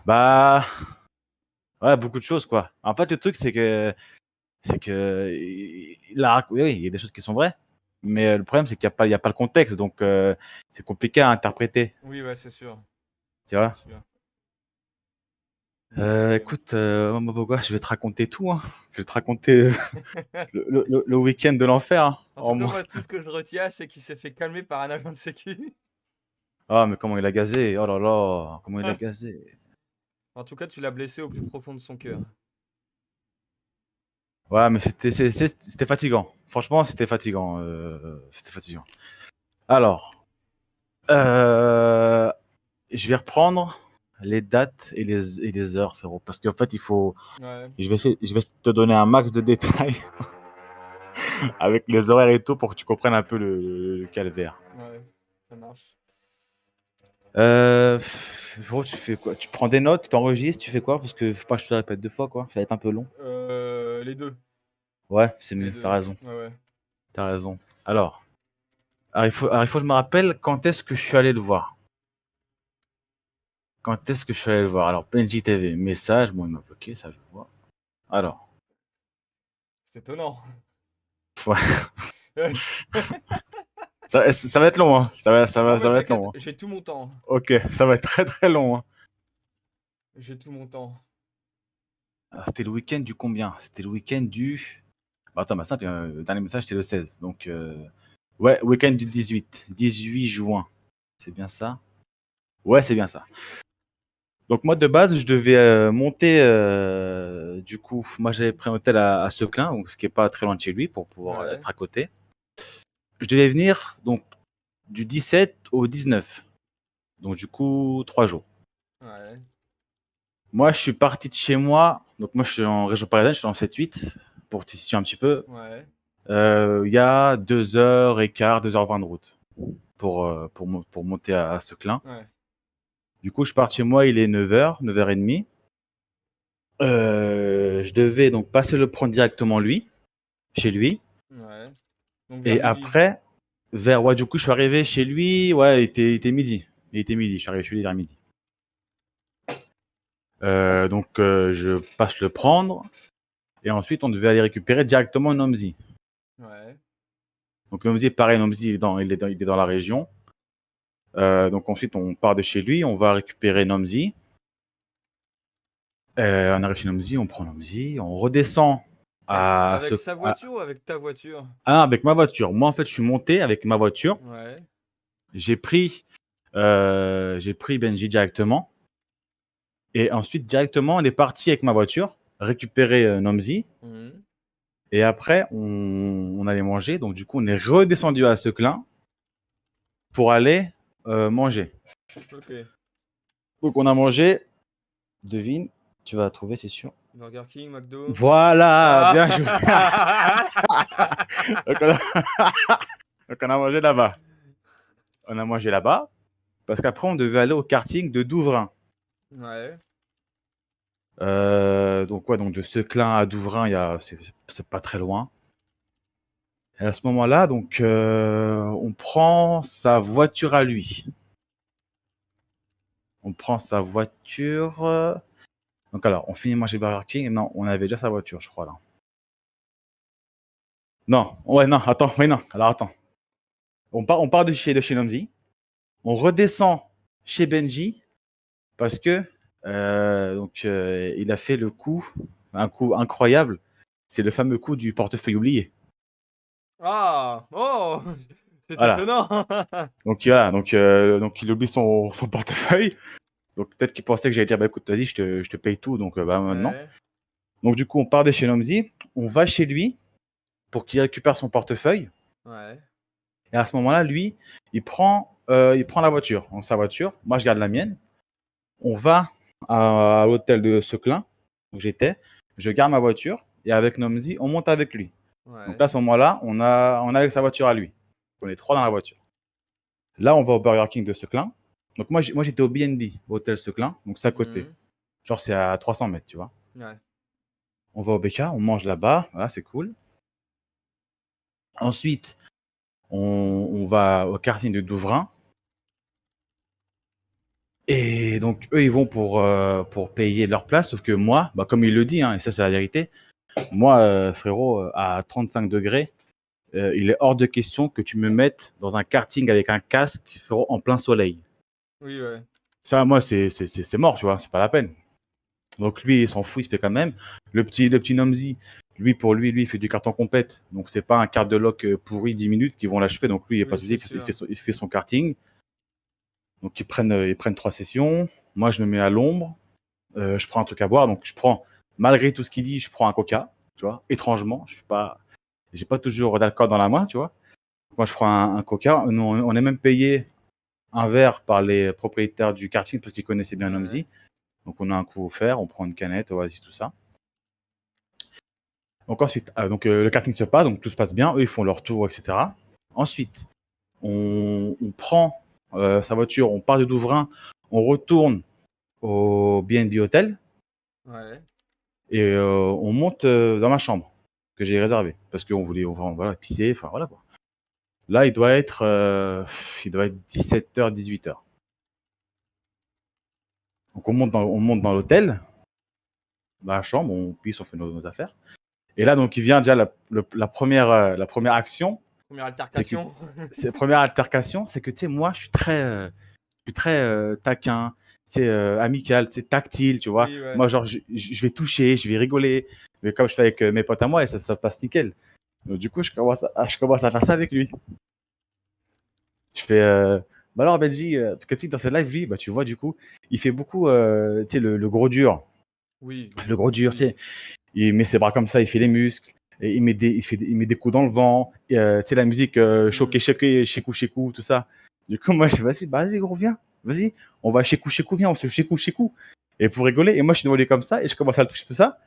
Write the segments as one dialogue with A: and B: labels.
A: Bah, ouais, beaucoup de choses, quoi. En fait, le truc, c'est que là, oui, oui, il y a des choses qui sont vraies, mais le problème, c'est qu'il y a pas le contexte, donc c'est compliqué à interpréter,
B: Oui, ouais, c'est sûr.
A: tu
B: C'est
A: vois.
B: sûr. Mais
A: Écoute, moi, Bogo, je vais te raconter tout, hein. Je vais te raconter le week-end de l'enfer, hein.
B: en tout
A: Oh,
B: cas,
A: moi.
B: moi, tout ce que je retiens, c'est qu'il s'est fait calmer par un agent de sécu.
A: Ah, mais comment il a gazé, oh là là, comment il a gazé.
B: En tout cas, tu l'as blessé au plus profond de son cœur.
A: Ouais, mais c'était fatigant. Franchement, c'était fatigant. Alors, euh, je vais reprendre les dates et les heures, frérot, parce qu'en fait,
B: Ouais,
A: je vais te donner un max de détails avec les horaires et tout pour que tu comprennes un peu le calvaire.
B: ouais, ça marche.
A: Frérot, tu fais quoi? Tu prends des notes, tu t'enregistres, tu fais quoi? Parce que faut pas que je te répète deux fois, quoi. Ça va être un peu long.
B: Les deux.
A: Ouais, c'est
B: Les
A: mieux,
B: deux.
A: t'as raison.
B: Ouais, ouais.
A: T'as raison. Alors, il faut que je me rappelle quand est-ce que je suis allé le voir. Quand est-ce que je suis allé le voir? Alors, PNJ TV, message, bon, il m'a bloqué, ça je vois. Alors,
B: C'est étonnant.
A: ouais, ça va être long, hein. Ça va, ça
B: Non,
A: va,
B: mais
A: ça va être
B: t'inquiète,
A: long, hein.
B: j'ai tout mon temps.
A: Ok, ça va être très très long, hein.
B: J'ai tout mon temps.
A: Alors, c'était le week-end du combien? C'était le week-end du. Bah, attends, bah simple, le dernier message c'était le 16. Donc, ouais, week-end du 18 juin. C'est bien ça? Ouais, c'est bien ça. Donc, moi de base, je devais monter. Du coup, moi j'avais pris un hôtel à Seclin, donc, ce qui est pas très loin de chez lui pour pouvoir
B: Ouais,
A: être à côté. Je devais venir donc du 17 au 19. Donc, du coup, 3 jours.
B: ouais,
A: Moi, je suis parti de chez moi. Donc, moi, je suis en région parisienne, je suis en 7-8, pour te situer un petit peu.
B: ouais.
A: Il y a 2h15, 2h20 de route pour monter à Seclin.
B: Ouais.
A: Du coup, je pars de chez moi, il est 9h, 9h30. Je devais donc passer le prendre directement lui, chez lui.
B: Ouais. Donc vers
A: Et
B: midi.
A: après, ouais, du coup, je suis arrivé chez lui, ouais, il était midi. Il était midi, je suis arrivé chez lui vers midi. Donc, je passe le prendre. Et ensuite, on devait aller récupérer directement Nomzi.
B: Ouais.
A: Donc, Nomzi, pareil, Nomzi, il est dans la région. Donc, ensuite, on part de chez lui, on va récupérer Nomzi. On arrive chez Nomzi, on prend Nomzi, on redescend
B: Avec sa voiture ou avec ta voiture?
A: avec ma voiture. Moi, en fait, je suis monté avec ma voiture.
B: Ouais.
A: J'ai pris, j'ai pris Benji directement. Et ensuite, directement, on est parti avec ma voiture, récupérer Nomzi.
B: Mhm.
A: Et après, on allait manger. Donc, du coup, on est redescendu à Seclin pour aller manger.
B: Ok.
A: Donc, on a mangé. Devine, tu vas trouver, c'est sûr.
B: Burger King, McDo.
A: Voilà,
B: Ah.
A: bien joué. donc, on a... donc, on a mangé là-bas. On a mangé là-bas parce qu'après, on devait aller au karting de Douvrin.
B: Ouais.
A: Donc, ouais, donc de Seclin à Douvrin, c'est pas très loin. Et à ce moment-là, donc, on prend sa voiture à lui. On prend sa voiture. Donc, alors, on finit de manger Burger King. Non, on avait déjà sa voiture, je crois, là. Non, ouais, non, attends, oui, non. Alors, attends. On part de chez Nomzi. On redescend chez Benji parce que donc, il a fait un coup incroyable. C'est le fameux coup du portefeuille oublié.
B: Ah. Oh. C'est
A: Voilà.
B: étonnant.
A: Donc il oublie son portefeuille. Donc peut-être qu'il pensait que j'allais dire bah écoute, vas-y, je te paye tout. Donc bah maintenant.
B: Ouais.
A: Donc du coup, on part de chez Nomzi, on va chez lui pour qu'il récupère son portefeuille.
B: Ouais.
A: Et à ce moment-là, lui, il prend la voiture, donc sa voiture. Moi, je garde la mienne. On va à l'hôtel de Seclin, où j'étais. Je garde ma voiture et avec Nomzi, on monte avec lui. Donc
B: Ouais.
A: là, à ce moment-là, on a avec sa voiture à lui. On est trois dans la voiture. Là, on va au Burger King de Seclin. Donc moi j'étais au BNB, au hôtel Seclin, donc c'est à côté.
B: Mhm.
A: Genre, c'est à 300 mètres, tu vois.
B: Ouais.
A: On va au BK, on mange là-bas, voilà, c'est cool. Ensuite, on va au karting de Douvrin. Et donc, eux, ils vont pour payer leur place. Sauf que moi, bah, comme il le dit, hein, et ça, c'est la vérité, moi, frérot, à 35 degrés, il est hors de question que tu me mettes dans un karting avec un casque, frérot, en plein soleil.
B: Oui, ouais.
A: Ça, moi, c'est mort, tu vois, c'est pas la peine. Donc, lui, il s'en fout, il se fait quand même. Le petit Nomzi, lui, il fait du carton compète. Donc, c'est pas un quart de lock pourri 10 minutes qui vont l'achever. Donc, lui, il n'y a pas
B: Oui,
A: de souci,
B: c'est sûr.
A: il fait son karting. Donc, ils prennent 3 sessions. Moi, je me mets à l'ombre. Je prends un truc à boire. Donc, malgré tout ce qu'il dit, je prends un coca, tu vois, étrangement. J'ai pas toujours d'alcool dans la main, tu vois. Moi, je prends un coca. Nous, on est même payé un verre par les propriétaires du karting parce qu'ils connaissaient bien
B: Ouais.
A: Nomzi. Donc, on a un coup offert, on prend une canette, Oasis, tout ça. Donc, ensuite, le karting se passe, donc tout se passe bien. Eux, ils font leur tour, etc. Ensuite, on prend sa voiture, on part de Douvrin, on retourne au BNB Hotel
B: Ouais.
A: et on monte dans ma chambre que j'ai réservée parce qu'on voulait voilà, pisser, enfin voilà quoi. Là, il doit être 17h, 18h. Donc on monte dans l'hôtel, dans la chambre, on pisse, on fait nos affaires. Et là, donc, il vient déjà la première action,
B: Première
A: c'est que
B: altercation.
A: c'est la première altercation, c'est que tu sais, moi, je suis très taquin, c'est amical, c'est tactile, tu vois.
B: Oui, ouais.
A: Moi, genre, je vais toucher, je vais rigoler, mais comme je fais avec mes potes à moi, et ça passe nickel. Donc, du coup, je commence à faire ça avec lui. Je fais, bah alors, Benji, parce que tu sais, dans ce live, lui, bah, tu vois, du coup, il fait beaucoup, tu sais, le gros dur.
B: Oui,
A: Le
B: oui,
A: gros dur, tu
B: oui.
A: sais, il met ses bras comme ça, il fait les muscles, et il met des coups dans le vent, et, tu sais, la musique, choqué,
B: Hmm.
A: choqué, chékou, chékou, tout ça. Du coup, moi, je dis, vas-y, gros, viens, vas-y, on va chékou, chékou, viens, on se chékou, chékou. Et pour rigoler, et moi, je suis devant lui comme ça, et je commence à le toucher, tout ça,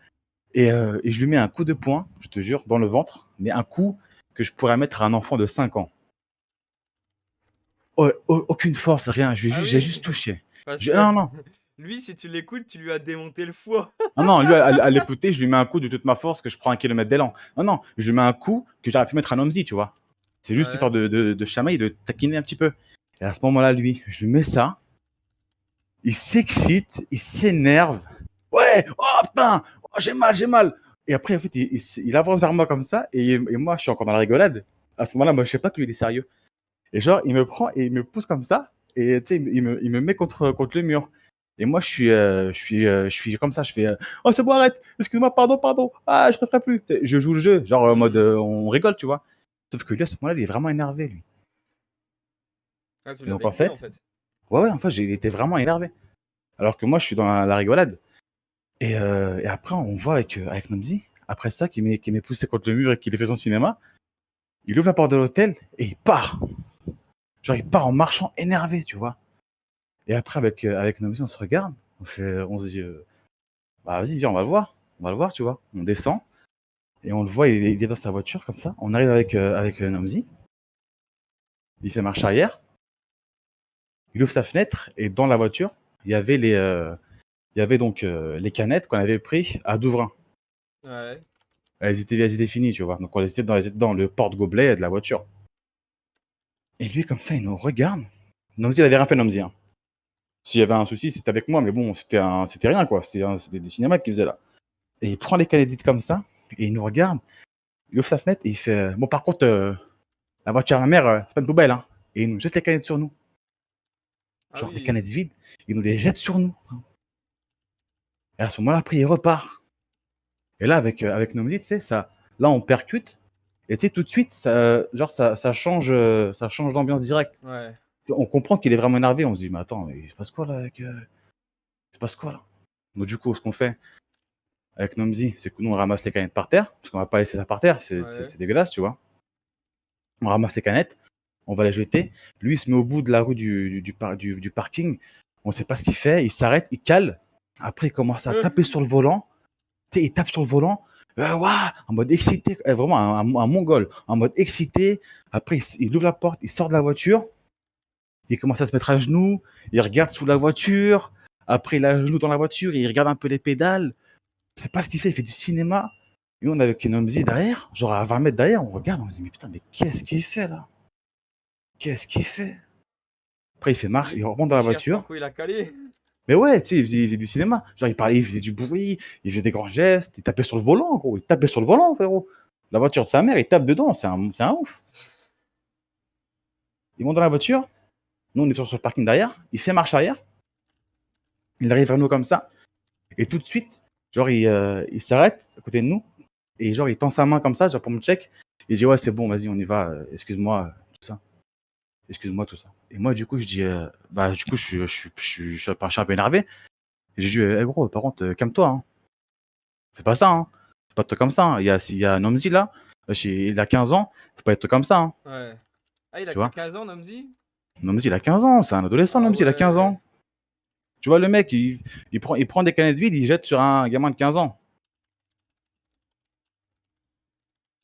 A: et je lui mets un coup de poing, je te jure, dans le ventre, mais un coup que je pourrais mettre à un enfant de 5 ans. Aucune force, rien,
B: Ah
A: j'ai
B: oui,
A: juste touché.
B: parce que
A: Non, non,
B: lui, si tu l'écoutes, tu lui as démonté le foie.
A: non, non, lui, à l'écouter, je lui mets un coup de toute ma force que je prends 1 kilomètre d'élan. Non, non, je lui mets un coup que j'aurais pu mettre un Omzi, tu vois. C'est juste
B: Ouais.
A: histoire de chamailler, de taquiner un petit peu. Et à ce moment-là, lui, je lui mets ça, il s'excite, il s'énerve. Ouais, oh putain, oh, j'ai mal, j'ai mal. Et après, en fait, il avance vers moi comme ça, et moi, je suis encore dans la rigolade. À ce moment-là, moi, je sais pas que lui, il est sérieux. Et genre, il me prend et il me pousse comme ça. Et tu sais, il me met contre le mur. Et moi, je suis comme ça. Je fais oh, c'est bon, arrête. Excuse-moi, pardon, pardon. Ah, je ne ferai plus. Tu sais, je joue le jeu, genre en mode
B: Hmm.
A: on rigole, tu vois. Sauf que lui, à ce moment-là, il est vraiment énervé, lui.
B: Ah, tu
A: Et donc,
B: l'avais
A: en
B: dit, en
A: fait,
B: fait.
A: ouais, en fait, il était vraiment énervé. Alors que moi, je suis dans la rigolade. Et après, on voit avec Nomzi, après ça, qui m'est poussé contre le mur et qu'il fait son cinéma. Il ouvre la porte de l'hôtel et il part. Genre, il part en marchant énervé, tu vois. Et après, avec nos on se regarde, on se dit, bah vas-y, viens, on va le voir. On va le voir, tu vois. On descend et on le voit, il est dans sa voiture comme ça. On arrive avec Nomzi, il fait marche arrière, il ouvre sa fenêtre et dans la voiture, il y avait donc les canettes qu'on avait pris à Douvrin.
B: Ouais.
A: Elles étaient finies, tu vois. Donc on les était dans le porte-gobelet de la voiture. Et lui, comme ça, il nous regarde. Nomzi, il avait rien fait, Nomzi, hein. S'il y avait un souci, c'était avec moi, mais bon, c'était rien, quoi. C'était des cinémas qu'il faisait là. Et il prend les canettes comme ça, et il nous regarde. Il ouvre sa fenêtre et il fait bon, par contre, la voiture à ma mère, c'est pas une poubelle, hein. Et il nous jette les canettes sur nous.
B: Ah
A: Genre les
B: oui.
A: canettes vides, il nous les jette sur nous. Et à ce moment-là, après, il repart. Et là, avec nos musiques, tu sais, là, on percute. Et tu sais, tout de suite, genre, ça change d'ambiance directe.
B: Ouais.
A: On comprend qu'il est vraiment énervé. On se dit, mais attends, mais il se passe quoi là il se passe quoi là? Donc, du coup, ce qu'on fait avec Nomzi, c'est que nous, on ramasse les canettes par terre, parce qu'on va pas laisser ça par terre, c'est
B: Ouais.
A: c'est dégueulasse, tu vois. On ramasse les canettes, on va les jeter. Lui, il se met au bout de la rue du parking. On ne sait pas ce qu'il fait. Il s'arrête, il cale. Après, il commence à taper sur le volant. Tu sais, il tape sur le volant. Ouah, en mode excité. Vraiment, un mongol. En mode excité. Après, il ouvre la porte, il sort de la voiture. Il commence à se mettre à genoux. Il regarde sous la voiture. Après, il a à genoux dans la voiture. Il regarde un peu les pédales. Je ne sais pas ce qu'il fait. Il fait du cinéma. Et nous, on est avec Kenomzi derrière. Genre à 20 mètres derrière. On regarde. On se dit, mais putain, mais qu'est-ce qu'il fait là? Qu'est-ce qu'il fait? Après, il fait marche, il remonte dans
B: Il
A: la
B: cherche par
A: voiture.
B: quoi il a calé.
A: Mais ouais, tu sais, il faisait du cinéma. Genre, il parlait, il faisait du bruit, il faisait des grands gestes, il tapait sur le volant, gros. Il tapait sur le volant, frérot. La voiture de sa mère, il tape dedans, c'est un ouf. Il monte dans la voiture, nous, on est sur le parking derrière, il fait marche arrière, il arrive vers nous comme ça, et tout de suite, genre, il s'arrête à côté de nous, et genre, il tend sa main comme ça, genre, pour me check, il dit, ouais, c'est bon, vas-y, on y va, excuse-moi, tout ça. Excuse-moi, tout ça. Et moi, du coup, je dis, bah, du coup, je suis un peu énervé. Et j'ai dit, eh, gros, par contre, calme-toi, hein. Fais pas ça, hein. Fais pas de toi comme ça, hein. Il y a Nomzi là, il a 15 ans, faut pas être comme ça, hein.
B: Ouais. Ah, il a
A: Tu
B: que
A: vois?
B: 15 ans, Nomzi?
A: Nomzi, il a 15 ans, c'est un adolescent,
B: Ah
A: Nomzi, il a 15
B: ouais.
A: ans. Tu vois, le mec, il prend des canettes vides, il jette sur un gamin de 15 ans.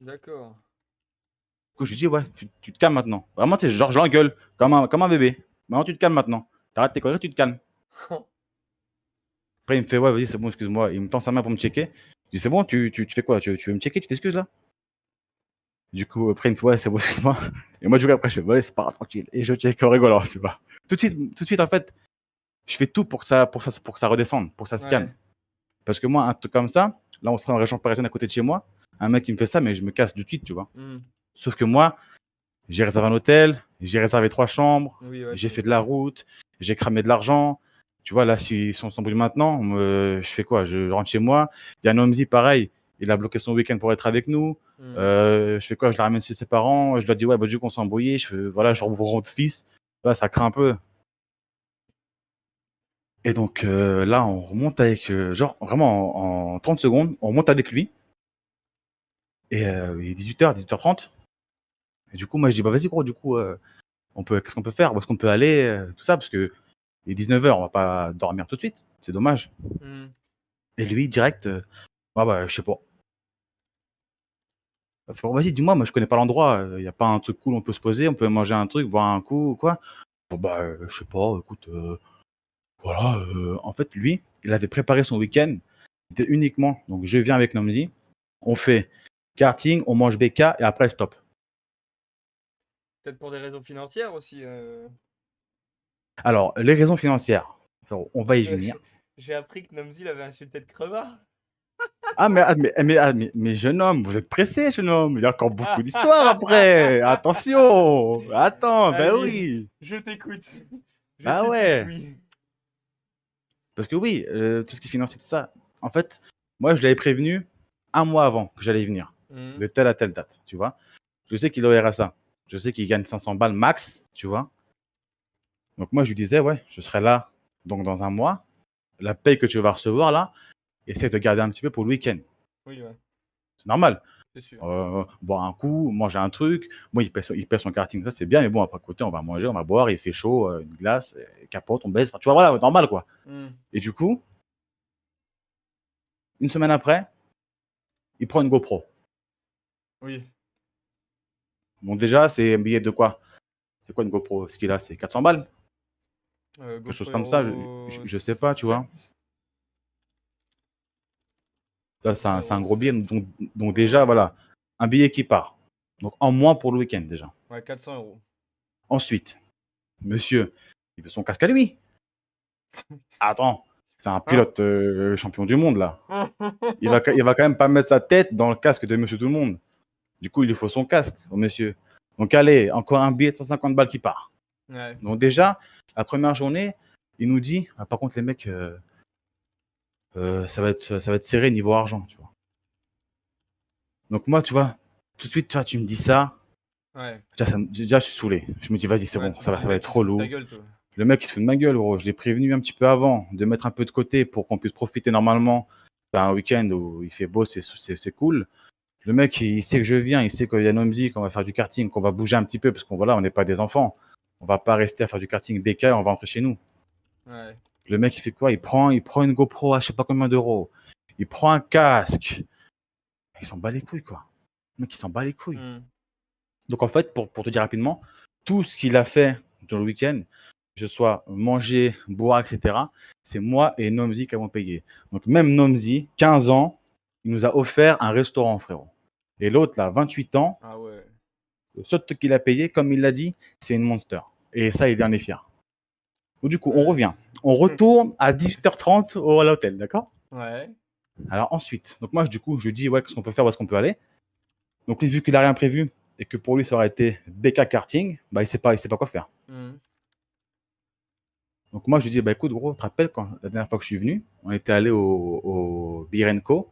B: D'accord.
A: Du coup, je lui dis, ouais, tu te calmes maintenant. Vraiment, tu sais, genre, je l'engueule, comme un bébé. Maintenant, tu te calmes maintenant. T'arrêtes tes conneries, tu te calmes. Après, il me fait, ouais, vas-y, c'est bon, excuse-moi. Il me tend sa main pour me checker. Je dis, c'est bon, tu fais quoi? Tu veux me checker? Tu t'excuses là? Du coup, après, il me fait, ouais, c'est bon, excuse-moi. Et moi, du coup, après, je fais, ouais, c'est pas grave, tranquille. Et je check en rigolant, tu vois. Tout de suite, en fait, je fais tout pour que ça redescende, pour que ça se calme.
B: Ouais.
A: Parce que moi, un truc comme ça, là, on serait en région parisienne à côté de chez moi. Un mec qui me fait ça, mais je me casse tout de suite, tu vois.
B: Hmm.
A: Sauf que moi, j'ai réservé un hôtel, j'ai réservé 3 chambres,
B: Oui, ouais,
A: j'ai
B: tu
A: fait de la
B: m'étonnes.
A: route, j'ai cramé de l'argent. Tu vois, là, si on s'embrouille maintenant, je fais quoi? Je rentre chez moi. Il y a Nomzi, pareil, il a bloqué son week-end pour être avec nous.
B: Hmm.
A: Je fais quoi? Je la ramène chez ses parents. Je leur dis, ouais, bah, du coup, on s'est embrouillé. Je fais, voilà, je revois votre fils. Là, ça craint un peu. Et donc, là, on remonte avec, genre, vraiment, en 30 secondes, on remonte avec lui. Et il est 18h, 18h30. Et du coup, moi, je dis, bah, vas-y, gros, du coup, qu'est-ce qu'on peut faire? Où est-ce qu'on peut aller? Tout ça, parce que il est 19h, on va pas dormir tout de suite. C'est dommage.
B: Hmm.
A: Et lui, direct, ouais, bah, je sais pas. Frérot, vas-y, dis-moi, moi, je connais pas l'endroit. Il y a pas un truc cool, on peut se poser, on peut manger un truc, boire un coup, ou quoi? Bon, bah, je sais pas, écoute, voilà. En fait, lui, il avait préparé son week-end. C'était uniquement, donc je viens avec Nomzi, on fait karting, on mange BK et après stop.
B: Peut-être pour des raisons financières aussi.
A: Alors, les raisons financières, frérot, on va y
B: Euh,
A: venir.
B: J'ai appris que Nomzi il avait insulté de crevard.
A: Mais jeune homme, vous êtes pressé, jeune homme. Il y a encore beaucoup d'histoires après. Attention. Attends, ben
B: Allez,
A: oui.
B: je t'écoute. Je
A: Bah
B: suis tout
A: ouais.
B: oui.
A: Parce que oui, tout ce qui est financier, tout ça. En fait, moi, je l'avais prévenu un mois avant que j'allais venir,
B: Hmm.
A: de telle à telle date, tu vois. Je sais qu'il est au RSA. Je sais qu'il gagne 500 balles max, tu vois. Donc moi, je lui disais, ouais, je serai là donc dans un mois. La paye que tu vas recevoir là, essaie de garder un petit peu pour le week-end.
B: Oui, ouais,
A: C'est normal.
B: c'est sûr.
A: Boire un coup, manger un truc. Moi, il paie son karting, ça c'est bien, mais bon, après, à côté, on va manger, on va boire, il fait chaud, une glace, capote, on baisse. Enfin, tu vois, voilà, normal quoi.
B: Hmm.
A: Et du coup, une semaine après, il prend une GoPro.
B: Oui.
A: Donc, déjà, c'est un billet de quoi? C'est quoi une GoPro? Ce qu'il a, c'est 400 balles? Quelque chose
B: GoPro
A: comme ça,
B: Hero
A: je sais pas, tu vois.
B: 7.
A: Ça,
B: GoPro
A: c'est un
B: Hero
A: gros billet.
B: 7.
A: Donc, déjà,
B: Ouais.
A: voilà, un billet qui part. Donc, en moins pour le week-end déjà.
B: Ouais, 400 €.
A: Ensuite, monsieur, il veut son casque à lui. Attends, c'est un
B: Hein?
A: pilote champion du monde là. Il va quand même pas mettre sa tête dans le casque de monsieur tout le monde. Du coup, il lui faut son casque au monsieur. Donc, allez, encore un billet de 150 balles qui part.
B: Ouais.
A: Donc, déjà, la première journée, il nous dit, ah, par contre, les mecs, ça va être serré niveau argent, tu vois. Donc, moi, tu vois, tout de suite, tu me dis ça.
B: Ouais.
A: Déjà, je suis saoulé. Je me dis, vas-y, c'est
B: Ouais,
A: bon,
B: tu dis le
A: ça va
B: mec
A: être
B: qui se fout de ta
A: relou.
B: gueule, toi.
A: Le mec, il se fout de ma gueule, gros. Je l'ai prévenu un petit peu avant de mettre un peu de côté pour qu'on puisse profiter normalement d'un week-end où il fait beau, c'est cool. Le mec, il sait que je viens, il sait qu'il y a Nomzi, qu'on va faire du karting, qu'on va bouger un petit peu parce qu'on voilà, on n'est pas des enfants. On va pas rester à faire du karting BK, on va rentrer chez nous.
B: Ouais.
A: Le mec, il fait quoi? Il prend une GoPro à je sais pas combien d'euros. Il prend un casque. Il s'en bat les couilles, quoi. Le mec, il s'en bat les couilles.
B: Hmm.
A: Donc, en fait, pour te dire rapidement, tout ce qu'il a fait dans le week-end, que ce soit manger, boire, etc., c'est moi et Nomzi qui avons payé. Donc, même Nomzi, 15 ans, il nous a offert un restaurant, frérot. Et l'autre, là, 28 ans,
B: Ah ouais.
A: le seul truc qu'il a payé, comme il l'a dit, c'est une Monster. Et ça, il en est fier. Donc, du coup, on
B: Ouais.
A: revient. On retourne à 18h30 à l'hôtel, d'accord?
B: Ouais.
A: Alors ensuite, donc moi, du coup, je dis, ouais, qu'est-ce qu'on peut faire, où est-ce qu'on peut aller? Donc, lui, vu qu'il a rien prévu et que pour lui, ça aurait été BK karting, bah, il sait pas quoi faire.
B: Mmh.
A: Donc, moi, je lui dis, bah, écoute, gros, tu te rappelles quand la dernière fois que je suis venu, on était allé au Beer Co.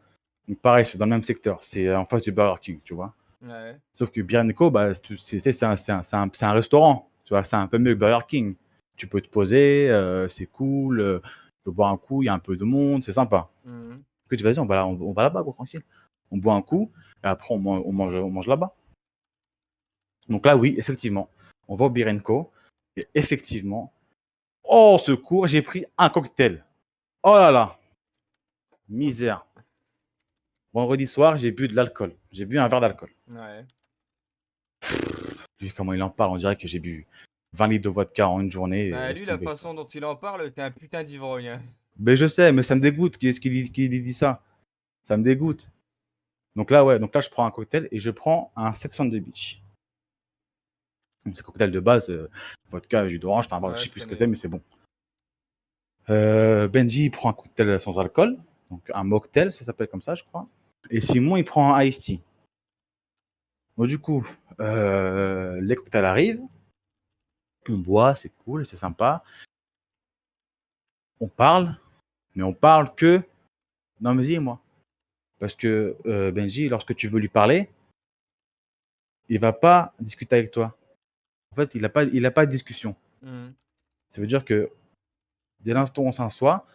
A: Donc, pareil, c'est dans le même secteur, c'est en face du Burger King, tu vois.
B: Ouais.
A: Sauf que Beer Co, bah, c'est un restaurant, tu vois, c'est un peu mieux que Burger King. Tu peux te poser, c'est cool, tu peux boire un coup, il y a un peu de monde, c'est sympa.
B: Mmh.
A: Que tu vas-y, on va là-bas, gros, tranquille. On boit un coup, et après, on mange là-bas. Donc là, oui, effectivement, on va au Beer Co. Et effectivement, oh, secours, j'ai pris un cocktail. Oh là là, misère. Vendredi soir, j'ai bu de l'alcool. J'ai bu un verre d'alcool.
B: Ouais.
A: Vu comment il en parle, on dirait que j'ai bu 20 litres de vodka en une journée et
B: Bah,
A: laisse
B: lui, la
A: tomber, quoi.
B: façon dont il en parle, tu un putain d'ivrogne, hein.
A: Mais je sais, mais ça me dégoûte qu'il dit ça. Ça me dégoûte. Donc là, je prends un cocktail et je prends un Sex on the Beach. Donc, c'est un cocktail de base, vodka, jus d'orange, enfin, bon, je
B: Ouais,
A: sais
B: je
A: plus ce que
B: connais.
A: c'est, mais c'est bon. Benji, il prend un cocktail sans alcool, donc un mocktail, ça s'appelle comme ça, je crois. Et Simon, il prend un iced tea. Donc, du coup, les cocktails arrivent, on boit, c'est cool, c'est sympa. On parle, mais on parle que. Non, mais dis-moi. Parce que Benji, lorsque tu veux lui parler, il va pas discuter avec toi. En fait, il a pas de discussion.
B: Mmh.
A: Ça veut dire que dès l'instant où on s'assoit,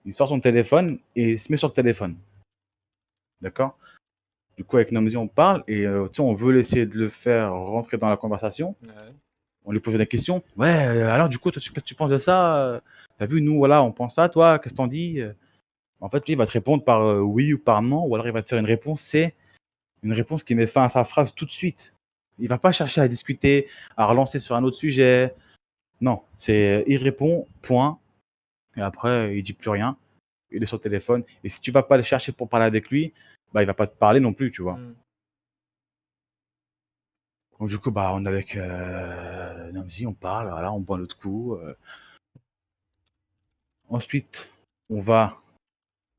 A: il sort son téléphone et il se met sur le téléphone. D'accord? Du coup, avec Namzi, on parle et on veut essayer de le faire rentrer dans la conversation.
B: Ouais.
A: On lui pose des questions. Ouais, alors du coup, toi, qu'est-ce que tu penses de ça? T'as vu, nous, voilà, on pense ça, toi, qu'est-ce que t'en dis? En fait, lui, il va te répondre par oui ou par non, ou alors il va te faire une réponse, c'est une réponse qui met fin à sa phrase tout de suite. Il va pas chercher à discuter, à relancer sur un autre sujet. Non, c'est il répond, point, et après, il dit plus rien. Il est sur le téléphone. Et si tu vas pas le chercher pour parler avec lui, bah, il va pas te parler non plus, tu vois.
B: Mmh.
A: Donc, du coup, bah, on est avec Namzi, on parle, voilà, on boit notre coup. Ensuite, on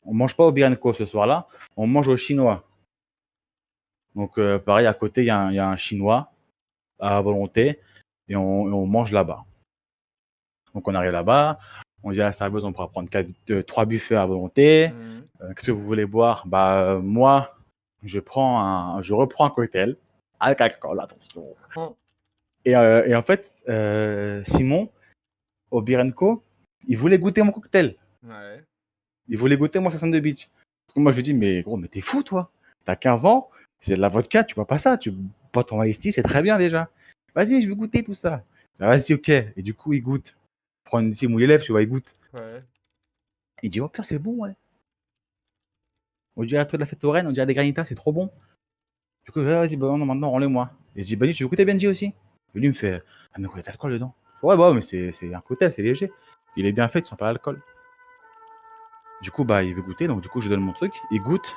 A: mange pas au Bianco ce soir-là, on mange au chinois. Donc, pareil, à côté, il y a un chinois à volonté et on mange là-bas. Donc, on arrive là-bas, on dit à la serveuse, on pourra prendre 3 buffets à volonté.
B: Mmh.
A: Qu'est-ce que vous voulez boire? Bah, moi, je reprends un cocktail avec alcool, attention.
B: Oh.
A: Et en fait, Simon, au Birenco, il voulait goûter mon cocktail.
B: Ouais.
A: Il voulait goûter mon 62 Beach. Moi, je lui dis, mais gros, mais t'es fou, toi. T'as 15 ans, c'est de la vodka, tu bois pas ça. Tu bois ton iced tea, c'est très bien déjà. Vas-y, je veux goûter tout ça. Ah, vas-y, ok. Et du coup, il goûte. Prends une petite mouille les lèvres, tu vois, il goûte.
B: Ouais.
A: Il dit, oh putain, c'est bon, ouais. On dirait un truc de la fête foraine, on dirait des granitas, c'est trop bon. Du coup, ouais, vas-y, bah, non, maintenant, rends-les-moi. Et je dis, Benji, tu veux goûter Benji aussi? Et lui, il me fait, ah, mais quoi, il y a de l'alcool dedans. Ouais, bah, mais c'est un cocktail, c'est léger. Il est bien fait, tu sens pas l'alcool. Du coup, bah, il veut goûter, donc du coup, je lui donne mon truc. Il goûte.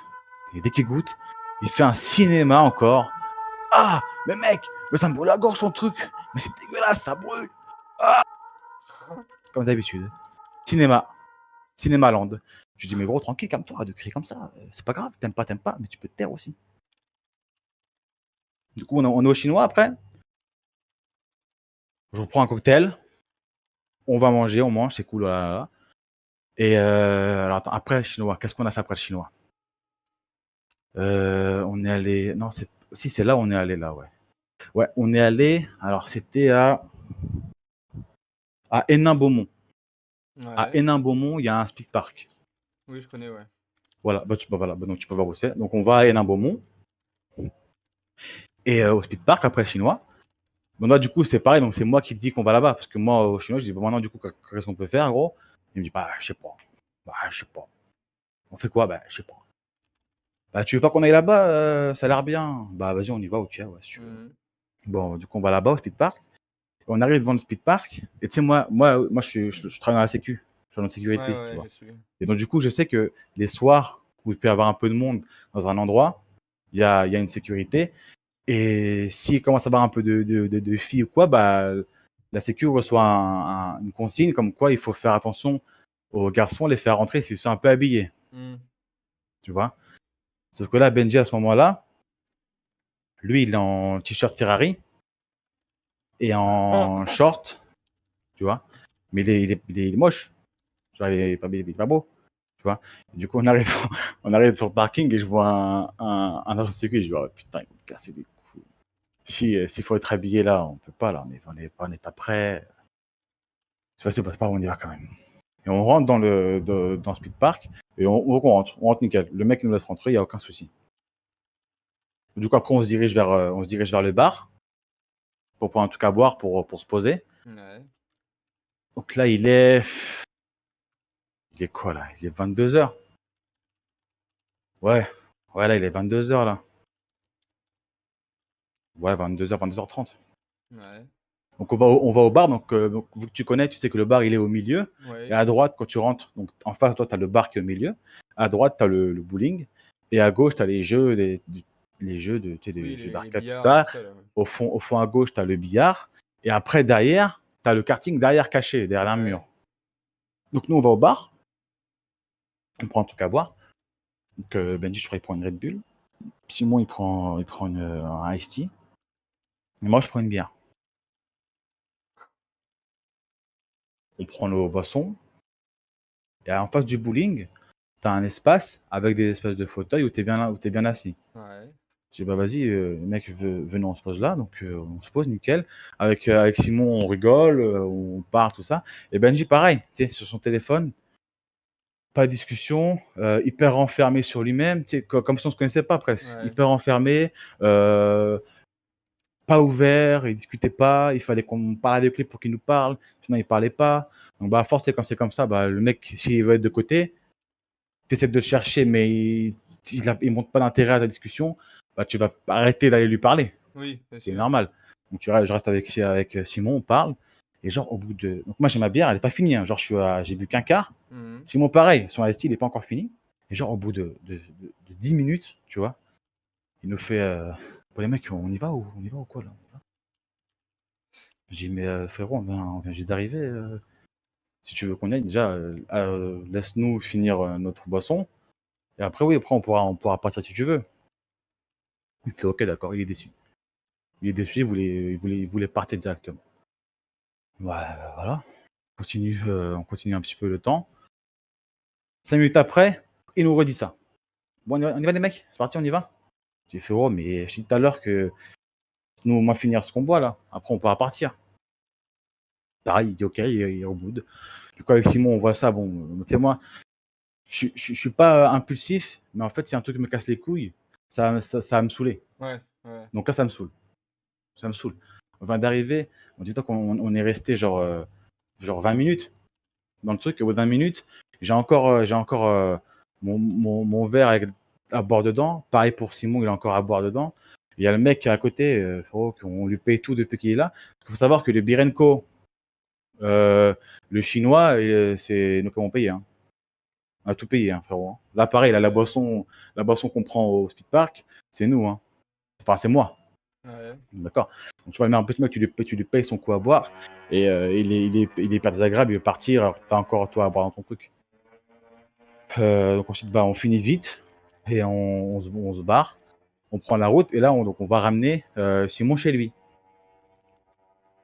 A: Et dès qu'il goûte, il fait un cinéma encore. Ah, mais mec, mais ça me brûle la gorge son truc. Mais c'est dégueulasse, ça brûle. Ah, comme d'habitude. Cinéma. Cinéma Land. Je lui dis, mais gros, tranquille, calme-toi, de crier comme ça. C'est pas grave, t'aimes pas, mais tu peux te taire aussi. Du coup, on est au chinois après. Je reprends un cocktail. On va manger, on mange, c'est cool. Là, là, là. Et alors, attends, après le chinois, qu'est-ce qu'on a fait après le chinois? On est allé. Non, si, c'est là où on est allé, là, ouais. Ouais, on est allé. Alors, c'était à Hénin-Beaumont. À
B: Ouais.
A: Hénin-Beaumont, il y a un speed park.
B: Oui, je connais, ouais.
A: Voilà, voilà, bah, donc tu peux voir où c'est. Donc, on va à Hénin-Beaumont et au speed park après le chinois. Bon, là, du coup, c'est pareil. Donc, c'est moi qui dis qu'on va là-bas. Parce que moi, au chinois, je dis, bon, maintenant, du coup, qu'est-ce qu'on peut faire, gros? Il me dit, bah, je sais pas. Bah, je sais pas. On fait quoi? Bah, je sais pas. Bah, tu veux pas qu'on aille là-bas? Ça a l'air bien. Bah, vas-y, on y va, ok, ouais, si tu veux.
B: Mmh.
A: Bon, du coup, on va là-bas au speed park. On arrive devant le speed park. Et tu sais, moi je travaille dans la sécu. Je suis dans la
B: Ouais,
A: sécurité, tu
B: ouais,
A: vois.
B: je suis.
A: Et donc, du coup, je sais que les soirs où il peut y avoir un peu de monde dans un endroit, il y a une sécurité. Et s'il commence à avoir un peu de filles ou quoi, bah, La sécu reçoit une consigne comme quoi il faut faire attention aux garçons, les faire rentrer s'ils sont un peu habillés,
B: Mmh.
A: tu vois? Sauf que là, Benji, à ce moment-là, lui, il est en t-shirt Ferrari et en short, tu vois? Mais il est moche, tu vois? Il est pas beau, tu vois? Du coup, on arrive on arrive sur le parking et je vois un agent de sécu, je dis: «Oh putain, ils vont me casser les couilles. Si, s'il faut être habillé là, on peut pas là, on est pas prêts». Tu vois? C'est pas on y va quand même. Et on rentre dans Speed Park et on rentre nickel. Le mec il nous laisse rentrer, il y a aucun souci. Du coup, après, on se dirige vers le bar pour prendre un truc à boire pour se poser.
B: Ouais.
A: Donc là, il est quoi là? Il est 22 heures. Ouais, ouais, là, il est 22 heures là. Ouais, 22 heures, 22h30.
B: Ouais.
A: Donc on va au bar. Donc vu que tu connais, tu sais que le bar il est au milieu. Et
B: Ouais.
A: à droite, quand tu rentres, donc en face, toi, tu as le bar qui est au milieu. À droite, tu as le bowling. Et à gauche, tu as les jeux de, tu sais,
B: Oui,
A: du
B: les
A: d'arcade, tout
B: billards et
A: ça.
B: tout ça là, ouais.
A: Au fond à gauche, tu as le billard. Et après, derrière, tu as le karting derrière caché, derrière un
B: Ouais.
A: mur. Donc nous, on va au bar. On prend un truc à boire. Donc Benji, je crois, il prend une Red Bull. Simon, il prend un Ice Tea. Et moi, je prends une bière. On prend nos boissons. Et en face du bowling, tu as un espace avec des espèces de fauteuils où tu es bien là, où tu bien assis.
B: Ouais.
A: Je dis: «Bah, vas-y, mec, venez, on se pose là». Donc on se pose nickel. Avec Simon, on rigole, on parle, tout ça. Et Benji, pareil, tu sais, sur son téléphone, pas de discussion, hyper renfermé sur lui-même, tu sais, comme si on se connaissait pas presque.
B: Ouais.
A: Hyper renfermé, pas ouvert, il discutait pas, il fallait qu'on parle avec lui pour qu'il nous parle, sinon il parlait pas. Donc bah, à force, quand c'est comme ça, bah, le mec, s'il veut être de côté, tu essaies de le chercher, mais il montre pas d'intérêt à la discussion, bah, tu vas arrêter d'aller lui parler.
B: Oui, bien
A: C'est
B: sûr.
A: normal. Donc je reste avec Simon, on parle. Et genre, au bout de. Donc moi, j'ai ma bière, elle n'est pas finie, hein. Genre, j'ai bu qu'un quart.
B: Mmh.
A: Simon, pareil, son AST, il n'est pas encore fini. Et genre, au bout de 10 minutes, tu vois, il nous fait: Bon, les mecs, on y va ou quoi là? J'ai dit: Mais frérot, on vient juste d'arriver. Si tu veux qu'on y aille, déjà, laisse-nous finir notre boisson. Et après, oui, après, on pourra partir si tu veux. Il fait: Ok, d'accord, il est déçu. Il est déçu, il voulait partir directement. Ouais, voilà. On continue un petit peu le temps. 5 minutes après, il nous redit ça. Bon, on y va les mecs, c'est parti, on y va. J'ai fait: Oh, mais je t'ai dit tout à l'heure que nous, on va finir ce qu'on boit là. Après, on pourra partir. Pareil, il dit: Ok, il au bout. Du coup, avec Simon, on voit ça. Bon, tu sais, moi, je suis pas impulsif, mais en fait, si un truc me casse les couilles, ça va me saouler.
B: Ouais, ouais.
A: Donc là, ça me saoule. Ça me saoule. On vient d'arriver, on dit qu'on est resté genre 20 minutes dans le truc. Et au bout de 20 minutes, j'ai encore mon verre à boire dedans. Pareil pour Simon, il a encore à boire dedans. Il y a le mec qui est à côté, frérot, qu'on lui paye tout depuis qu'il est là. Il faut savoir que le Birenko, euh, le chinois, c'est nous qui avons payé, hein. On a tout payé, hein, frérot, hein. Là, pareil, là,
B: Ouais.
A: la boisson qu'on prend au Speed Park, c'est nous, hein. Enfin, c'est moi.
B: Ouais.
A: D'accord. Donc, tu vois, mais un petit mec, tu lui payes son coup à boire. Et il est hyper désagréable, il veut partir alors que t'as encore toi à boire dans ton truc. Donc ensuite, bah, on finit vite et on se barre. On prend la route et là, donc on va ramener Simon chez lui.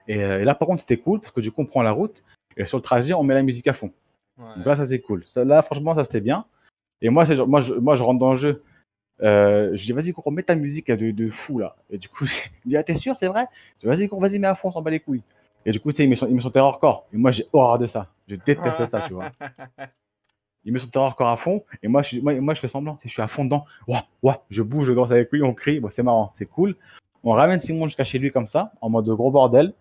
A: Et là, par contre, c'était cool parce que du coup, on prend la route et sur le trajet, on met la musique à fond. Donc là,
B: Ouais.
A: ça, c'est cool. Ça, là, franchement, ça, c'était bien. Et moi, c'est genre, moi, je rentre dans le jeu. Je dis: Vas-y, cours, mets ta musique là, de fou là. Et du coup, il dit: Ah, t'es sûr, c'est vrai? Je dis: Vas-y, cours, vas-y, mets à fond, on s'en bat les couilles. Et du coup, tu sais, il met son terrorcore. Et moi, j'ai horreur de ça. Je déteste ça, tu vois. Il met son terrorcore à fond. Et moi, je fais semblant. Je suis à fond dedans. Ouah, ouah, je bouge, je danse avec lui, on crie. Bon, c'est marrant, c'est cool. On ramène Simon jusqu'à chez lui comme ça, en mode gros bordel.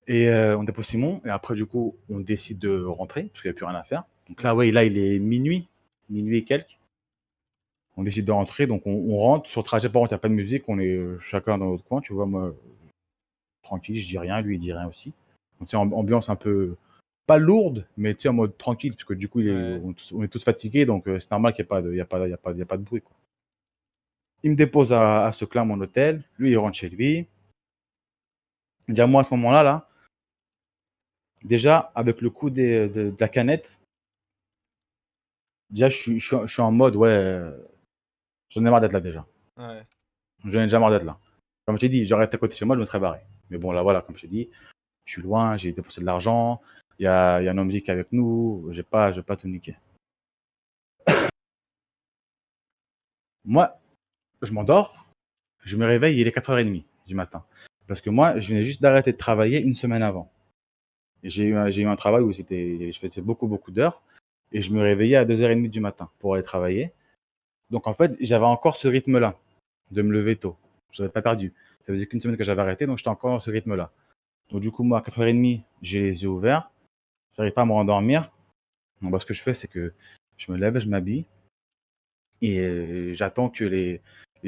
A: Et on dépose Simon. Et après, du coup, on décide de rentrer, parce qu'il n'y a plus rien à faire. Donc là, ouais, là, il est minuit, minuit et quelques. On décide de rentrer, donc on rentre. Sur le trajet, par contre, il n'y a pas de musique. On est chacun dans notre coin, tu vois. Moi, tranquille, je dis rien, lui, il dit rien aussi. Donc, c'est ambiance un peu, pas lourde, mais tu sais, en mode tranquille, parce que du coup,
B: Ouais.
A: on est tous fatigués, donc c'est normal qu'il n'y ait pas de, il y a pas de bruit, quoi. Il me dépose à Seclin, mon hôtel. Lui, il rentre chez lui. Déjà, moi, à ce moment-là, là, déjà, avec le coup de la canette, déjà, je suis en mode, ouais, j'en ai marre d'être là déjà.
B: Ouais.
A: J'en ai déjà marre d'être là. Comme je t'ai dit, j'aurais été à côté de chez moi, je me serais barré. Mais bon, là, voilà, comme je t'ai dit, je suis loin, j'ai dépensé de l'argent, il y a un homme qui est avec nous, je vais pas tout niquer. Moi, je m'endors, je me réveille, il est 4h30 du matin. Parce que moi, je venais juste d'arrêter de travailler une semaine avant. J'ai eu un travail où je faisais beaucoup, beaucoup d'heures et je me réveillais à 2h30 du matin pour aller travailler. Donc en fait, j'avais encore ce rythme-là de me lever tôt. Je n'avais pas perdu. Ça faisait qu'une semaine que j'avais arrêté, donc j'étais encore dans ce rythme-là. Donc du coup, moi, à 4h30, j'ai les yeux ouverts, j'arrive pas à me rendormir. Donc bah, ce que je fais, c'est que je me lève, je m'habille et j'attends que les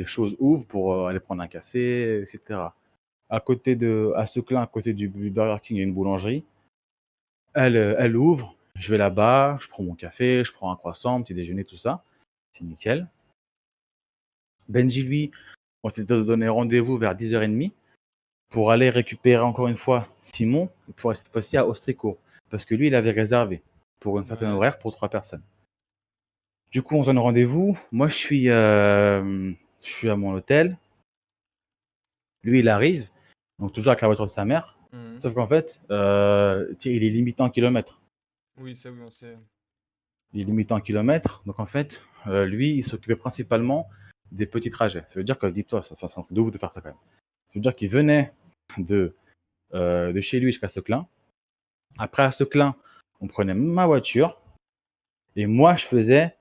A: choses ouvrent pour aller prendre un café, etc. À Seclin, à côté du Burger King, il y a une boulangerie. Elle ouvre, je vais là-bas, je prends mon café, je prends un croissant, petit déjeuner, tout ça. C'est nickel. Benji, lui, on s'était donné rendez-vous vers 10h30 pour aller récupérer encore une fois Simon, pour cette fois-ci à Ostricourt. Parce que lui, il avait réservé pour une certaine
B: Ouais.
A: horaire pour 3 personnes. Du coup, on se donne rendez-vous. Moi, je suis à mon hôtel. Lui, il arrive, donc toujours avec la voiture de sa mère.
B: Mmh.
A: Sauf qu'en fait, il est limité en kilomètres.
B: Oui, ça oui, on sait.
A: Il est limité en kilomètres. Donc en fait, lui, il s'occupait principalement des petits trajets. Ça veut dire que, dis-toi, ça c'est un truc de ouf de faire ça quand même. Ça veut dire qu'il venait de, de chez lui jusqu'à Seclin. Après, à Seclin, on prenait ma voiture et moi, je faisais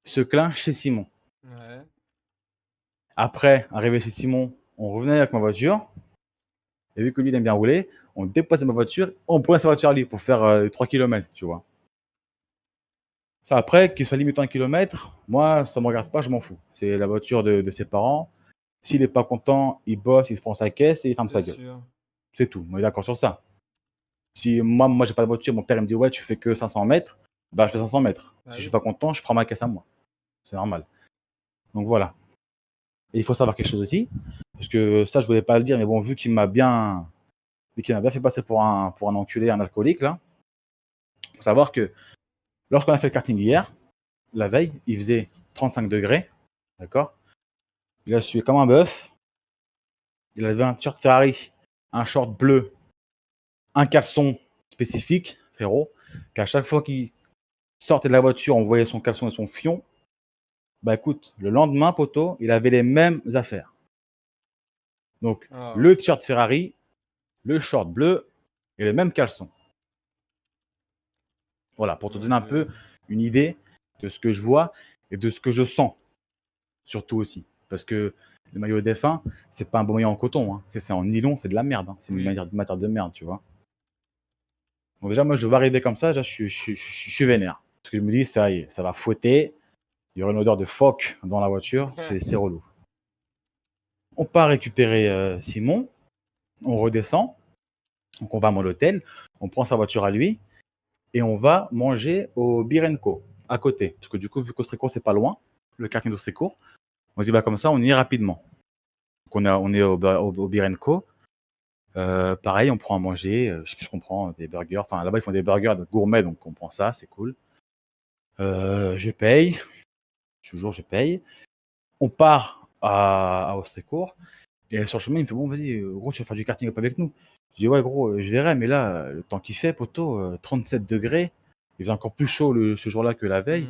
A: Seclin chez Simon.
B: Ouais.
A: Après, arrivé chez Simon, on revenait avec ma voiture. Et vu que lui, il aime bien rouler, on déposait ma voiture, on prenait sa voiture à lui pour faire 3 km, tu vois. Ça, après, qu'il soit limité en kilomètres, moi, ça me regarde pas, je m'en fous. C'est la voiture de ses parents. S'il est pas content, il bosse, il se prend sa caisse et il ferme
B: C'est
A: sa gueule.
B: sûr.
A: C'est tout. On est d'accord sur ça. Si moi j'ai pas de voiture, mon père il me dit ouais, tu fais que 500 mètres, bah je fais 500 mètres.
B: Bah
A: Si je suis
B: oui.
A: pas content, je prends ma caisse à moi. C'est normal. Donc voilà. Et il faut savoir quelque chose aussi, parce que ça je voulais pas le dire, mais bon, vu qu'il m'a bien fait passer pour un enculé, un alcoolique là, il faut savoir que lorsqu'on a fait le karting hier, la veille, il faisait 35 degrés, d'accord. Il a sué comme un bœuf. Il avait un t-shirt Ferrari, un short bleu, un caleçon spécifique, frérot, qu'à chaque fois qu'il sortait de la voiture, on voyait son caleçon et son fion. Bah écoute, le lendemain, poto, il avait les mêmes affaires. Donc,
B: Ah,
A: le t-shirt Ferrari, le short bleu et le même caleçon. Voilà, pour te
B: mon
A: donner un peu
B: Dieu.
A: une idée de ce que je vois et de ce que je sens, surtout aussi. Parce que le maillot défunt, c'est pas un bon maillot en coton, hein. C'est en nylon, c'est de la merde, hein. C'est une
B: Oui.
A: matière de merde, tu vois. Donc déjà, moi, je vais arriver comme ça, déjà, je suis vénère. Parce que je me dis, ça y est, ça va fouetter. Il y aura une odeur de phoque dans la voiture, c'est relou. On part récupérer Simon, on redescend, donc on va à mon hôtel, on prend sa voiture à lui et on va manger au Birenco, à côté. Parce que du coup, vu qu'Austricourt, c'est pas loin, le quartier d'Austricourt, on se dit, bah, comme ça, on y est rapidement. Donc on est au Birenco. Pareil, on prend à manger, je sais plus ce qu'on prend, des burgers. Enfin, là-bas, ils font des burgers de gourmet, donc on prend ça, c'est cool. Je paye, toujours je paye. On part à Austricourt. Et sur le chemin, il me fait bon, vas-y, gros, tu vas faire du karting up avec nous. Je dis ouais, gros, je verrai, mais là, le temps qu'il fait, poteau, 37 degrés. Il faisait encore plus chaud ce jour-là que la veille.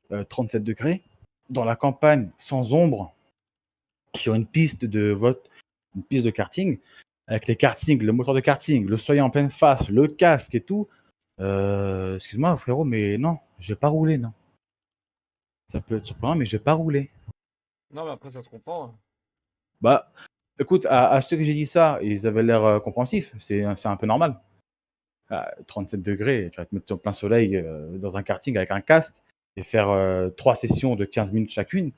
B: Mmh.
A: 37 degrés. Dans la campagne, sans ombre, sur une piste de karting, avec les kartings, le moteur de karting, le soleil en pleine face, le casque et tout. Excuse-moi, frérot, mais non, je vais pas rouler, non. Ça peut être surprenant, mais je vais pas rouler.
B: Non, mais après, ça se comprend, hein.
A: Bah, écoute, à ceux que j'ai dit ça, ils avaient l'air compréhensifs. C'est un peu normal. À 37 degrés, tu vas te mettre au plein soleil dans un karting avec un casque et faire 3 sessions de 15 minutes chacune.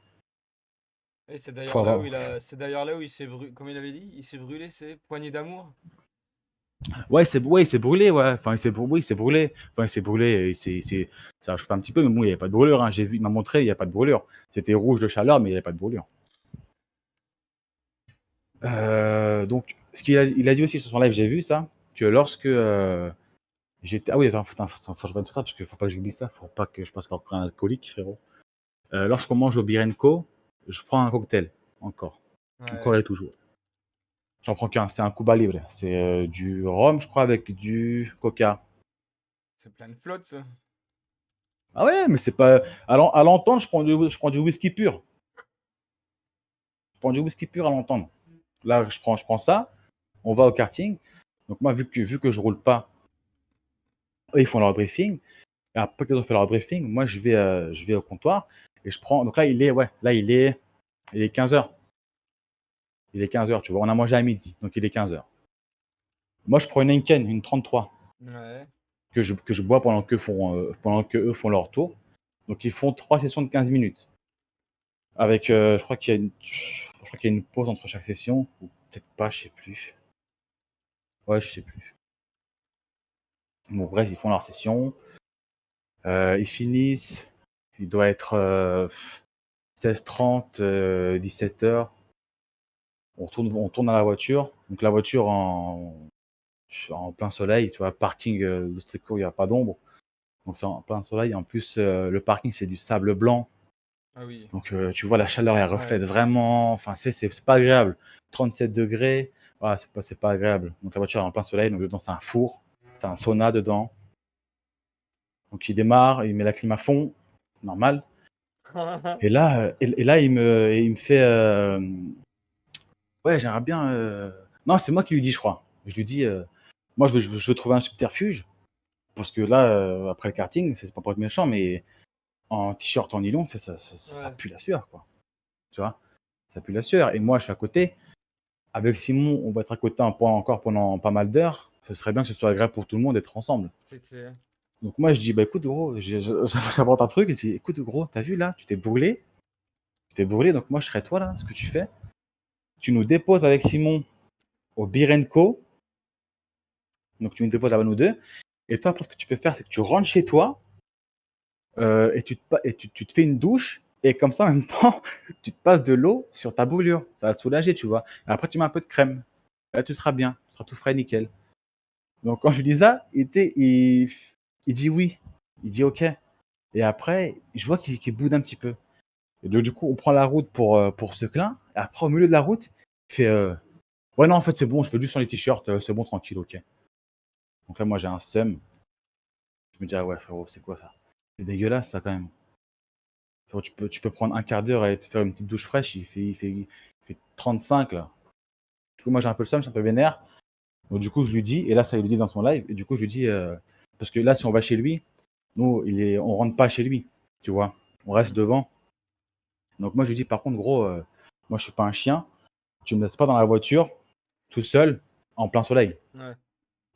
B: Et
A: Faut avoir...
B: c'est d'ailleurs là où il s'est brûlé, comme il avait dit, il s'est brûlé ses poignées d'amour.
A: Ouais, il s'est brûlé, ouais. Enfin, oui, il s'est brûlé. Enfin, il s'est brûlé. Ça a chauffé un petit peu, mais bon, il n'y avait pas de brûlure, hein. J'ai vu, il m'a montré, il n'y a pas de brûlure. C'était rouge de chaleur, mais il n'y avait pas de brûlure. Donc, Ce qu'il a dit aussi sur son live, j'ai vu ça, que lorsque j'étais. Ah oui, attends, putain, faut que je revienne sur ça parce qu'il faut pas que j'oublie ça, faut pas que je passe pour un alcoolique, frérot. Lorsqu'on mange au Birenco, je prends un cocktail, encore. Encore
B: Ouais,
A: et toujours. J'en prends qu'un, c'est un Cuba Libre. C'est du rhum, je crois, avec du coca.
B: c'est plein de flotte, ça.
A: Ah ouais, mais c'est pas. À l'entendre, je prends du whisky pur. Je prends du whisky pur à l'entendre. Là, je prends ça, on va au karting. Donc, moi, vu que je roule pas, eux, ils font leur briefing. Et après qu'ils ont fait leur briefing, moi, je vais au comptoir et je prends. Donc là, il est 15h. Il est 15h, tu vois. On a mangé à midi, donc il est 15h. Moi, je prends une Henken, une 33,
B: Ouais.
A: que je bois pendant que eux font leur tour. Donc, ils font 3 sessions de 15 minutes. Avec, je crois qu'il y a une pause entre chaque session, ou peut-être pas, je sais plus. Ouais, je sais plus. Bon, bref, ils font leur session. Ils finissent. Il doit être 16h30, 17h. On tourne dans la voiture. Donc la voiture en plein soleil, tu vois, parking de secours, il n'y a pas d'ombre. Donc c'est en plein soleil. En plus, le parking, c'est du sable blanc.
B: Ah oui.
A: Donc tu vois, la chaleur, elle
B: Ouais.
A: reflète vraiment. Enfin, c'est pas agréable. 37 degrés, voilà, c'est pas agréable. Donc la voiture est en plein soleil. Donc dedans, c'est un four. C'est un sauna dedans. Donc il démarre, il met la clim à fond, normal. Et là il me fait ouais, j'aimerais bien. Non, c'est moi qui lui dis, je crois. Je lui dis, moi, je veux trouver un subterfuge. Parce que là, après le karting, c'est pas pour être méchant, mais en t-shirt en nylon, ça
B: Ouais.
A: pue la sueur, quoi. Tu vois? Ça pue la sueur. Et moi, je suis à côté. Avec Simon, on va être à côté encore pendant pas mal d'heures. Ce serait bien que ce soit agréable pour tout le monde d'être ensemble.
B: C'est clair.
A: Donc moi, je dis, bah écoute, gros, j'apporte un truc. Et je dis, écoute, gros, t'as vu là, tu t'es brûlé. Tu t'es brûlé, donc moi, je serais toi là. Ce que tu fais, tu nous déposes avec Simon au Birenco. Donc tu nous déposes là-bas nous deux. Et toi, après, ce que tu peux faire, c'est que tu rentres chez toi et tu te fais une douche. Et comme ça, en même temps, tu te passes de l'eau sur ta brûlure. Ça va te soulager, tu vois. Et après, tu mets un peu de crème. Et là, tu seras bien. Tu seras tout frais, nickel. Donc, quand je lui dis ça, il dit oui. Il dit OK. Et après, je vois qu'il boude un petit peu. Et donc, du coup, on prend la route pour Seclin. Et après, au milieu de la route, il fait ouais, non, en fait, c'est bon, je fais juste sur les t-shirts. C'est bon, tranquille, OK. Donc là, moi, j'ai un seum. Je me dis, ah ouais, frérot, c'est quoi ça? C'est dégueulasse, ça, quand même. Frérot, tu peux prendre un quart d'heure et te faire une petite douche fraîche. Il fait 35, là. Du coup, moi, j'ai un peu le seum, je suis un peu vénère. Donc, du coup, je lui dis, et là, ça, il le dit dans son live. Et du coup, je lui dis, parce que là, si on va chez lui, nous, on rentre pas chez lui, tu vois. On reste devant. Donc, moi, je lui dis, par contre, gros, moi, je suis pas un chien. Tu me laisses pas dans la voiture, tout seul, en plein soleil.
B: Ouais.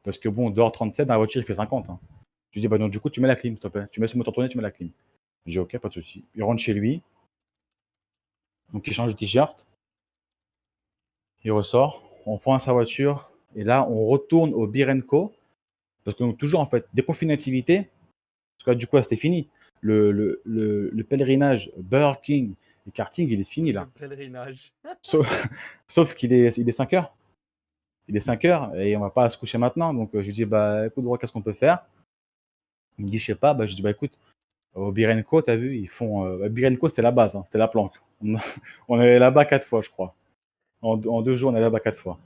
A: Parce que bon, dehors 37, dans la voiture, il fait 50, hein. Je lui dis, bah, donc, du coup, tu mets la clim, s'il te plaît. Tu mets ce moteur tourné, tu mets la clim. Je dis, ok, pas de souci. Il rentre chez lui, donc il change de t-shirt, il ressort, on prend sa voiture, et là, on retourne au Birenco, parce que donc, toujours, en fait, déconfiné d'activité, parce que là, du coup, là, c'était fini. Le pèlerinage Burger King et karting, il est fini,
B: Le
A: là.
B: pèlerinage.
A: Sauf, sauf il est 5 heures. Il est 5 heures et on va pas se coucher maintenant. Donc, je lui dis, bah, écoute, qu'est-ce qu'on peut faire? Il me dit, je sais pas. Bah, je lui dis, bah, écoute, au Birenco, t'as vu, ils font. Birenco, c'était la base, hein, c'était la planque. On est là-bas 4 fois, je crois. En 2 jours, on est là-bas 4 fois.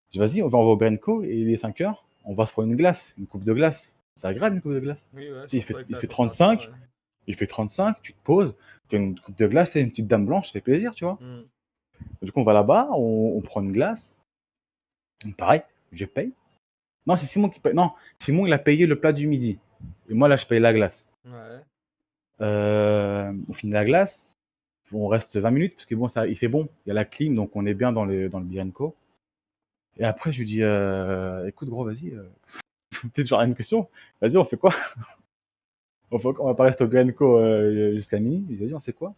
A: Je dis, vas-y, on va au Birenco et il est 5 heures. On va se prendre une glace, une coupe de glace. C'est agréable, une coupe de glace.
B: Oui, ouais,
A: Tu sais,
B: surtout avec
A: il
B: la
A: fait
B: température.
A: 35. Il fait 35, tu te poses, tu as une coupe de glace, tu une petite dame blanche, ça fait plaisir, tu vois.
B: Hmm.
A: Du coup, on va là-bas, on prend une glace. Pareil, je paye. Non, c'est Simon qui paye. Non, Simon, il a payé le plat du midi. Et moi, là, je paye la glace.
B: Ouais.
A: On finit la glace. On reste 20 minutes parce que bon, ça, il fait bon. Il y a la clim, donc on est bien dans le Birenco. Et après, je lui dis, écoute, gros, vas-y. Peut-être genre une question. Vas-y, on fait quoi? On va pas rester au Birenco jusqu'à minuit. Il dit, vas-y, on fait quoi?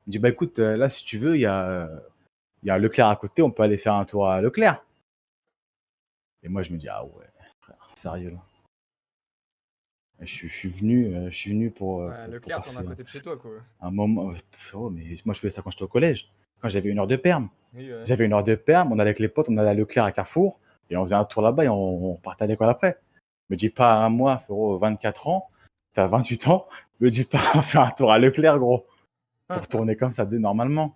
A: Il me dit, bah écoute, là, si tu veux, il y a Leclerc à côté, on peut aller faire un tour à Leclerc. Et moi, je me dis, ah ouais, frère, sérieux là. Je suis venu
B: Ouais,
A: pour
B: Leclerc, t'en as
A: passer
B: à côté de chez toi, quoi.
A: un moment. Oh, mais moi, je faisais ça quand j'étais au collège. quand j'avais 1 heure de perm.
B: Oui, ouais.
A: J'avais 1 heure de perm, on allait avec les potes, on allait à Leclerc à Carrefour et on faisait un tour là-bas et on repartait à l'école après. Me dis pas à moi, frérot, 24 ans, tu as 28 ans, me dis pas à faire un tour à Leclerc, gros, pour tourner comme ça normalement.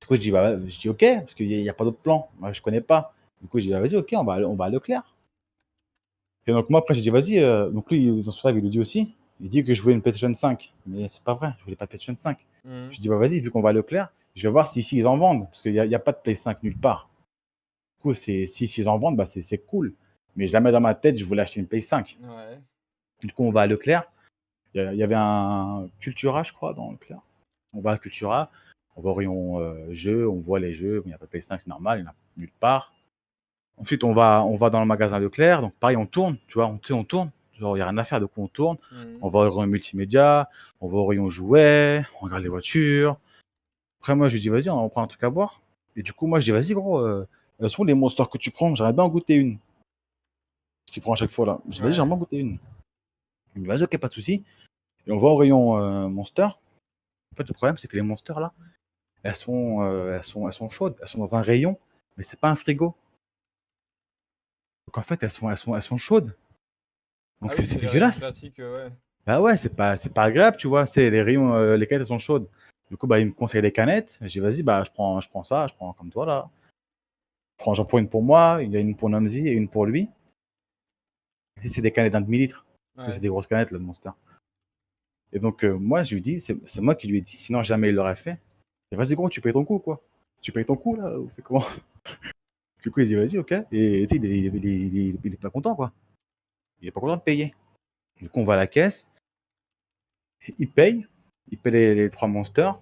A: Du coup, je dis: «Bah, je dis: «OK», parce qu'il y a pas d'autre plan. Moi, je connais pas. Du coup, j'ai dit: «Bah, vas-y, OK, on va à Leclerc». Et donc moi, après, j'ai dit: «Vas-y», donc lui, dans son live, il le dit aussi. Il dit que je voulais une PlayStation 5, mais c'est pas vrai, je voulais pas de PlayStation 5.
B: Mmh.
A: Je lui dis: «Bah, vas-y, vu qu'on va à Leclerc, je vais voir si ici ils en vendent, parce qu'il y a pas de Play 5 nulle part». Du coup, c'est si s'ils en vendent, bah, c'est cool. Mais jamais dans ma tête, je voulais acheter une Play 5.
B: Ouais.
A: Du coup, on va à Leclerc. Il y avait un Cultura, je crois, dans Leclerc. On va à Cultura, on va au rayon jeux, on voit les jeux. Il n'y a pas de Play 5, c'est normal, il n'y en a nulle part. Ensuite, on va dans le magasin Leclerc. Donc, pareil, on tourne, tu vois, on tourne. Genre, il n'y a rien à faire, de coup, on tourne.
B: Mmh.
A: On va au rayon multimédia, on va au rayon jouets, on regarde les voitures. Après, moi, je lui dis, vas-y, on prend un truc à boire. Et du coup, moi, je dis, vas-y, gros, elles sont les monsters que tu prends, j'aimerais bien en goûter une. Ce qu'il prend à chaque fois là. Je dis, vas-y,
B: Ouais.
A: j'aimerais bien en goûter une. Il me dit, vas-y, ok, pas de souci. Et on va au rayon Monster. En fait, le problème, c'est que les Monsters là, elles sont chaudes. Elles sont dans un rayon, mais c'est pas un frigo. Donc en fait, elles sont chaudes. Donc
B: Ah
A: c'est
B: oui,
A: c'est
B: c'est les rayons
A: dégueulasse.
B: classiques, ouais.
A: Bah ouais, c'est pas agréable, tu vois. C'est les rayons, les canettes, elles sont chaudes. Du coup, bah, il me conseille les canettes. J'ai dit, vas-y, bah, je prends ça, je prends comme toi là. J'en prends une pour moi, il y a une pour Namzi et une pour lui. Et c'est des canettes d'un demi-litre. Parce que c'est
B: Ouais.
A: des grosses canettes là de Monster. Et donc, moi, je lui dis, c'est moi qui lui ai dit, sinon jamais il l'aurait fait. Et vas-y, gros, tu payes ton coup, quoi. Tu payes ton coup, là, ou c'est comment? Du coup, il dit, vas-y, ok. Et tu sais, il est pas content, quoi. Il est pas content de payer. Du coup, on va à la caisse, il paye, les 3 monsters.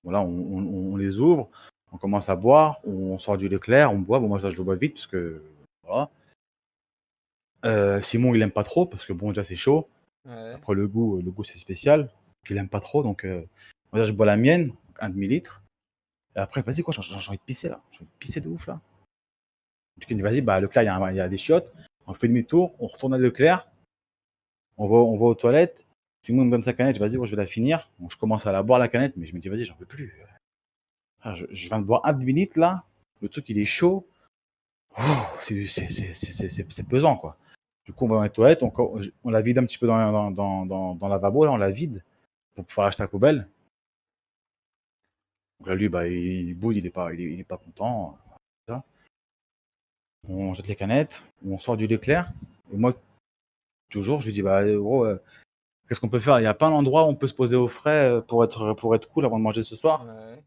A: Voilà, on les ouvre, on commence à boire, on sort du Leclerc, on boit. Bon, moi, ça, je le bois vite, parce que, voilà. Simon, il aime pas trop, parce que bon, déjà, c'est chaud.
B: Ouais.
A: Après, le goût, c'est spécial. Il aime pas trop, donc, moi, je bois la mienne, un demi-litre. Et après, vas-y, quoi, j'ai envie de pisser, là. J'ai envie de pisser de ouf, là. Du coup, il dit, vas-y, bah, Leclerc, il y a des chiottes. On fait demi-tour, on retourne à Leclerc, on va aux toilettes. Simon me donne sa canette, je dis, vas-y, je vais la finir. Donc, je commence à la boire, la canette, mais je me dis, vas-y, j'en peux plus. Ah, je viens de boire un demi-litre, là. Le truc, il est chaud. Oh, c'est pesant, quoi. Du coup, on va dans les toilettes, on la vide un petit peu dans le lavabo, là, on la vide pour pouvoir acheter à la poubelle. Donc là, lui, bah, il boude, il est pas content. Ça. On jette les canettes, on sort du Leclerc. Et moi, toujours, je lui dis, bah, gros, qu'est-ce qu'on peut faire? Il n'y a pas un endroit où on peut se poser au frais pour être cool avant de manger ce soir?
B: Ouais.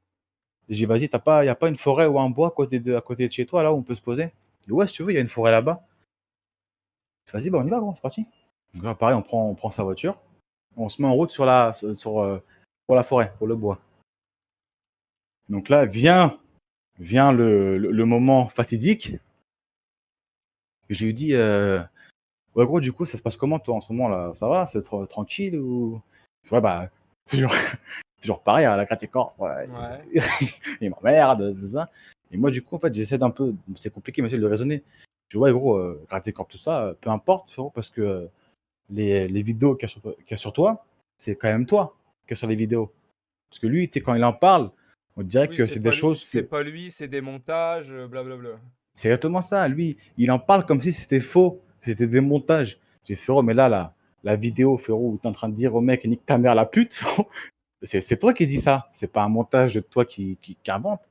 A: Et j'ai dit, vas-y, il n'y a pas une forêt ou un bois à côté de chez toi, là, où on peut se poser? Il dit, ouais, si tu veux, il y a une forêt là-bas. Vas-y, bah, on y va, gros, c'est parti. Donc là, pareil, on prend sa voiture, on se met en route pour la forêt, pour le bois. Donc là, vient le moment fatidique. Et je lui dis, ouais, gros, du coup, ça se passe comment, toi, en ce moment, là? Ça va? C'est tranquille ou? Ouais, bah, toujours, toujours pareil, à la Craticorp, ouais,
B: Ouais.
A: il m'emmerde, tout ça. Et moi, du coup, en fait, j'essaie d'un peu, c'est compliqué, mais j'essaie de le raisonner. Je dis, ouais, gros, Craticorp, tout ça, peu importe, frérot, parce que les vidéos qu'il y a sur toi, c'est quand même toi qui est sur les vidéos. Parce que lui, tu sais, quand il en parle, on dirait
B: Oui,
A: que c'est des choses
B: c'est
A: que.
B: pas lui, c'est des montages, blablabla.
A: C'est exactement ça. Lui, il en parle comme si c'était faux, c'était des montages. J'ai dit, frérot, mais là, la vidéo, frérot, où t'es en train de dire au mec, nique ta mère la pute, frérot, c'est toi qui dis ça. C'est pas un montage de toi qui invente.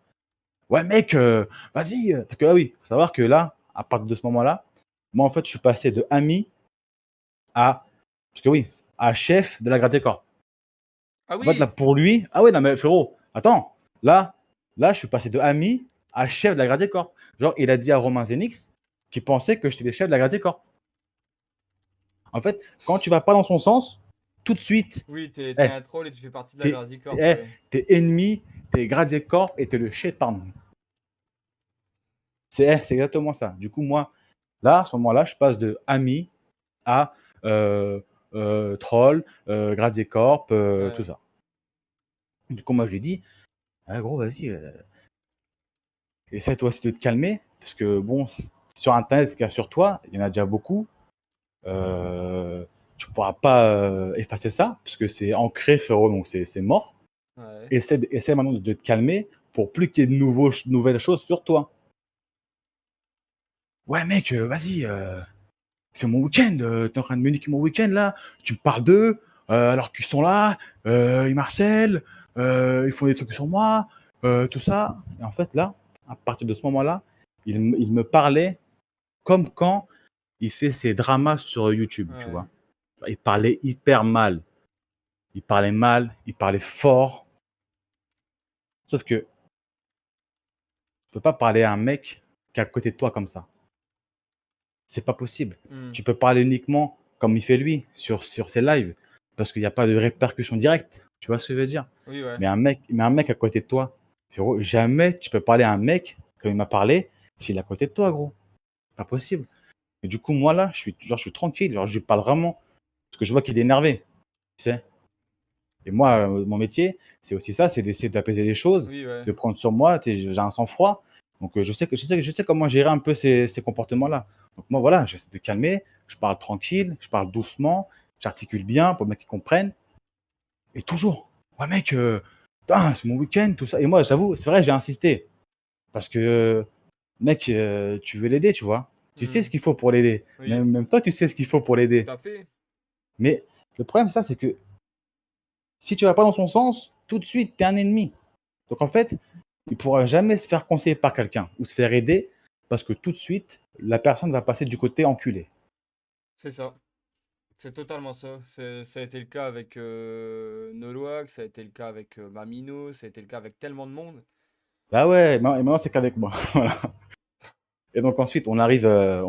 A: Ouais, mec, vas-y. Parce que, ah oui, faut savoir que là, à partir de ce moment-là, moi, en fait, je suis passé de ami à. Parce que oui, à chef de la Gratte Corp.
B: Ah
A: En fait, là,
B: oui!
A: pour lui, ah ouais, non, mais frérot, attends, là, je suis passé de ami à chef de la Gratte Corp. Genre, il a dit à Romain Zenix qu'il pensait que j'étais le chef de la Gratte Corp. En fait, quand tu vas pas dans son sens, tout de suite,
B: Oui, t'es
A: eh,
B: un troll et tu fais partie de la
A: t'es,
B: Grazi
A: t'es,
B: Corp,
A: eh,
B: ouais.
A: t'es ennemi, t'es Gratte Corp et t'es le chétan. C'est exactement ça. Du coup, moi, là, à ce moment-là, je passe de ami à euh, troll, Gratte Corp, tout
B: Ouais.
A: ça. Du coup, moi, je lui ai dit, ah, gros, vas-y, essaie toi aussi de te calmer, parce que bon, sur Internet, ce qu'il y a sur toi, il y en a déjà beaucoup. Tu ne pourras pas effacer ça, parce que c'est ancré, frérot, donc c'est mort.
B: Ouais.
A: essaie maintenant de te calmer pour plus qu'il y ait de nouvelles choses sur toi. Ouais, mec, vas-y, c'est mon week-end, tu es en train de me niquer mon week-end là, tu me parles d'eux, alors qu'ils sont là, ils m'harcèlent, ils font des trucs sur moi, tout ça. Et en fait, là, à partir de ce moment-là, il me parlait comme quand il fait ses dramas sur YouTube, tu
B: Ouais.
A: vois? Il parlait hyper mal. Il parlait mal, il parlait fort. Sauf que tu peux pas parler à un mec qui est à côté de toi comme ça. C'est pas possible.
B: Mmh.
A: Tu peux parler uniquement comme il fait lui, sur ses lives, parce qu'il y a pas de répercussions directes. Tu vois ce que je veux dire?
B: Oui, ouais.
A: Mais un mec à côté de toi, frérot, jamais tu peux parler à un mec comme il m'a parlé s'il est à côté de toi, gros. Pas possible. Et du coup, moi là, je suis tranquille, genre je lui parle vraiment parce que je vois qu'il est énervé, tu sais? Et moi, mon métier, c'est aussi ça, c'est d'essayer d'apaiser les choses,
B: Oui, ouais.
A: de prendre sur moi, tu sais, j'ai un sang-froid, donc je sais comment gérer un peu ces comportements-là. Donc moi, voilà, j'essaie de calmer, je parle tranquille, je parle doucement, j'articule bien pour le mec qui comprenne et toujours: «Ouais mec, putain, c'est mon week-end, tout ça» et moi, j'avoue, c'est vrai, j'ai insisté parce que, mec, tu veux l'aider, tu vois? Tu sais ce
B: Mmh.
A: qu'il faut pour l'aider.
B: Oui,
A: Même toi, tu sais ce qu'il faut pour
B: tout
A: l'aider.
B: à fait.
A: Mais le problème, c'est que si tu vas pas dans son sens, tout de suite, tu es un ennemi. Donc en fait, il pourra jamais se faire conseiller par quelqu'un ou se faire aider parce que tout de suite, la personne va passer du côté enculé.
B: C'est ça. C'est totalement ça. Ça a été le cas avec Nolwag, ça a été le cas avec Mamino, ça a été le cas avec tellement de monde.
A: Bah ouais, et maintenant c'est qu'avec moi. Voilà. Et donc ensuite, on arrive à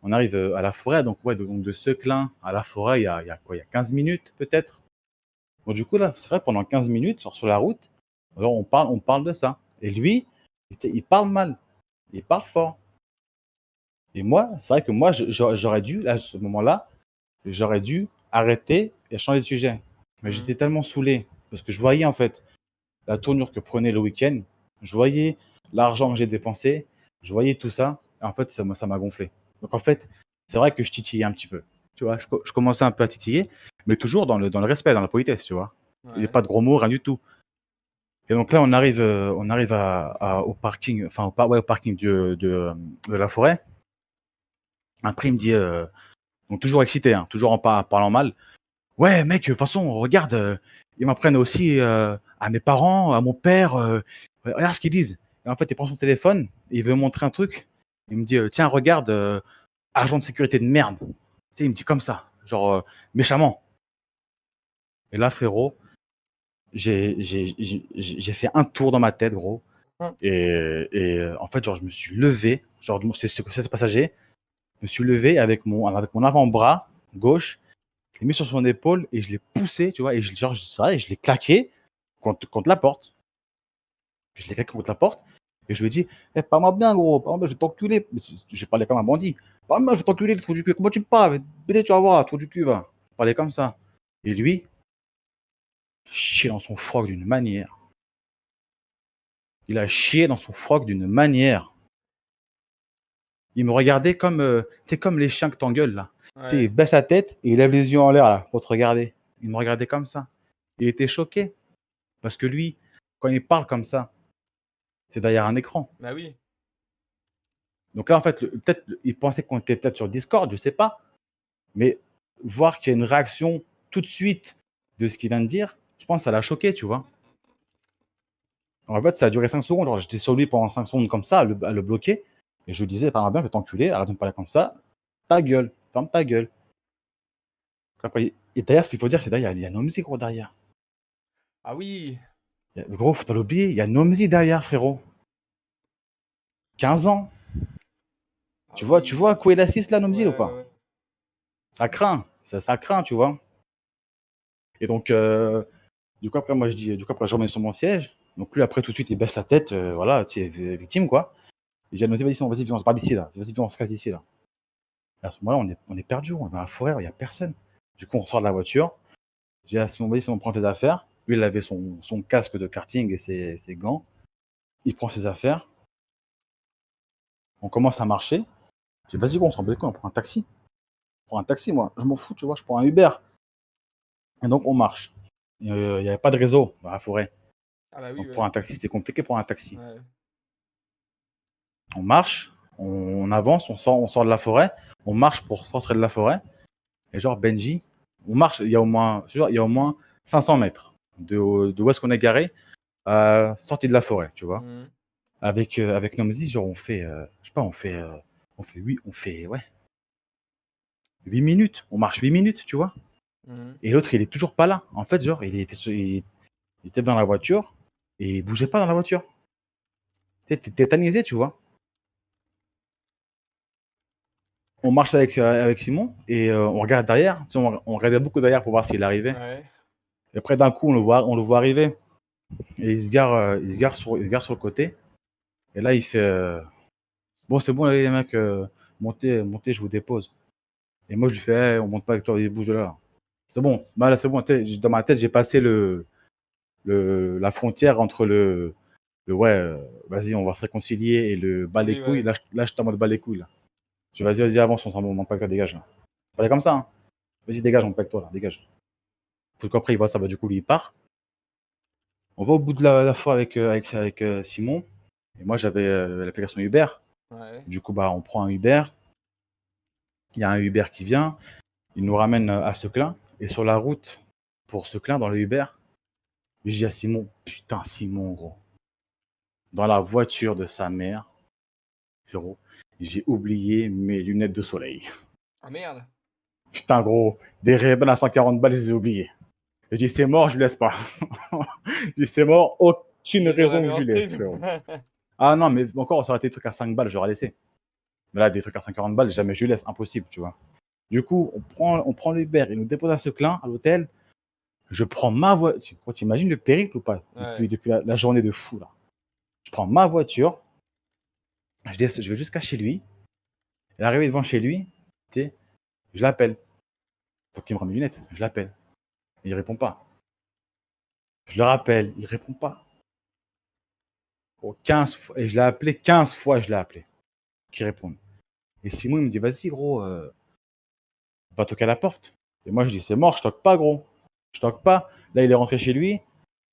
A: la forêt. Donc ouais, donc de Seclin à la forêt, il y a quoi? Il y a 15 minutes peut-être. Bon du coup là, c'est vrai pendant 15 minutes sur la route, alors on parle de ça. Et lui, il parle mal, il parle fort. Et moi, c'est vrai que moi, j'aurais dû, à ce moment-là, j'aurais dû arrêter et changer de sujet. Mais
B: Mmh.
A: j'étais tellement saoulé parce que je voyais en fait la tournure que prenait le week-end, je voyais l'argent que j'ai dépensé, je voyais tout ça et en fait ça m'a gonflé. Donc en fait, c'est vrai que je titillais un petit peu. Tu vois? Je commençais un peu à titiller, mais toujours dans le respect, dans la politesse, tu vois? Il y a
B: Ouais.
A: pas de gros mots, rien du tout. Et donc là, on arrive au parking, enfin au parking de la forêt. Après il me dit, donc toujours excité, hein, toujours en parlant mal: «Ouais mec, de toute façon regarde, ils m'apprennent aussi, à mes parents, à mon père, regarde ce qu'ils disent» et en fait, il prend son téléphone, il veut me montrer un truc, il me dit, «Tiens regarde, agent de sécurité de merde». Tu sais, il me dit comme ça, genre, méchamment et là frérot, j'ai fait un tour dans ma tête gros
B: Hein.
A: et en fait, genre je me suis levé, genre c'est passager, je me suis levé avec mon avant-bras gauche. Je l'ai mis sur son épaule et je l'ai poussé, tu vois? Et c'est vrai, je l'ai claqué contre la porte. Je l'ai claqué contre la porte et je lui ai dit: «Eh, parle-moi bien gros, parle-moi bien, je vais t'enculer». Mais j'ai parlé comme un bandit. «Parle-moi, je vais t'enculer le trou du cul. Comment tu me parles? Baiser, tu vas voir, trou du cul, va». Je parlais comme ça et lui, chier dans son froc d'une manière. Il a chié dans son froc d'une manière. Il me regardait comme, tu sais, comme les chiens que tu engueules là. Tu sais, il
B: Ouais.
A: baisse la tête et il lève les yeux en l'air là pour te regarder. Il me regardait comme ça. Il était choqué parce que lui, quand il parle comme ça, c'est derrière un écran.
B: Bah oui.
A: Donc là, en fait, peut-être, il pensait qu'on était peut-être sur Discord, je sais pas, mais voir qu'il y a une réaction tout de suite de ce qu'il vient de dire, je pense que ça l'a choqué, tu vois? En fait, ça a duré 5 secondes, genre j'étais sur lui pendant 5 secondes comme ça, à le bloquer et je lui disais: «Parle-moi bien, je vais t'enculer, arrête de me parler comme ça, ta gueule, ferme ta gueule». Après et derrière, ce qu'il faut dire, c'est derrière, il y a Nomzy gros derrière.
B: Ah oui.
A: Gros, faut pas l'oublier, il y a Nomzy derrière frérot. 15 ans.
B: Ah
A: Tu vois à
B: oui.
A: quoi il assiste là,
B: Ouais,
A: Nomzy ou
B: ouais,
A: pas?
B: ouais.
A: Ça craint, ça craint, tu vois? Et donc du coup, après, moi, je remets sur mon siège. Donc lui, après, tout de suite, il baisse la tête, voilà, tu sais, victime, quoi. Et j'ai dit: «Vas-y, viens, on se barre d'ici, là. Vas-y, viens, on se casse d'ici, là». Et à ce moment-là, on est perdus, on est dans la forêt, il y a personne. Du coup, on sort de la voiture. J'ai dit à Simon: «Vas-y, Simon, prends tes affaires». Lui, il avait son casque de karting et ses gants. Il prend ses affaires. On commence à marcher. J'ai dit: «Vas-y, gros, on s'en bat les couilles, on prend un taxi». Je prends un taxi, moi, je m'en fous, tu vois? Je prends un Uber et donc on marche. Il n'y avait pas de réseau dans la forêt.
B: Ah bah oui,
A: Donc pour
B: ouais.
A: un taxi, c'était compliqué pour un taxi.
B: Ouais.
A: On marche, on avance, on sort de la forêt, on marche pour sortir de la forêt. Et genre, Benji, on marche, il y a au moins, je te jure, il y a au moins 500 mètres de où est-ce qu'on est garé, sortie de la forêt, tu vois.
B: Mhm.
A: Avec Nomzi, genre, je sais pas, ouais, 8 minutes. On marche 8 minutes, tu vois.
B: Mhm.
A: Et l'autre, il est toujours pas là. En fait, genre, il était dans la voiture et il bougeait pas dans la voiture. Tu sais, t'es tétanisé, tu vois. On marche avec Simon et on regarde derrière. Tu sais, on regardait beaucoup derrière pour voir s'il arrivait.
B: Ouais.
A: Et après, d'un coup, on le voit arriver. Et il se gare sur le côté. Et là, il fait bon, c'est bon, allez, les mecs, montez, je vous dépose. Et moi, je lui fais on monte pas avec toi, vas-y, bouge de là. C'est bon, bah, là, c'est bon. Dans ma tête, j'ai passé la frontière entre le ouais, vas-y, on va se réconcilier et le bas les
B: Oui,
A: couilles.
B: ouais.
A: Là, je suis en mode bas les couilles. Là. Je dis, vas-y, avance, on monte pas avec toi, dégage. Là. Fallait comme ça, hein. Vas-y, dégage, on monte pas avec toi, là, dégage. Faut qu'après, il voit ça, bah, du coup, lui, il part. On va au bout de la fois avec Simon. Et moi, j'avais l'application Uber.
B: Ouais.
A: Du coup, bah, on prend un Uber. Il y a un Uber qui vient. Il nous ramène à Seclin. Et sur la route, pour Seclin, dans le Uber, je dis à Simon, putain, Simon, gros. Dans la voiture de sa mère, frérot, j'ai oublié mes lunettes de soleil.
B: Ah merde.
A: Putain, gros, des Ray-Ban à 140 balles, je les ai oubliées. Je dis, c'est mort, je lui laisse pas. Je dis, c'est mort,
B: Tu
A: aucune
B: les aurais
A: raison
B: mis
A: que je
B: en
A: lui laisse,
B: stream.
A: frérot. Ah non, mais encore, ça aurait été des trucs à 5 balles, j'aurais laissé. Mais là, des trucs à 140 balles, jamais je lui laisse, impossible, tu vois. Du coup, on prend l'Uber, il nous dépose à Seclin, à l'hôtel. Je prends ma voiture. Tu imagines le périple ou pas
B: Ouais.
A: depuis la journée de fou, là. Je prends ma voiture, je vais jusqu'à chez lui. Et arrivé devant chez lui, tu sais, je l'appelle. Pour qu'il me rende mes lunettes. Je l'appelle. Il répond pas. Je le rappelle, il répond pas. Oh, 15 fois. Et je l'ai appelé 15 fois, je l'ai appelé. Qu'il réponde. Et Simon, il me dit, vas-y, gros, va toquer à la porte. Et moi, je dis, c'est mort, je toque pas, gros. Je toque pas. Là, il est rentré chez lui.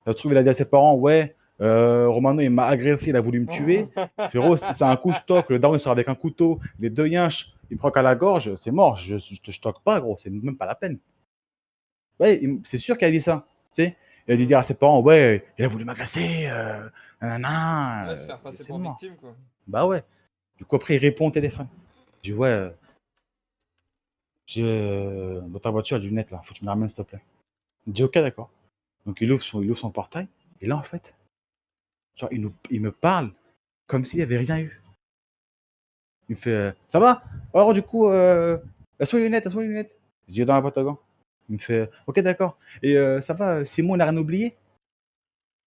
A: Ça se trouve, il a dit à ses parents, ouais, Romano, il m'a agressé, il a voulu me tuer. Frérot, c'est un coup, je toque. Le daron, il sort avec un couteau, les deux yinches, il me croque à la gorge. C'est mort, je toque pas, gros. C'est même pas la peine. Ouais, c'est sûr qu'il a dit ça. Tu sais, il a dû
B: Mhm.
A: dire à ses parents, ouais, il a voulu m'agresser, nanana,
B: Ouais, se faire passer
A: c'est
B: pour
A: mort.
B: victime, quoi.
A: Bah ouais. Du coup, après, il répond au téléphone. Je dis, ouais, j'ai dans ta voiture, les lunettes là, faut que tu me les ramènes, s'il te plaît. Il dit, ok, d'accord. Donc, il ouvre son portail. Et là, en fait, genre, il me parle comme s'il n'y avait rien eu. Il me fait, ça va? Alors, du coup, laisse-moi les lunettes, laisse-moi les lunettes. Je dis, dans la boîte à gants. Il me fait, ok, d'accord. Et ça va, Simon, il n'a rien oublié?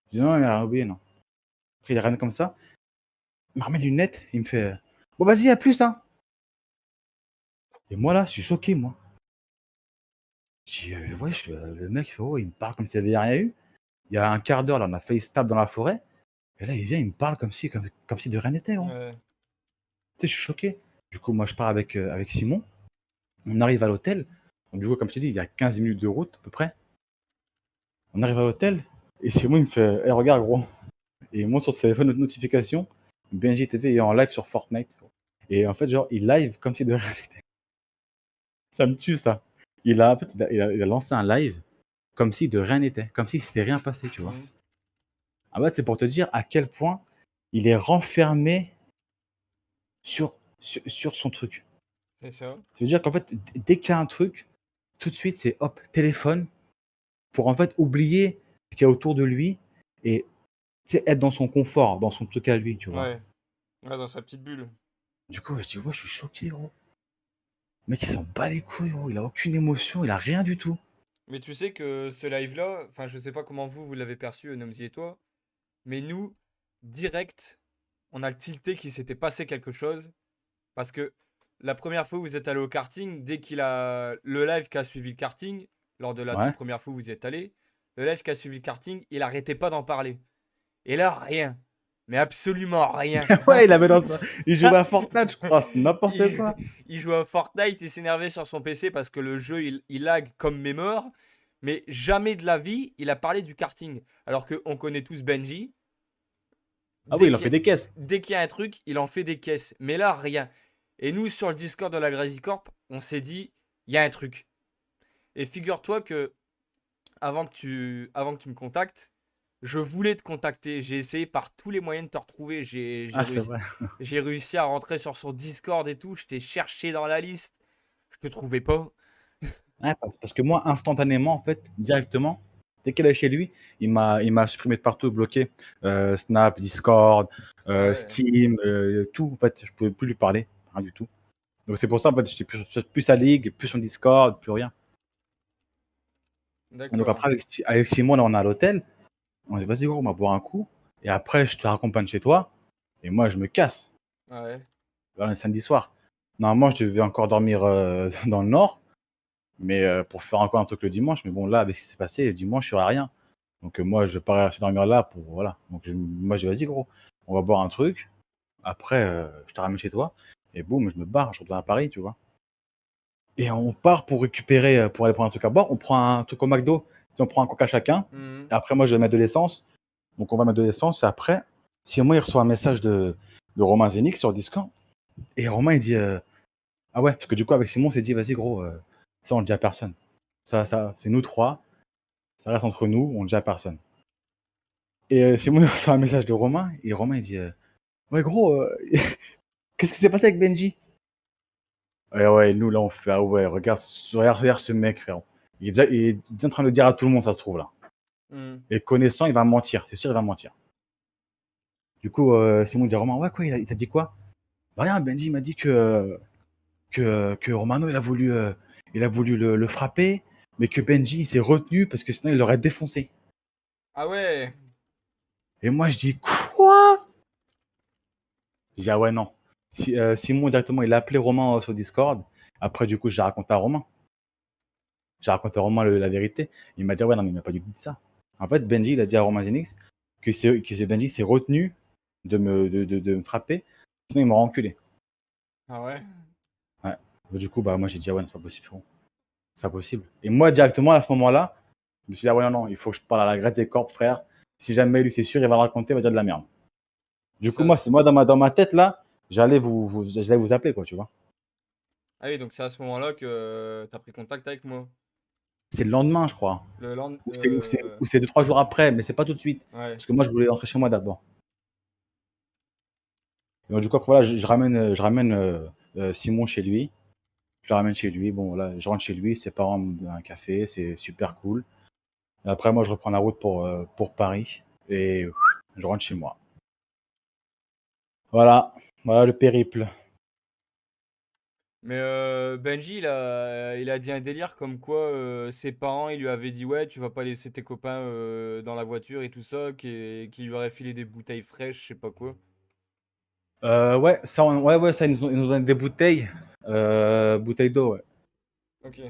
A: Je dis, non, il n'a rien oublié, non. Après, il a rien comme ça. Il me remet les lunettes. Il me fait, bon, vas-y, à plus, hein. Et moi, là, je suis choqué, moi. Je dis, wesh, le mec, oh, il me parle comme s'il n'y avait rien eu. Il y a un quart d'heure, là, on a failli se taper dans la forêt. Et là, il vient, il me parle comme si de rien n'était, gros.
B: Ouais.
A: Tu sais, je suis choqué. Du coup, moi, je pars avec Simon. On arrive à l'hôtel. Donc, du coup, comme je te dis, il y a 15 minutes de route, à peu près. On arrive à l'hôtel. Et Simon, il me fait, hey, regarde, gros. Et il monte sur son téléphone notre notification. BNJ TV est en live sur Fortnite. Et en fait, genre, il live comme si de rien n'était. Ça me tue, ça. En fait, il a lancé un live comme si de rien n'était. Comme si c'était rien passé, tu vois.
B: Mhm.
A: En fait, c'est pour te dire à quel point il est renfermé sur son truc.
B: C'est ça.
A: Ça veut dire qu'en fait, dès qu'il y a un truc, tout de suite, c'est hop, téléphone, pour en fait oublier ce qu'il y a autour de lui et tu sais, être dans son confort, dans son truc à lui, tu vois.
B: Ouais. Ouais, dans sa petite bulle.
A: Du coup, je dis, ouais, je suis choqué, gros. Le mec, il s'en bat les couilles, gros. Il a aucune émotion, il a rien du tout.
B: Mais tu sais que ce live-là, enfin, je sais pas comment vous l'avez perçu, Nomzy et toi, mais nous, direct, on a le tilté qu'il s'était passé quelque chose. Parce que la première fois où vous êtes allé au karting, dès qu'il a le live qui a suivi le karting, lors de la toute
A: Ouais.
B: première fois où vous y êtes allé, le live qui a suivi le karting, il arrêtait pas d'en parler. Et là, rien. Mais absolument rien.
A: Ouais, il avait dans ça. Il jouait à Fortnite, je crois. C'était n'importe
B: il,
A: quoi.
B: il jouait à Fortnite, il s'énervait sur son PC parce que le jeu il lag comme mes morts. Mais jamais de la vie, il a parlé du karting. Alors qu'on connaît tous Benji.
A: Ah oui,
B: Dès
A: il en
B: qu'il y
A: fait
B: a,
A: des caisses.
B: dès qu'il y a un truc, il en fait des caisses. Mais là, rien. Et nous, sur le Discord de la Grazy Corp, on s'est dit, il y a un truc. Et figure-toi que avant que tu me contactes, je voulais te contacter. J'ai essayé par tous les moyens de te retrouver. J'ai
A: Ah, c'est
B: réussi,
A: vrai.
B: j'ai réussi à rentrer sur son Discord et tout. Je t'ai cherché dans la liste. Je te trouvais pas.
A: Ouais, parce que moi, instantanément, en fait, directement, dès qu'elle est chez lui, il m'a supprimé de partout, bloqué. Snap, Discord,
B: Ah ouais,
A: Steam, tout. En fait, je pouvais plus lui parler, rien du tout. Donc c'est pour ça, en fait, j'étais plus sa ligue, plus son Discord, plus rien. Et donc
B: d'accord.
A: après, avec Simon, là, on est à l'hôtel. On dit, vas-y, gros, on va boire un coup. Et après, je te raccompagne chez toi. Et moi, je me casse.
B: Ah ouais.
A: Là, on est samedi soir. Normalement, je devais encore dormir dans le nord. Mais pour faire encore un truc le dimanche. Mais bon, là, avec ce qui s'est passé, le dimanche, je serai à rien. Donc moi, je vais pas rester dormir là pour voilà. Donc moi, je dis, vas-y, gros, on va boire un truc. Après, je te ramène chez toi. Et boum, je me barre, je retourne à Paris, tu vois. Et on part pour récupérer, pour aller prendre un truc à boire. On prend un truc au McDo. Tu sais, on prend un coca chacun.
B: Mhm.
A: Et après, moi, je vais mettre de l'essence. Donc on va mettre de l'essence. Et après, si moi, il reçoit un message de Romain Zenix sur Discord. Et Romain, il dit, ah ouais, parce que du coup, avec Simon, on s'est dit, vas-y, gros, ça, on le dit à personne. Ça, c'est nous trois. Ça reste entre nous, on le dit à personne. Et Simon, il reçoit un message de Romain. Et Romain, il dit, ouais, gros, qu'est-ce qui s'est passé avec Benji? Ouais, ouais, nous, là, on fait, ah ouais, regarde ce mec, frère. Il est déjà en train de le dire à tout le monde, ça se trouve, là.
B: Mhm.
A: Et connaissant, il va mentir, c'est sûr, il va mentir. Du coup, Simon dit à Romain, ouais, quoi, il t'a dit quoi? Bah, rien, Benji m'a dit que Romano, il a voulu le frapper, mais que Benji, il s'est retenu parce que sinon, il l'aurait défoncé.
B: Ah ouais.
A: Et moi, je dis, quoi? Je dis, ah ouais, non. Simon, directement, il a appelé Romain sur Discord. Après, du coup, j'ai raconté à Romain. J'ai raconté à Romain la vérité. Il m'a dit, ouais, non, mais il m'a pas du tout dit ça. En fait, Benji, il a dit à Romain Zenix que Benji s'est retenu de me frapper. Sinon, il m'aurait enculé.
B: Ah ouais.
A: Ouais. Du coup, bah, moi, j'ai dit, ah ouais, non, c'est pas possible, frérot. C'est pas possible. Et moi, directement, à ce moment-là, je me suis dit, ah ouais, non, non, il faut que je parle à la Grazie Corp, frère. Si jamais lui, c'est sûr, il va le raconter, il va dire de la merde. Du coup,
B: Ça,
A: moi, c'est moi dans ma tête, là, j'allais vous appeler, quoi, tu vois.
B: Ah oui, donc c'est à ce moment-là que tu as pris contact avec moi.
A: C'est le lendemain, je crois.
B: Le lendemain.
A: Ou c'est 2, 3 jours après, mais c'est pas tout de suite.
B: Ouais.
A: Parce que moi, je voulais rentrer chez moi d'abord. Et donc, du coup, après, voilà, je ramène Simon chez lui. Je le ramène chez lui. Bon, là, je rentre chez lui. Ses parents me donnent un café. C'est super cool. Et après, moi, je reprends la route pour Paris. Et je rentre chez moi. Voilà. Voilà le périple.
B: Mais Benji, il a dit un délire comme quoi ses parents, ils lui avaient dit ouais, tu vas pas laisser tes copains dans la voiture et tout ça, qui lui aurait filé des bouteilles fraîches, je sais pas quoi.
A: Ouais, ça, ouais, ça, ils nous ont donné des bouteilles. Bouteilles d'eau, ouais.
B: Ok.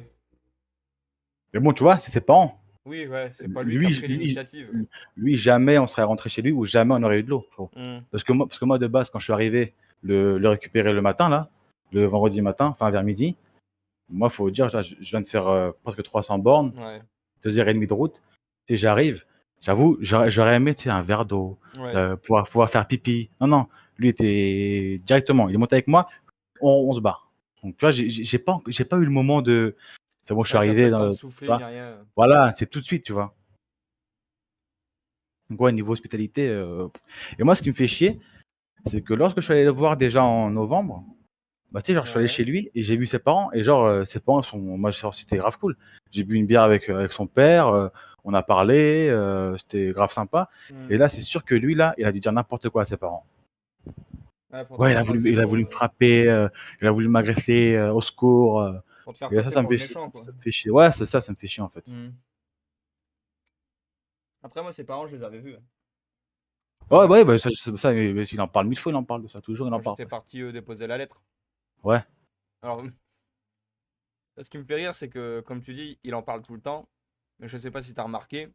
A: Mais bon, tu vois, c'est ses parents.
B: Oui, ouais, c'est pas lui qui a
A: Lui,
B: pris
A: lui,
B: l'initiative.
A: lui, jamais on serait rentré chez lui ou jamais on aurait eu de l'eau, frérot.
B: Hmm.
A: Parce que moi, de base, quand je suis arrivé le récupérer le matin, là, le vendredi matin, enfin vers midi, moi, faut dire, je viens de faire presque 300 bornes,
B: Ouais,
A: 2h30 de route. Tu sais, j'arrive, j'avoue, j'aurais aimé, tu sais, un verre d'eau,
B: ouais.
A: pouvoir faire pipi. Non, non, lui était directement, il est monté avec moi, on se barre. Donc, tu vois, j'ai pas eu le moment de. C'est bon, je suis
B: Ouais, t'as pas eu
A: arrivé,
B: le temps de
A: tu
B: souffler ni
A: vois.
B: rien.
A: Voilà, c'est tout de suite, tu vois. Donc, ouais, niveau hospitalité. Et moi, ce qui me fait chier, c'est que lorsque je suis allé le voir déjà en novembre, bah, tu sais, genre, je suis allé
B: Ouais.
A: chez lui et j'ai vu ses parents. Et genre, ses parents sont. Moi, c'était grave cool. J'ai bu une bière avec son père, on a parlé, c'était grave sympa.
B: Hmm.
A: Et là, c'est sûr que lui, là, il a dû dire n'importe quoi à ses parents.
B: Ouais, pour te
A: Ouais, il
B: faire
A: a voulu,
B: passer
A: il a
B: pour,
A: voulu me frapper, il a voulu m'agresser, au secours.
B: pour te faire
A: Et ça,
B: passer
A: ça me
B: pour le
A: fait,
B: méchant, quoi.
A: ça me fait chier. Ouais, c'est ça, ça me fait chier en fait.
B: Hmm. Après, moi, ses parents, je les avais vus, hein.
A: Ouais,
B: Enfin,
A: ouais, bah, ça, il en parle 1000 fois, il en parle de ça, toujours, il en
B: quand
A: parle
B: j'étais
A: presque.
B: parti déposer la lettre.
A: Ouais.
B: Alors, ce qui me fait rire, c'est que, comme tu dis, il en parle tout le temps. Mais je sais pas si tu as remarqué,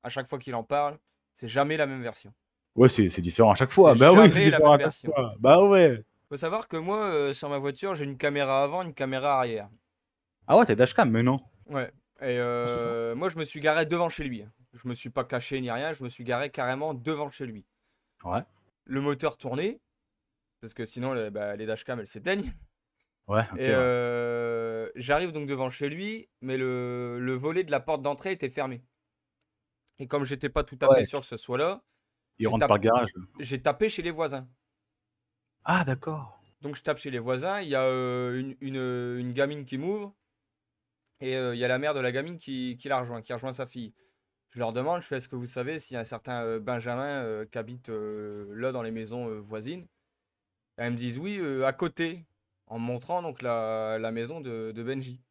B: à chaque fois qu'il en parle, c'est jamais la même version.
A: Ouais, c'est différent à chaque
B: C'est
A: fois. Bah oui, c'est
B: jamais la
A: différent
B: même
A: à chaque
B: version.
A: fois. Bah ouais.
B: Faut savoir que moi, sur ma voiture, j'ai une caméra avant, une caméra arrière.
A: Ah ouais, t'es dashcam, mais non.
B: Ouais. Et
A: Ah, super.
B: moi, je me suis garé devant chez lui, hein. Je me suis pas caché ni rien, je me suis garé carrément devant chez lui.
A: Ouais.
B: Le moteur tournait, parce que sinon, les dashcams, elles s'éteignent.
A: Ouais, OK,
B: Et
A: ouais.
B: j'arrive donc devant chez lui, mais le volet de la porte d'entrée était fermé. Et comme j'étais pas tout à fait
A: Ouais,
B: sûr que ce soit là,
A: il rentre par le garage.
B: j'ai tapé chez les voisins.
A: Ah d'accord.
B: Donc je tape chez les voisins, il y a une gamine qui m'ouvre, et il y a la mère de la gamine qui la rejoint, qui rejoint sa fille. Je leur demande, je fais, est-ce que vous savez s'il y a un certain Benjamin qui habite là dans les maisons voisines? Et elles me disent oui, à côté, en me montrant donc la maison de Benji.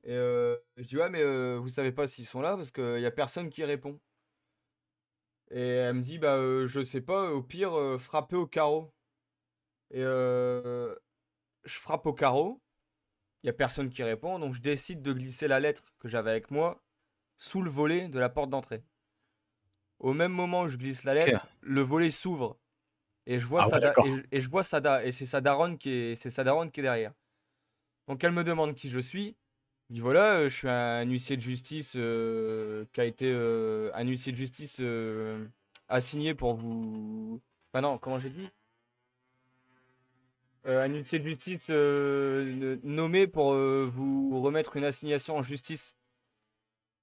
B: Et je dis ouais, mais vous savez pas s'ils sont là parce qu'il y a personne qui répond. Et elle me dit bah je sais pas, au pire frappez au carreau. Et je frappe au carreau, il y a personne qui répond, donc je décide de glisser la lettre que j'avais avec moi sous le volet de la porte d'entrée. Au même moment où je glisse la
A: OK.
B: lettre, le volet s'ouvre et je vois
A: Ah ouais, d'accord.
B: et je vois Sada, et c'est sa daronne c'est sa daronne qui est derrière. Donc elle me demande qui je suis. Je dis voilà, je suis un huissier de justice qui a été un huissier de justice assigné pour vous. Enfin non, comment j'ai dit? Un huissier de justice nommé pour vous remettre une assignation en justice.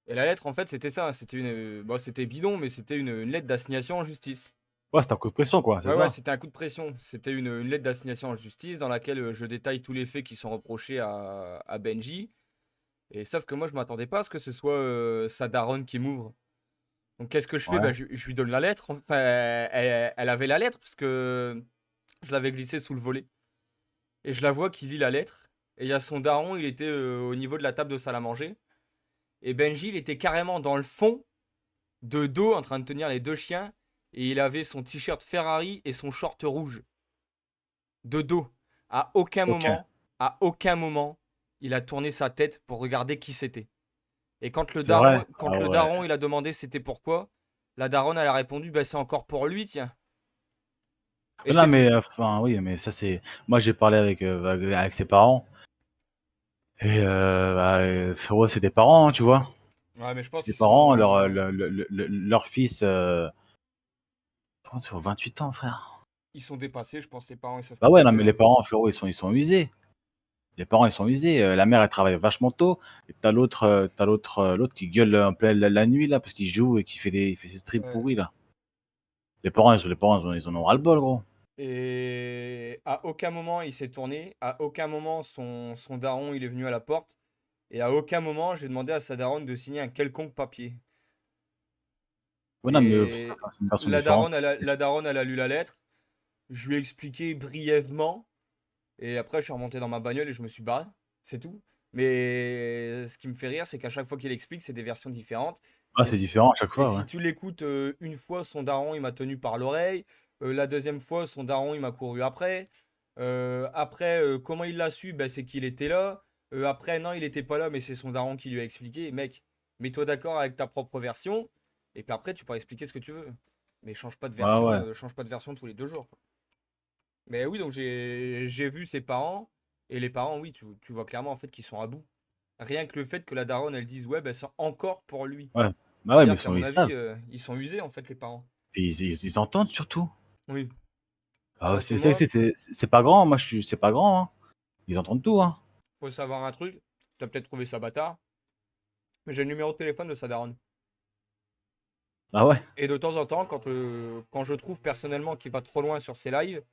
B: Et la lettre, en fait, c'était ça. C'était bon, c'était bidon, mais c'était une lettre d'assignation en justice.
A: Ouais, c'est un coup de pression, quoi, c'est
B: Ouais, ouais,
A: ça?
B: c'était un coup de pression. C'était une lettre d'assignation en justice dans laquelle je détaille tous les faits qui sont reprochés à Benji. Et sauf que moi, je m'attendais pas à ce que ce soit sa daronne qui m'ouvre. Donc, qu'est-ce que je fais?
A: Ouais.
B: Bah, je lui donne la lettre. Enfin, elle avait la lettre parce que je l'avais glissée sous le volet. Et je la vois qui lit la lettre. Et il y a son daron, il était au niveau de la table de salle à manger. Et Benji, il était carrément dans le fond, de dos, en train de tenir les deux chiens. Et il avait son t-shirt Ferrari et son short rouge. De dos. À aucun
A: OK.
B: moment, à aucun moment, il a tourné sa tête pour regarder qui c'était. Et
A: C'est vrai?
B: quand
A: Ah
B: le
A: ouais.
B: daron, il a demandé c'était pourquoi, la daronne, elle a répondu, bah, c'est encore pour lui, tiens. Et
A: Non,
B: c'est tout.
A: mais enfin, oui, mais ça, c'est moi, j'ai parlé avec ses parents et bah, ouais, c'est des parents, hein, tu vois?
B: Ouais, mais je pense
A: C'est des
B: qu'ils
A: parents,
B: sont,
A: leur fils, sur 28 ans, frère.
B: ils sont dépassés, je pense, les parents, ils savent
A: Bah
B: plus
A: ouais,
B: quoi
A: non, mais
B: faire,
A: les
B: hein.
A: parents, frérot, ils sont usés. Les parents, ils sont usés, la mère, elle travaille vachement tôt et l'autre qui gueule en pleine la nuit là, parce qu'il joue et il fait ses streams
B: Ouais.
A: pourris là. Les parents, ils en ont ras le bol, gros.
B: Et à aucun moment il s'est tourné, à aucun moment son daron il est venu à la porte, et à aucun moment j'ai demandé à sa daronne de signer un quelconque papier.
A: Ouais, non, mais
B: Et
A: c'est une version différente.
B: la daronne, elle a lu la lettre, je lui ai expliqué brièvement, et après je suis remonté dans ma bagnole et je me suis barré, c'est tout. Mais ce qui me fait rire, c'est qu'à chaque fois qu'il explique, c'est des versions différentes.
A: Ah,
B: Et,
A: c'est différent à chaque
B: et
A: fois, ouais.
B: si tu l'écoutes une fois, son daron, il m'a tenu par l'oreille. La deuxième fois, son daron, il m'a couru après. Après, comment il l'a su? Ben, c'est qu'il était là. Après, non, il était pas là, mais c'est son daron qui lui a expliqué. Mec, mets-toi d'accord avec ta propre version. Et puis après, tu pourras expliquer ce que tu veux. Mais
A: Ouais, ouais.
B: change pas de version tous les 2 jours, quoi. Mais oui, donc j'ai vu ses parents. Et les parents, oui, tu vois clairement en fait qu'ils sont à bout. Rien que le fait que la daronne, elle dise ouais, ben c'est encore pour lui.
A: Ouais. Bah ouais, mais
B: C'est-à-dire qu'à mon
A: ils
B: avis,
A: savent
B: ils sont usés en fait, les parents.
A: et ils entendent surtout.
B: Oui. Ah,
A: Ah,
B: parce que moi,
A: c'est pas grand, c'est pas grand, hein. Ils entendent tout, hein.
B: faut savoir un truc. T'as peut-être trouvé ça bâtard, mais j'ai le numéro de téléphone de sa daronne.
A: Ah ouais?
B: Et de temps en temps, quand je trouve personnellement qu'il va trop loin sur ses lives,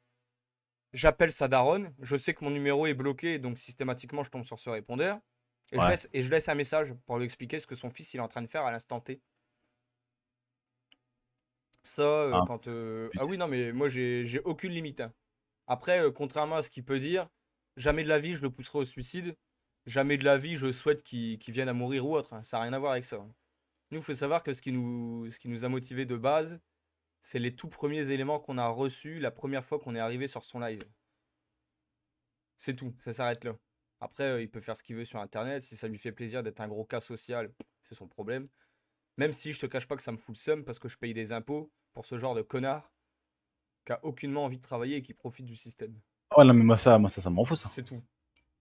B: j'appelle sa daronne. Je sais que mon numéro est bloqué, donc systématiquement, je tombe sur ce répondeur.
A: Ouais.
B: Et je laisse un message pour lui expliquer ce que son fils il est en train de faire à l'instant T. Ça,
A: Ah,
B: quand. Ah
A: abusé.
B: oui, non, mais moi, j'ai aucune limite, hein. Après, contrairement à ce qu'il peut dire, jamais de la vie je le pousserai au suicide. Jamais de la vie je souhaite qu'il vienne à mourir ou autre, hein. Ça n'a rien à voir avec ça, hein. Nous, il faut savoir que ce qui nous a motivés de base, c'est les tout premiers éléments qu'on a reçus la première fois qu'on est arrivé sur son live. C'est tout, ça s'arrête là. Après, il peut faire ce qu'il veut sur Internet. Si ça lui fait plaisir d'être un gros cas social, c'est son problème. Même si je te cache pas que ça me fout le seum parce que je paye des impôts pour ce genre de connard qui a aucunement envie de travailler et qui profite du système.
A: Ouais, non, mais ça m'en fout ça.
B: C'est tout.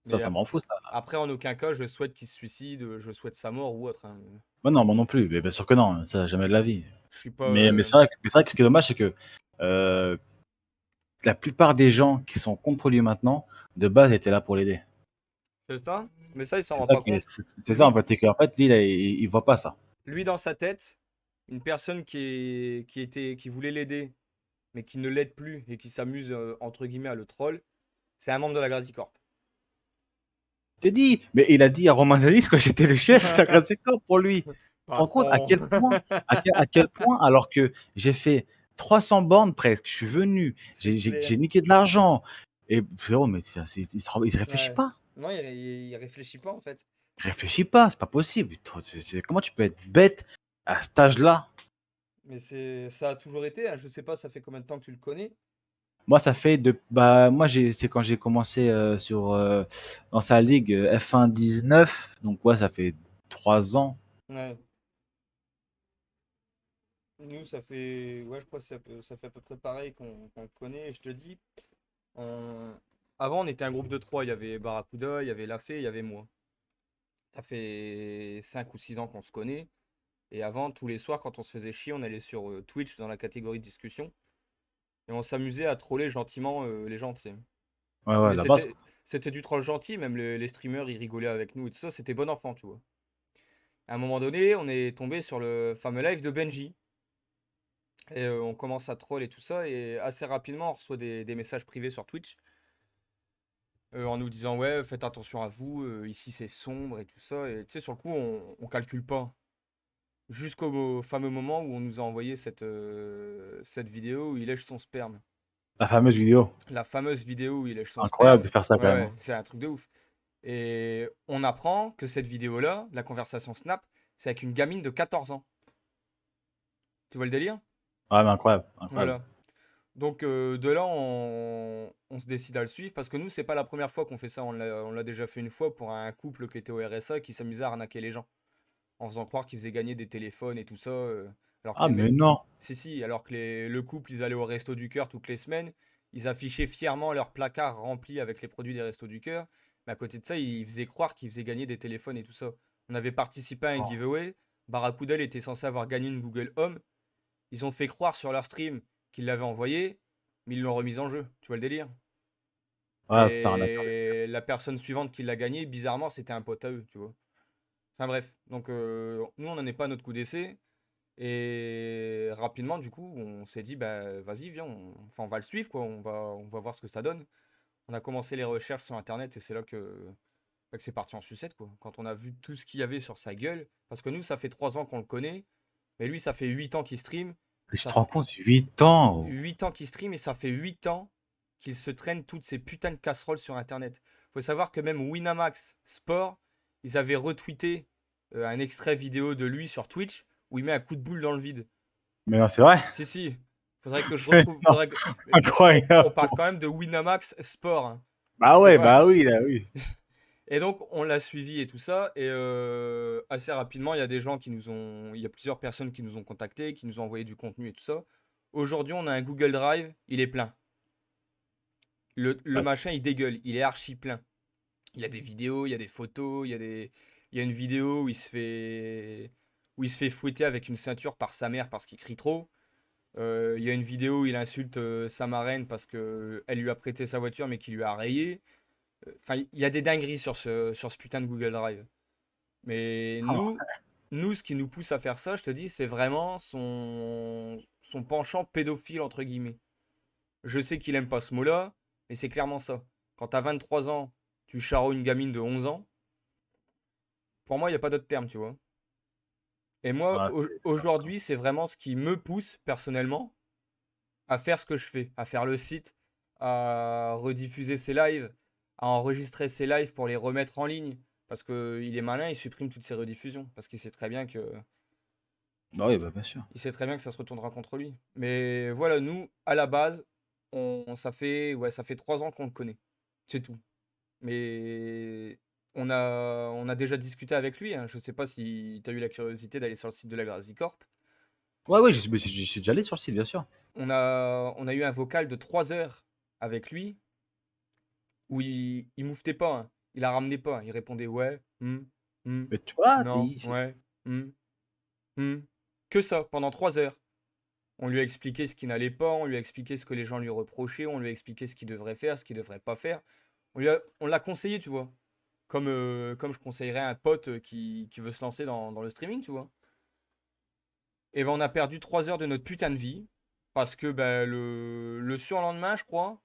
A: Ça,
B: Mais
A: ça m'en fout ça.
B: Après, en aucun cas, je souhaite qu'il se suicide, je souhaite sa mort ou autre, hein.
A: Bah, non, moi non plus, mais bien sûr que non, ça jamais de la vie.
B: Je suis pas.
A: Mais c'est vrai que ce qui est dommage, c'est que, heu, la plupart des gens qui sont contre lui maintenant, de base, étaient là pour l'aider.
B: C'est ça, mais ça, il s'en
A: C'est
B: rend
A: ça
B: pas
A: qui est
B: compte.
A: c'est ça, en
B: Lui,
A: fait, c'est qu'en fait, lui, là, il voit pas ça.
B: lui dans sa tête, une personne qui voulait l'aider, mais qui ne l'aide plus et qui s'amuse, entre guillemets, à le troll, c'est un membre de la Grazi Corp.
A: Je t'ai dit, mais il a dit à Romain Zanis que j'étais le chef de la Grazie Corp pour lui. Tu te rends compte
B: Patron.
A: à quel point, alors que j'ai fait 300 bornes presque, je suis venu,
B: C'est clair.
A: j'ai niqué de l'argent et frérot, mais il se réfléchit
B: Ouais.
A: pas.
B: Non, il réfléchit pas, en fait.
A: Il réfléchit pas, c'est pas possible. Comment tu peux être bête à cet âge-là?
B: Mais ça a toujours été, hein. Je sais pas, ça fait combien de temps que tu le connais?
A: Moi, ça fait moi, c'est quand j'ai commencé dans sa ligue F1 19, donc ouais, ça fait 3 ans.
B: Ouais. Nous, ça fait, ouais, je crois que ça fait à peu près pareil qu'on le connaît. Et je te dis, on- avant, on était un groupe de trois. Il y avait Barracuda, il y avait Lafay, il y avait moi. Ça fait 5 ou 6 ans qu'on se connaît. Et avant, tous les soirs, quand on se faisait chier, on allait sur Twitch dans la catégorie discussion. Et on s'amusait à troller gentiment les gens, tu sais.
A: Ouais, ouais,
B: Mais
A: la base, quoi.
B: c'était du troll gentil, même les streamers, ils rigolaient avec nous et tout ça. C'était bon enfant, tu vois. À un moment donné, on est tombé sur le fameux live de Benji. Et on commence à troll et tout ça. Et assez rapidement, on reçoit des messages privés sur Twitch. En nous disant, ouais, faites attention à vous, ici c'est sombre et tout ça. Et tu sais, sur le coup, on calcule pas. Jusqu'au fameux moment où on nous a envoyé cette vidéo où il lèche son sperme.
A: La fameuse vidéo.
B: La fameuse vidéo où il lèche son
A: Incroyable
B: sperme.
A: de faire ça
B: Ouais,
A: quand même,
B: ouais,
A: hein.
B: c'est un truc de ouf. Et on apprend que cette vidéo-là, la conversation Snap, c'est avec une gamine de 14 ans. Tu vois le délire?
A: Ouais, mais incroyable, incroyable.
B: Voilà. Donc de là, on se décide à le suivre parce que nous, c'est pas la première fois qu'on fait ça. On l'a déjà fait une fois pour un couple qui était au RSA qui s'amusait à arnaquer les gens en faisant croire qu'ils faisaient gagner des téléphones et tout ça. Alors que
A: Ah, mais non!
B: Si, si, alors que le couple, ils allaient au Resto du Cœur toutes les semaines. Ils affichaient fièrement leur placard rempli avec les produits des Restos du Cœur. Mais à côté de ça, ils faisaient croire qu'ils faisaient gagner des téléphones et tout ça. On avait participé à un
A: Oh.
B: giveaway. Barracuda était censé avoir gagné une Google Home. Ils ont fait croire sur leur stream qu'ils l'avaient envoyé, mais ils l'ont remise en jeu. Tu vois le délire?
A: Ouais, putain, arnaqueur.
B: Et la personne suivante qui l'a gagné, bizarrement, c'était un pote à eux, tu vois. Enfin bref, donc nous, on n'en est pas à notre coup d'essai. Et rapidement, du coup, on s'est dit, bah vas-y, viens, enfin, on va le suivre, quoi. On va voir ce que ça donne. On a commencé les recherches sur Internet et c'est là que c'est parti en sucette, quoi. Quand on a vu tout ce qu'il y avait sur sa gueule, parce que nous, ça fait 3 ans qu'on le connaît, mais lui, ça fait 8 ans qu'il stream.
A: Mais tu
B: Ça
A: te rends
B: fait
A: compte, 8 ans, gros.
B: 8 ans qu'il stream et ça fait 8 ans qu'il se traîne toutes ces putains de casseroles sur Internet. Faut savoir que même Winamax Sport, ils avaient retweeté un extrait vidéo de lui sur Twitch où il met un coup de boule dans le vide.
A: Mais non, c'est vrai?
B: Si, si. Faudrait que je
A: Mais
B: retrouve.
A: non,
B: Mais on
A: incroyable.
B: parle quand même de Winamax Sport, hein.
A: Bah
B: C'est
A: ouais,
B: pas.
A: bah oui, là, oui.
B: Et donc, on l'a suivi et tout ça. Et assez rapidement, il y a des gens qui nous ont. Il y a plusieurs personnes qui nous ont contactés, qui nous ont envoyé du contenu et tout ça. Aujourd'hui, on a un Google Drive, il est plein. Le
A: Ouais.
B: machin, il dégueule, il est archi plein. Il y a des vidéos, il y a des photos, il y a une vidéo où il se fait fouetter avec une ceinture par sa mère parce qu'il crie trop. Il y a une vidéo où il insulte sa marraine parce que elle lui a prêté sa voiture mais qu'il lui a rayé. Enfin, il y a des dingueries sur ce putain de Google Drive. Mais
A: Ah,
B: nous, ce qui nous pousse à faire ça, je te dis, c'est vraiment son penchant pédophile, entre guillemets. Je sais qu'il aime pas ce mot-là, mais c'est clairement ça. Quand t'as 23 ans, tu charros une gamine de 11 ans, pour moi, il n'y a pas d'autre terme, tu vois. Et moi,
A: ouais, c'est
B: aujourd'hui, c'est vraiment ce qui me pousse, personnellement, à faire ce que je fais, à faire le site, à rediffuser ses lives, à enregistrer ses lives pour les remettre en ligne. Parce qu'il est malin, il supprime toutes ses rediffusions. Parce qu'il sait très bien
A: bah oui, bah bien sûr.
B: que ça se retournera contre lui. Mais voilà, nous, à la base, ça fait 3 ans qu'on le connaît. C'est tout. Mais on a déjà discuté avec lui, hein. Je sais pas si tu as eu la curiosité d'aller sur le site de la Grazi Corp.
A: Ouais, ouais, j'y suis déjà allé sur le site, bien sûr.
B: On a eu un vocal de 3 heures avec lui où il mouftait pas, hein. Il la ramenait pas. Il répondait ouais,
A: Mais tu vois,
B: non, ouais, hmm, hmm. Que ça, pendant 3 heures. On lui a expliqué ce qui n'allait pas, on lui a expliqué ce que les gens lui reprochaient, on lui a expliqué ce qu'il devrait faire, ce qu'il devrait pas faire. On l'a conseillé, tu vois. Comme je conseillerais à un pote qui veut se lancer dans le streaming, tu vois. Et ben on a perdu 3 heures de notre putain de vie. Parce que ben, le surlendemain, je crois,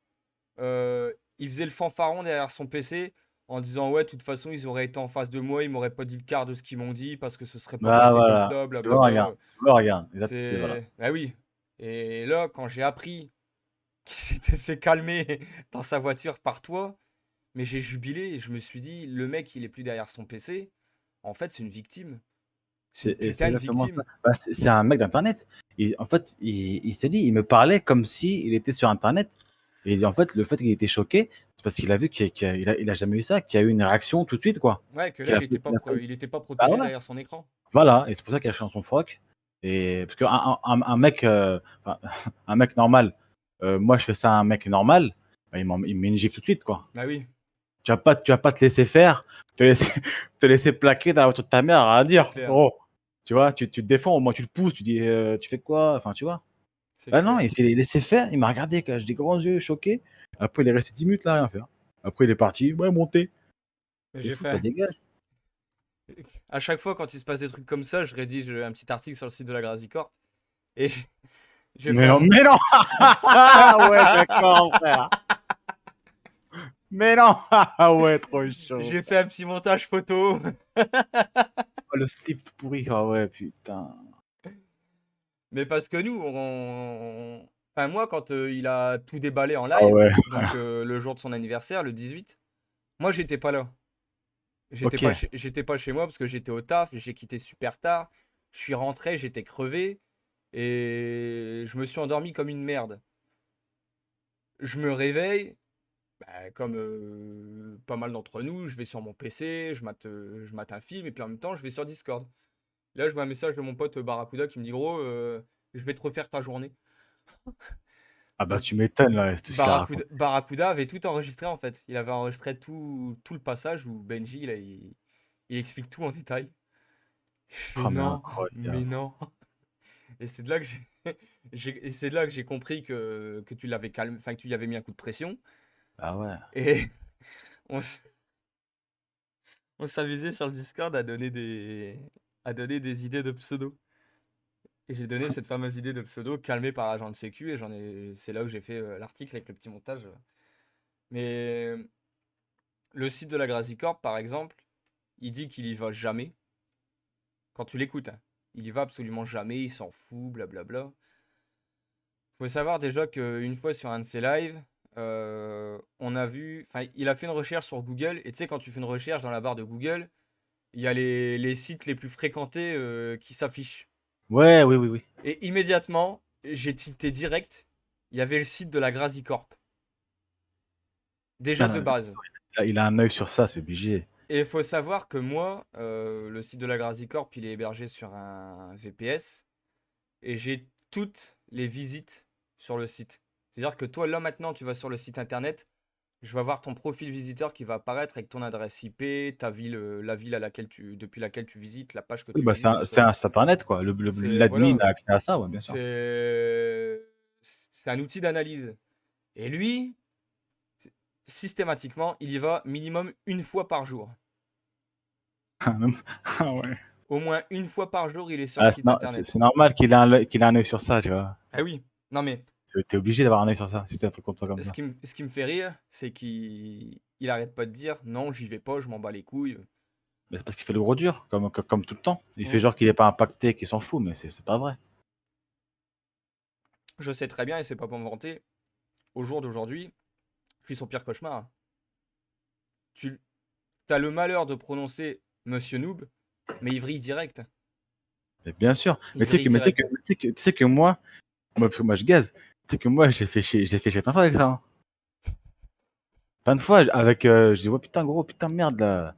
B: il faisait le fanfaron derrière son PC en disant ouais, de toute façon, ils auraient été en face de moi, ils m'auraient pas dit le quart de ce qu'ils m'ont dit parce que ce serait pas
A: bah
B: passé comme
A: voilà,
B: ça,
A: tu vois, regarde,
B: blablabla.
A: tu vois, regarde, c'est voilà.
B: C'est. Bah oui. Et là, quand j'ai appris qu'il s'était fait calmer dans sa voiture par toi, mais j'ai jubilé et je me suis dit, le mec, il est plus derrière son PC. En fait, c'est une victime. C'est une
A: C'est
B: putain de
A: exactement ça.
B: victime.
A: Bah, c'est un mec d'internet. En fait, il se dit, il me parlait comme si il était sur internet. Et en fait, le fait qu'il était choqué, c'est parce qu'il a vu qu'il a jamais eu ça, qu'il y a eu une réaction tout de suite, quoi.
B: Ouais, que là,
A: Qu'il a
B: il
A: fait,
B: était pas,
A: qu'il a fait-
B: il était pas
A: Bah
B: protégé
A: ouais,
B: derrière son écran.
A: voilà. Et c'est pour ça qu'il a changé son froc. Et parce qu'un un mec, enfin, un mec normal, moi je fais ça à un mec normal, bah, il me met une gifle tout de suite, quoi.
B: Bah oui,
A: Tu vas pas te laisser faire, te laisser, te laisser plaquer dans la voiture de ta mère à
B: c'est
A: dire,
B: clair.
A: oh, tu vois, tu te défends, au moins tu le pousses, tu dis, tu fais quoi, enfin, tu vois.
B: C'est
A: Bah non,
B: clair.
A: il s'est laissé faire, il m'a regardé, j'ai des grands yeux, choqué. Après, il est resté 10 minutes là, à rien faire. Après, il est parti, ouais, monter. C'est
B: J'ai
A: fou, ça
B: fait.
A: dégage.
B: À chaque fois, quand il se passe des trucs comme ça, je rédige un petit article sur le site de la Grasicorp. Et j'ai fait
A: Mais non,
B: un.
A: mais non. Ouais, d'accord, frère. Mais non. Ah ouais, trop chaud.
B: J'ai fait un petit montage photo.
A: Oh, le slip tout pourri, ah ouais, putain.
B: Mais parce que nous, enfin, moi, quand il a tout déballé en
A: Ah
B: live,
A: ouais,
B: donc le jour de son anniversaire, le 18, moi, j'étais pas là.
A: ok.
B: J'étais pas chez moi parce que j'étais au taf, j'ai quitté super tard. Je suis rentré, j'étais crevé et je me suis endormi comme une merde. Je me réveille, bah, comme pas mal d'entre nous, je vais sur mon PC, je mate un film et puis en même temps, je vais sur Discord. Là, je vois un message de mon pote Barracuda qui me dit gros, je vais te refaire ta journée.
A: Ah bah
B: Parce que
A: tu m'étonnes là, c'est tout ce qu'il a raconté.
B: Barracuda avait tout enregistré en fait. Il avait enregistré tout le passage où Benji, là, il explique tout en détail. Je fais
A: Oh mais
B: non, mais
A: incroyable.
B: non. Et c'est de là que et c'est de là que j'ai compris que tu l'avais calmé, enfin que tu lui avais mis un coup de pression.
A: Ah ouais.
B: Et on, s- on s'amusait sur le Discord à donner des idées de pseudo. Et j'ai donné cette fameuse idée de pseudo calmé par agent de sécu et c'est là où j'ai fait l'article avec le petit montage. Mais le site de la Grasicorp, par exemple, il dit qu'il y va jamais. Quand tu l'écoutes, hein. Il y va absolument jamais, il s'en fout, blablabla. Faut savoir déjà qu'une fois sur un de ses lives, on a vu, enfin, il a fait une recherche sur Google, et tu sais, quand tu fais une recherche dans la barre de Google, il y a les sites les plus fréquentés qui s'affichent.
A: Ouais, oui, oui, oui.
B: Et immédiatement, j'ai tilté direct, il y avait le site de la Grasicorp. Déjà
A: Non,
B: de
A: non,
B: base.
A: il a un œil sur ça, c'est obligé.
B: Et il faut savoir que moi, le site de la Grasicorp, il est hébergé sur un VPS, et j'ai toutes les visites sur le site. C'est-à-dire que toi, là maintenant, tu vas sur le site internet, je vais avoir ton profil visiteur qui va apparaître avec ton adresse IP, ta ville, la ville depuis laquelle tu visites, la page que
A: Oui,
B: tu
A: bah
B: visites, tout
A: c'est
B: ça.
A: un site internet quoi. L'admin
B: Voilà,
A: a accès à ça, ouais, bien sûr.
B: c'est c'est un outil d'analyse. Et lui, systématiquement, il y va minimum une fois par jour.
A: Ah ouais.
B: Au moins une fois par jour, il est sur le
A: Ah,
B: site internet.
A: c'est normal qu'il a un œil sur ça, tu vois.
B: Ah oui, non mais
A: T'es obligé d'avoir un œil sur ça, si c'est un truc comme toi comme ça.
B: ce qui me fait rire, c'est qu'il arrête pas de dire non, j'y vais pas, je m'en bats les couilles.
A: Mais c'est parce qu'il fait le gros dur, comme tout le temps. Il fait
B: Mm.
A: genre qu'il est pas impacté, qu'il s'en fout, mais c'est pas vrai.
B: Je sais très bien, et c'est pas pour me vanter, au jour d'aujourd'hui, je suis son pire cauchemar. Tu as le malheur de prononcer Monsieur Noob, mais il vrille direct.
A: Mais bien sûr.
B: Il vrille direct.
A: Tu sais que parce que moi je gaze. Tu sais que moi j'ai fait chier plein de fois avec ça, hein. Plein de fois avec, je dis ouais putain gros, putain merde là.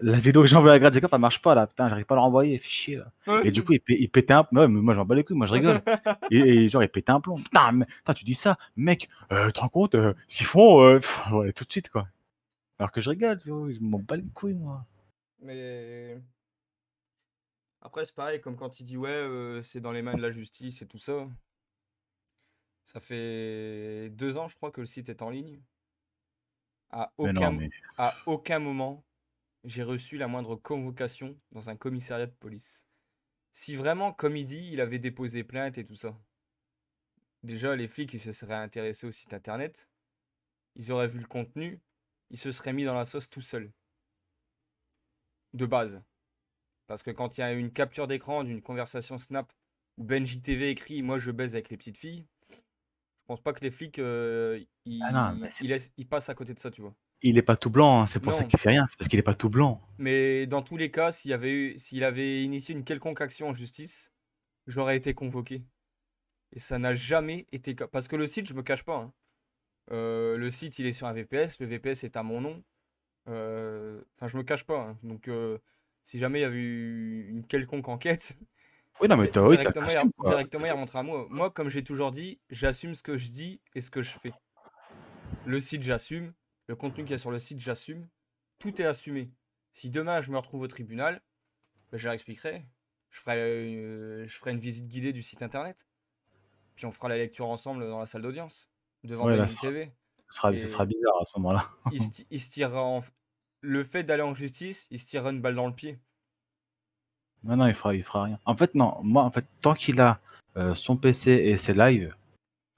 A: La vidéo que j'ai envoyée à Grad Jacob, elle marche pas là, putain, j'arrive pas à la renvoyer, fait chier là. Et du coup, il pétait un plomb. Ouais, mais moi j'en bats les couilles, moi je rigole. Et genre, il pétait un plomb. Putain, tu dis ça, mec, tu te rends compte ce qu'ils font ouais, tout de suite quoi. Alors que je rigole, tu vois? Je m'en bats les couilles, moi.
B: Mais après, c'est pareil, comme quand il dit ouais, c'est dans les mains de la justice et tout ça. Ça fait 2 ans, je crois, que le site est en ligne. À
A: Mais non,
B: aucun,
A: mais
B: à aucun moment, j'ai reçu la moindre convocation dans un commissariat de police. Si vraiment, comme il dit, il avait déposé plainte et tout ça, déjà, les flics, ils se seraient intéressés au site internet, ils auraient vu le contenu, ils se seraient mis dans la sauce tout seuls, de base. Parce que quand il y a une capture d'écran d'une conversation Snap où Benji TV écrit «Moi je baise avec les petites filles», je pense pas que les flics,
A: ah non, mais
B: ils passent à côté de ça, tu vois.
A: il est pas tout blanc, hein, c'est pour ça
B: Non,
A: qu'il fait rien, c'est parce qu'il est pas tout blanc.
B: mais dans tous les cas, s'il avait initié une quelconque action en justice, j'aurais été convoqué. Et ça n'a jamais été le cas. Parce que le site, je me cache pas, hein. Le site, il est sur un VPS. Le VPS est à mon nom. Enfin, je me cache pas, hein. Donc, si jamais il y avait eu une quelconque enquête,
A: Oui, non, mais tu oui, tu
B: directement,
A: assumes, quoi.
B: directement, il remontera à moi. Moi, comme j'ai toujours dit, j'assume ce que je dis et ce que je fais. Le site, j'assume. Le contenu qu'il y a sur le site, j'assume. Tout est assumé. Si demain, je me retrouve au tribunal, ben, je leur expliquerai. Je ferai une visite guidée du site internet. Puis on fera la lecture ensemble dans la salle d'audience, devant
A: Ouais, là,
B: Benji TV.
A: ce sera
B: Et
A: bizarre à ce moment-là.
B: il se tirera le fait d'aller en justice, il se tirera une balle dans le pied.
A: Non, non, il fera rien. En fait, non, moi, en fait, tant qu'il a, son PC et ses lives,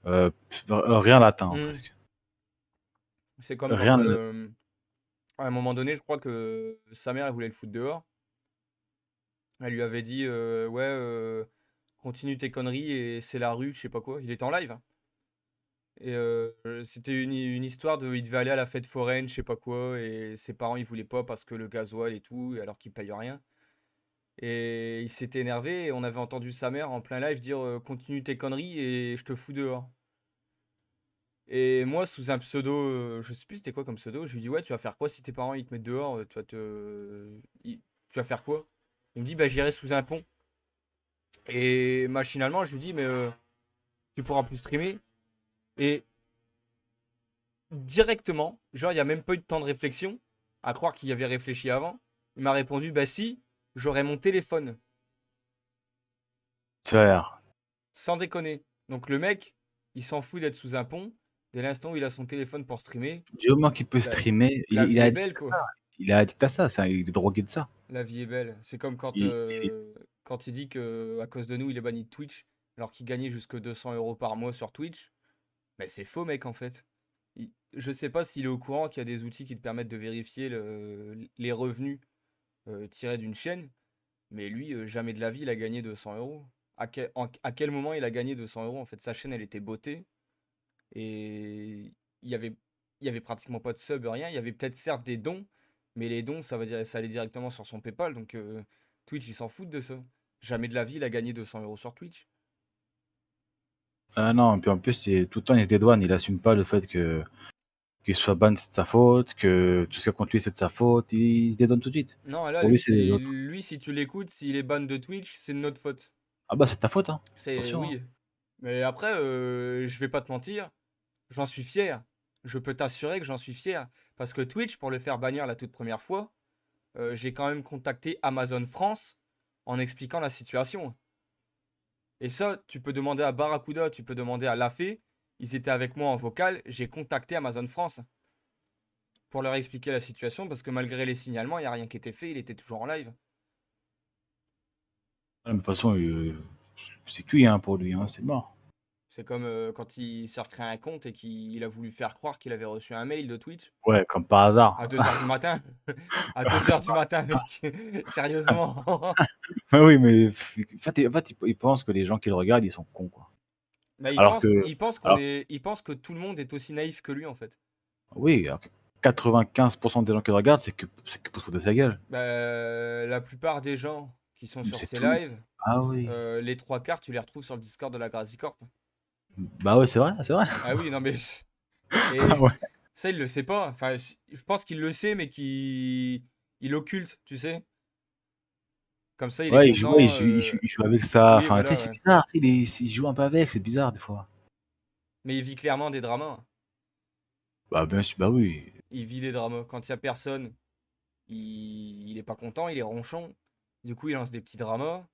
A: rien l'atteint,
B: Hmm.
A: presque.
B: C'est comme quand,
A: Rien ne
B: à un moment donné, je crois que sa mère, elle voulait le foutre dehors. Elle lui avait dit, ouais, continue tes conneries et c'est la rue, je sais pas quoi. Il était en live, hein. Et c'était une histoire de, il devait aller à la fête foraine, je sais pas quoi, et ses parents, ils voulaient pas parce que le gasoil et tout, alors qu'ils payent rien. Et il s'était énervé et on avait entendu sa mère en plein live dire continue tes conneries et je te fous dehors. Et moi, sous un pseudo, je sais plus c'était quoi comme pseudo, je lui dis ouais, tu vas faire quoi si tes parents ils te mettent dehors, tu vas faire quoi? Il me dit bah j'irai sous un pont. Et machinalement, je lui dis mais tu pourras plus streamer. Et directement, genre il y a même pas eu de temps de réflexion, à croire qu'il y avait réfléchi avant, il m'a répondu bah si, j'aurai mon téléphone.
A: faire.
B: Sans déconner. Donc le mec, il s'en fout d'être sous un pont. Dès l'instant où il a son téléphone pour streamer,
A: Du moment qu'il peut
B: la,
A: streamer,
B: la
A: il
B: vie
A: est
B: est
A: addict
B: belle,
A: à
B: quoi.
A: ça. Il est addict à ça, il est drogué de ça.
B: La vie est belle. C'est comme
A: Il
B: quand il dit que à cause de nous, il est banni de Twitch, alors qu'il gagnait jusque 200 € par mois sur Twitch. Mais c'est faux, mec, en fait. Je sais pas s'il est au courant qu'il y a des outils qui te permettent de vérifier les revenus tirés d'une chaîne, mais lui, jamais de la vie, il a gagné 200 €. À quel moment il a gagné 200 € en fait? Sa chaîne, elle était botée. Et il y avait, il y avait pratiquement pas de sub, rien. Il y avait peut-être certes des dons, mais les dons, ça veut dire, ça allait directement sur son PayPal. Donc Twitch, ils s'en foutent de ça. Jamais de la vie, il a gagné 200 € sur Twitch.
A: ah non, puis en plus, c'est tout le temps, il se dédouane, il assume pas le fait que qu'il soit ban, c'est de sa faute, que tout ce qu'il y a contre lui, c'est de sa faute, il se dédouane tout de suite.
B: Non, là,
A: Pour lui, c'est des autres.
B: lui, si tu l'écoutes, s'il est ban de Twitch, c'est de notre faute.
A: Ah bah, c'est de ta faute, hein.
B: C'est
A: Attention, hein.
B: oui. Mais après, je vais pas te mentir, j'en suis fier. Je peux t'assurer que j'en suis fier. Parce que Twitch, pour le faire bannir la toute première fois, j'ai quand même contacté Amazon France en expliquant la situation. Et ça, tu peux demander à Barracuda, tu peux demander à Lafay. Ils étaient avec moi en vocal. J'ai contacté Amazon France pour leur expliquer la situation parce que malgré les signalements, il n'y a rien qui était fait. Il était toujours en live.
A: Ah, mais de toute façon, c'est cuit, hein, pour lui, hein, c'est mort.
B: C'est comme quand il s'est recréé un compte et qu'il a voulu faire croire qu'il avait reçu un mail de Twitch
A: Ouais, comme par
B: à
A: hasard.
B: 2 h du matin. À 2 h du matin, mec. Sérieusement.
A: Ah oui, mais en fait, il pense que les gens qui le regardent, ils sont cons, quoi.
B: Mais
A: Alors que alors
B: il pense que tout le monde est aussi naïf que lui, en fait.
A: oui, alors que 95 des gens qui le regardent, c'est que pour se foutre de sa gueule.
B: Bah, la plupart des gens qui sont
A: Mais
B: sur
A: c'est
B: ces
A: tout.
B: lives,
A: Ah oui.
B: les trois quarts, tu les retrouves sur le Discord de la Grazi Corp.
A: Bah ouais, c'est vrai, c'est vrai.
B: Ah oui, non mais
A: Ah
B: et
A: ouais.
B: ça il le sait pas. Enfin, je pense qu'il le sait, mais qu'il il occulte, tu sais. Comme ça, il est
A: Ouais,
B: content.
A: il joue avec ça,
B: Oui,
A: enfin, tu sais,
B: voilà,
A: c'est
B: ouais.
A: bizarre, tu sais, il joue un peu avec, c'est bizarre des fois.
B: Mais il vit clairement des dramas.
A: Bah bien sûr, bah oui.
B: il vit des dramas. Quand il y a personne, il est pas content, il est ronchon. Du coup, il lance des petits dramas.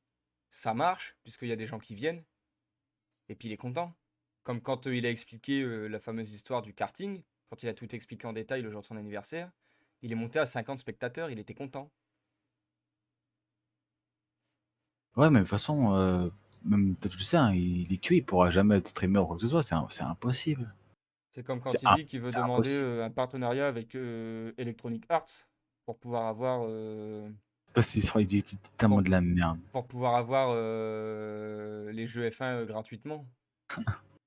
B: Ça marche, puisqu'il y a des gens qui viennent. Et puis il est content. Comme quand il a expliqué la fameuse histoire du karting, quand il a tout expliqué en détail le jour de son anniversaire, il est monté à 50 spectateurs, il était content.
A: Ouais, mais de toute façon, même toi, tu le sais, hein, il est cuit, il pourra jamais être streamer ou quoi que ce soit, c'est impossible.
B: C'est comme
A: C'est
B: quand il
A: im
B: dit qu'il veut
A: c'est
B: demander
A: impossible.
B: un partenariat avec Electronic Arts pour pouvoir avoir,
A: Parce qu'ils sont ils disent tellement
B: pour,
A: de la merde.
B: pour pouvoir avoir les jeux F1 gratuitement.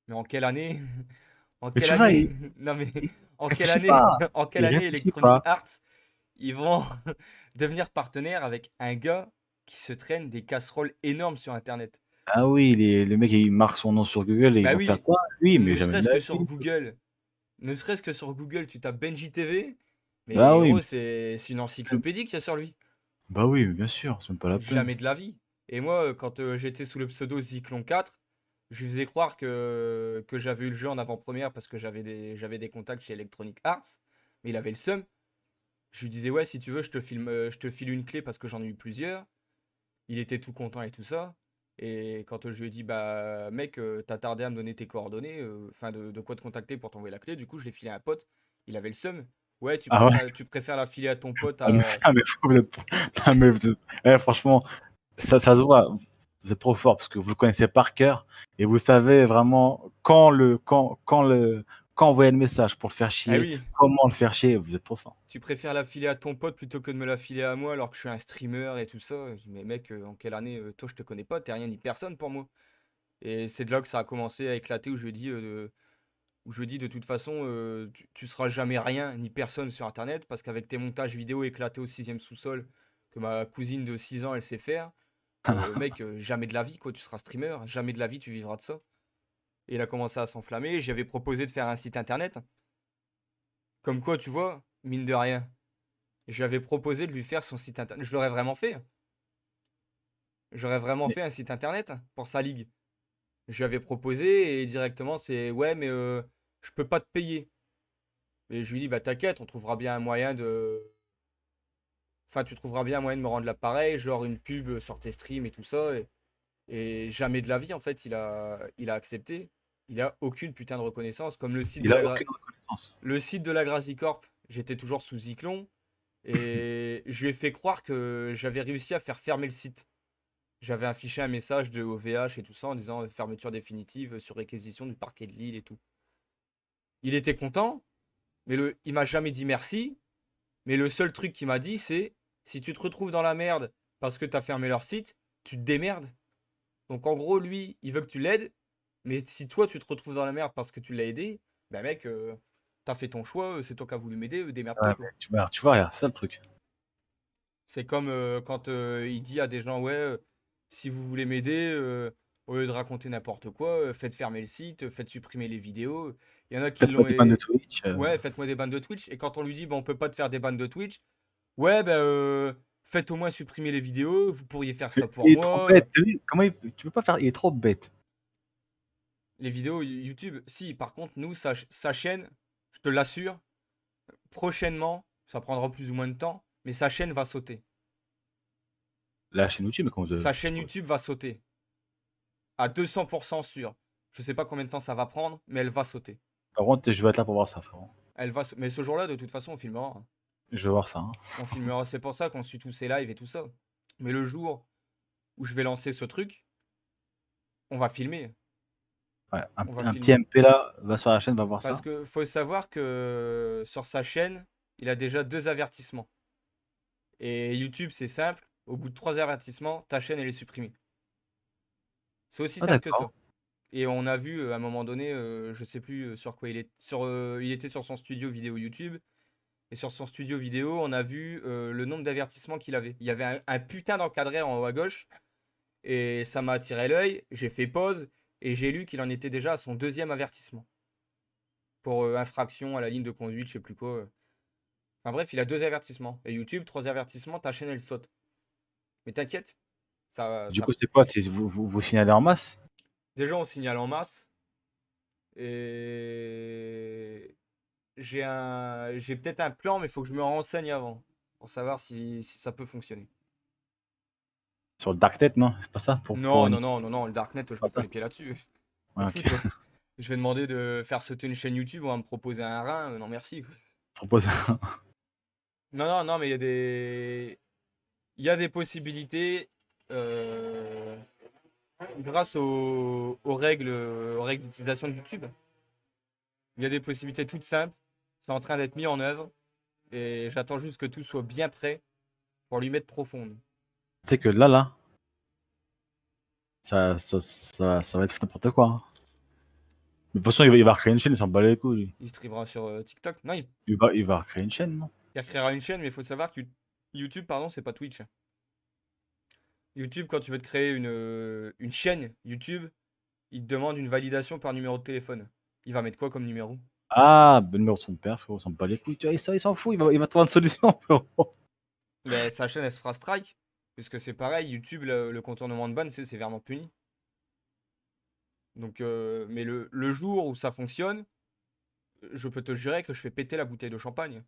B: Mais en quelle année? En
A: Mais
B: quelle
A: tu vois,
B: année? Non mais
A: il
B: en quelle
A: réfléchit
B: année?
A: pas,
B: En quelle
A: il
B: année
A: réfléchit
B: Electronic
A: pas.
B: Arts ils vont devenir partenaires avec un gars qui se traîne des casseroles énormes sur Internet?
A: Ah oui, le mec, il marque son nom sur Google et ils
B: Bah
A: vont faire
B: oui,
A: quoi? Lui, mais
B: ne
A: jamais de
B: serait-ce
A: la
B: que sur
A: vie.
B: Google. Ne serait-ce que sur Google, tu tapes Benji TV,
A: Bah
B: mais
A: oui,
B: gros, c'est une encyclopédie qu'il y a sur lui.
A: bah oui, bien sûr, c'est même pas la peine.
B: Jamais de la vie. Et moi, quand j'étais sous le pseudo Zyklon 4, je lui faisais croire que j'avais eu le jeu en avant-première parce que j'avais des contacts chez Electronic Arts, mais il avait le seum. Je lui disais, ouais, si tu veux, je te file une clé parce que j'en ai eu plusieurs. Il était tout content et tout ça. Et quand je lui ai dit, bah, mec, t'as tardé à me donner tes coordonnées, enfin, de quoi te contacter pour t'envoyer la clé, du coup, je l'ai filé à un pote. Il avait le seum. Ouais,
A: Ah ouais?
B: tu préfères la filer à ton pote
A: Ah mais
B: à.
A: ah mais vous êtes ah mais vous êtes franchement, ça se voit, vous êtes trop fort parce que vous le connaissez par cœur et vous savez vraiment quand envoyer le message pour le faire
B: Ah
A: chier,
B: oui,
A: comment le faire chier, vous êtes trop fort.
B: tu préfères la filer à ton pote plutôt que de me la filer à moi alors que je suis un streamer et tout ça. Je dis, mais mec, en quelle année, toi, je te connais pas, t'es rien ni personne pour moi. Et c'est de là que ça a commencé à éclater où je lui dis de toute façon, tu seras jamais rien ni personne sur Internet parce qu'avec tes montages vidéo éclatés au sixième sous-sol que ma cousine de 6 ans elle sait faire, mec, jamais de la vie quoi, tu seras streamer, jamais de la vie tu vivras de ça. Et il a commencé à s'enflammer, j'avais proposé de faire un site internet. Comme quoi, tu vois, mine de rien, j'avais proposé de lui faire son site internet. Je l'aurais vraiment fait. J'aurais vraiment
A: Mais
B: fait un site internet pour sa ligue. Je lui avais proposé et directement c'est ouais mais je peux pas te payer. Et je lui dis bah t'inquiète, on trouvera bien un moyen de. Enfin, tu trouveras bien un moyen de me rendre l'appareil, genre une pub sur tes streams et tout ça. Et jamais de la vie, en fait, il a accepté. Il a aucune putain de reconnaissance. Comme
A: il a aucune reconnaissance.
B: le site de la Grazicorp, j'étais toujours sous Zyklon. Et je lui ai fait croire que j'avais réussi à faire fermer le site. J'avais affiché un message de OVH et tout ça en disant fermeture définitive sur réquisition du parquet de Lille et tout. Il était content, mais il m'a jamais dit merci. Mais le seul truc qu'il m'a dit, c'est si tu te retrouves dans la merde parce que t'as fermé leur site, tu te démerdes. Donc en gros, lui, il veut que tu l'aides. Mais si toi, tu te retrouves dans la merde parce que tu l'as aidé, bah mec, t'as fait ton choix, c'est toi qui as voulu m'aider,
A: Ouais,
B: démerde-toi
A: mais
B: quoi.
A: tu vois, regarde, c'est ça le truc.
B: C'est comme quand il dit à des gens, ouais, si vous voulez m'aider, au lieu de raconter n'importe quoi, faites fermer le site, faites supprimer les vidéos. Il y en a qui
A: Faites-moi
B: l'ont.
A: des bandes de Twitch,
B: Ouais, faites-moi des bandes de Twitch. Et quand on lui dit, bon, on peut pas te faire des bandes de Twitch, ouais, ben, faites au moins supprimer les vidéos, vous pourriez faire ça pour
A: il est trop
B: moi.
A: bête, tu vu? Comment tu peux pas faire, il est trop bête.
B: Les vidéos YouTube, si, par contre, nous, sa chaîne, je te l'assure, prochainement, ça prendra plus ou moins de temps, mais sa chaîne va sauter.
A: La chaîne YouTube, mais comment
B: Sa chaîne YouTube va sauter. À 200% sûr. Je sais pas combien de temps ça va prendre, mais elle va sauter.
A: par contre, je vais être là pour voir ça, frérot.
B: Mais ce jour-là, de toute façon, on filmera, hein.
A: Je vais voir ça, hein.
B: On filmera. C'est pour ça qu'on suit tous ces lives et tout ça. Mais le jour où je vais lancer ce truc, on va filmer.
A: Ouais,
B: On va
A: un petit
B: filmer.
A: MP là, va sur la chaîne, va voir
B: Parce
A: ça.
B: que faut savoir que sur sa chaîne, il a déjà 2 avertissements. Et YouTube, c'est simple. Au bout de 3 avertissements, ta chaîne, elle est supprimée. C'est aussi
A: Ah
B: simple que ça.
A: d'accord.
B: Et on a vu à un moment donné, je sais plus sur quoi il est. Il était sur son studio vidéo YouTube. Et sur son studio vidéo, on a vu le nombre d'avertissements qu'il avait. Il y avait un putain d'encadré en haut à gauche. Et ça m'a attiré l'œil. J'ai fait pause. Et j'ai lu qu'il en était déjà à son deuxième avertissement. Pour infraction à la ligne de conduite, je sais plus quoi. Enfin bref, il a 2 avertissements. Et YouTube, 3 avertissements, ta chaîne elle saute. Mais t'inquiète,
A: Du coup, c'est quoi? Vous signalez en masse?
B: déjà on signale en masse. Et j'ai peut-être un plan, mais il faut que je me renseigne avant pour savoir si ça peut fonctionner.
A: Sur le Darknet, non? C'est pas ça? Pour
B: Non,
A: une...
B: non, non, non, non, le Darknet, je
A: pas
B: mets pas
A: ça?
B: les pieds là-dessus. M'en
A: Ouais,
B: fous,
A: ok.
B: toi. Je vais demander de faire sauter une chaîne YouTube, on va me proposer un rein, non merci.
A: Propose.
B: Non, non, non, mais il y a des possibilités euh, grâce aux règles d'utilisation de YouTube. Il y a des possibilités toutes simples. C'est en train d'être mis en œuvre et j'attends juste que tout soit bien prêt pour lui mettre profonde.
A: Tu sais que là, ça va être n'importe quoi, hein. De toute façon, il va recréer une chaîne, il s'en bat les couilles, lui.
B: Il streamera sur TikTok. Non,
A: Il va recréer une chaîne, non?
B: il créera une chaîne, mais il faut savoir que YouTube, pardon, c'est pas Twitch. YouTube, quand tu veux te créer une chaîne YouTube, il te demande une validation par numéro de téléphone. Il va mettre quoi comme numéro?
A: Ah, le numéro de son père, frérot, il s'en bat les couilles. Tu vois, ça, il s'en fout, il va trouver une solution, frérot.
B: Ben, sa chaîne, elle se fera strike. Puisque c'est pareil, YouTube, le contournement de ban, c'est sévèrement puni. Donc, mais le jour où ça fonctionne, je peux te jurer que je fais péter la bouteille de champagne.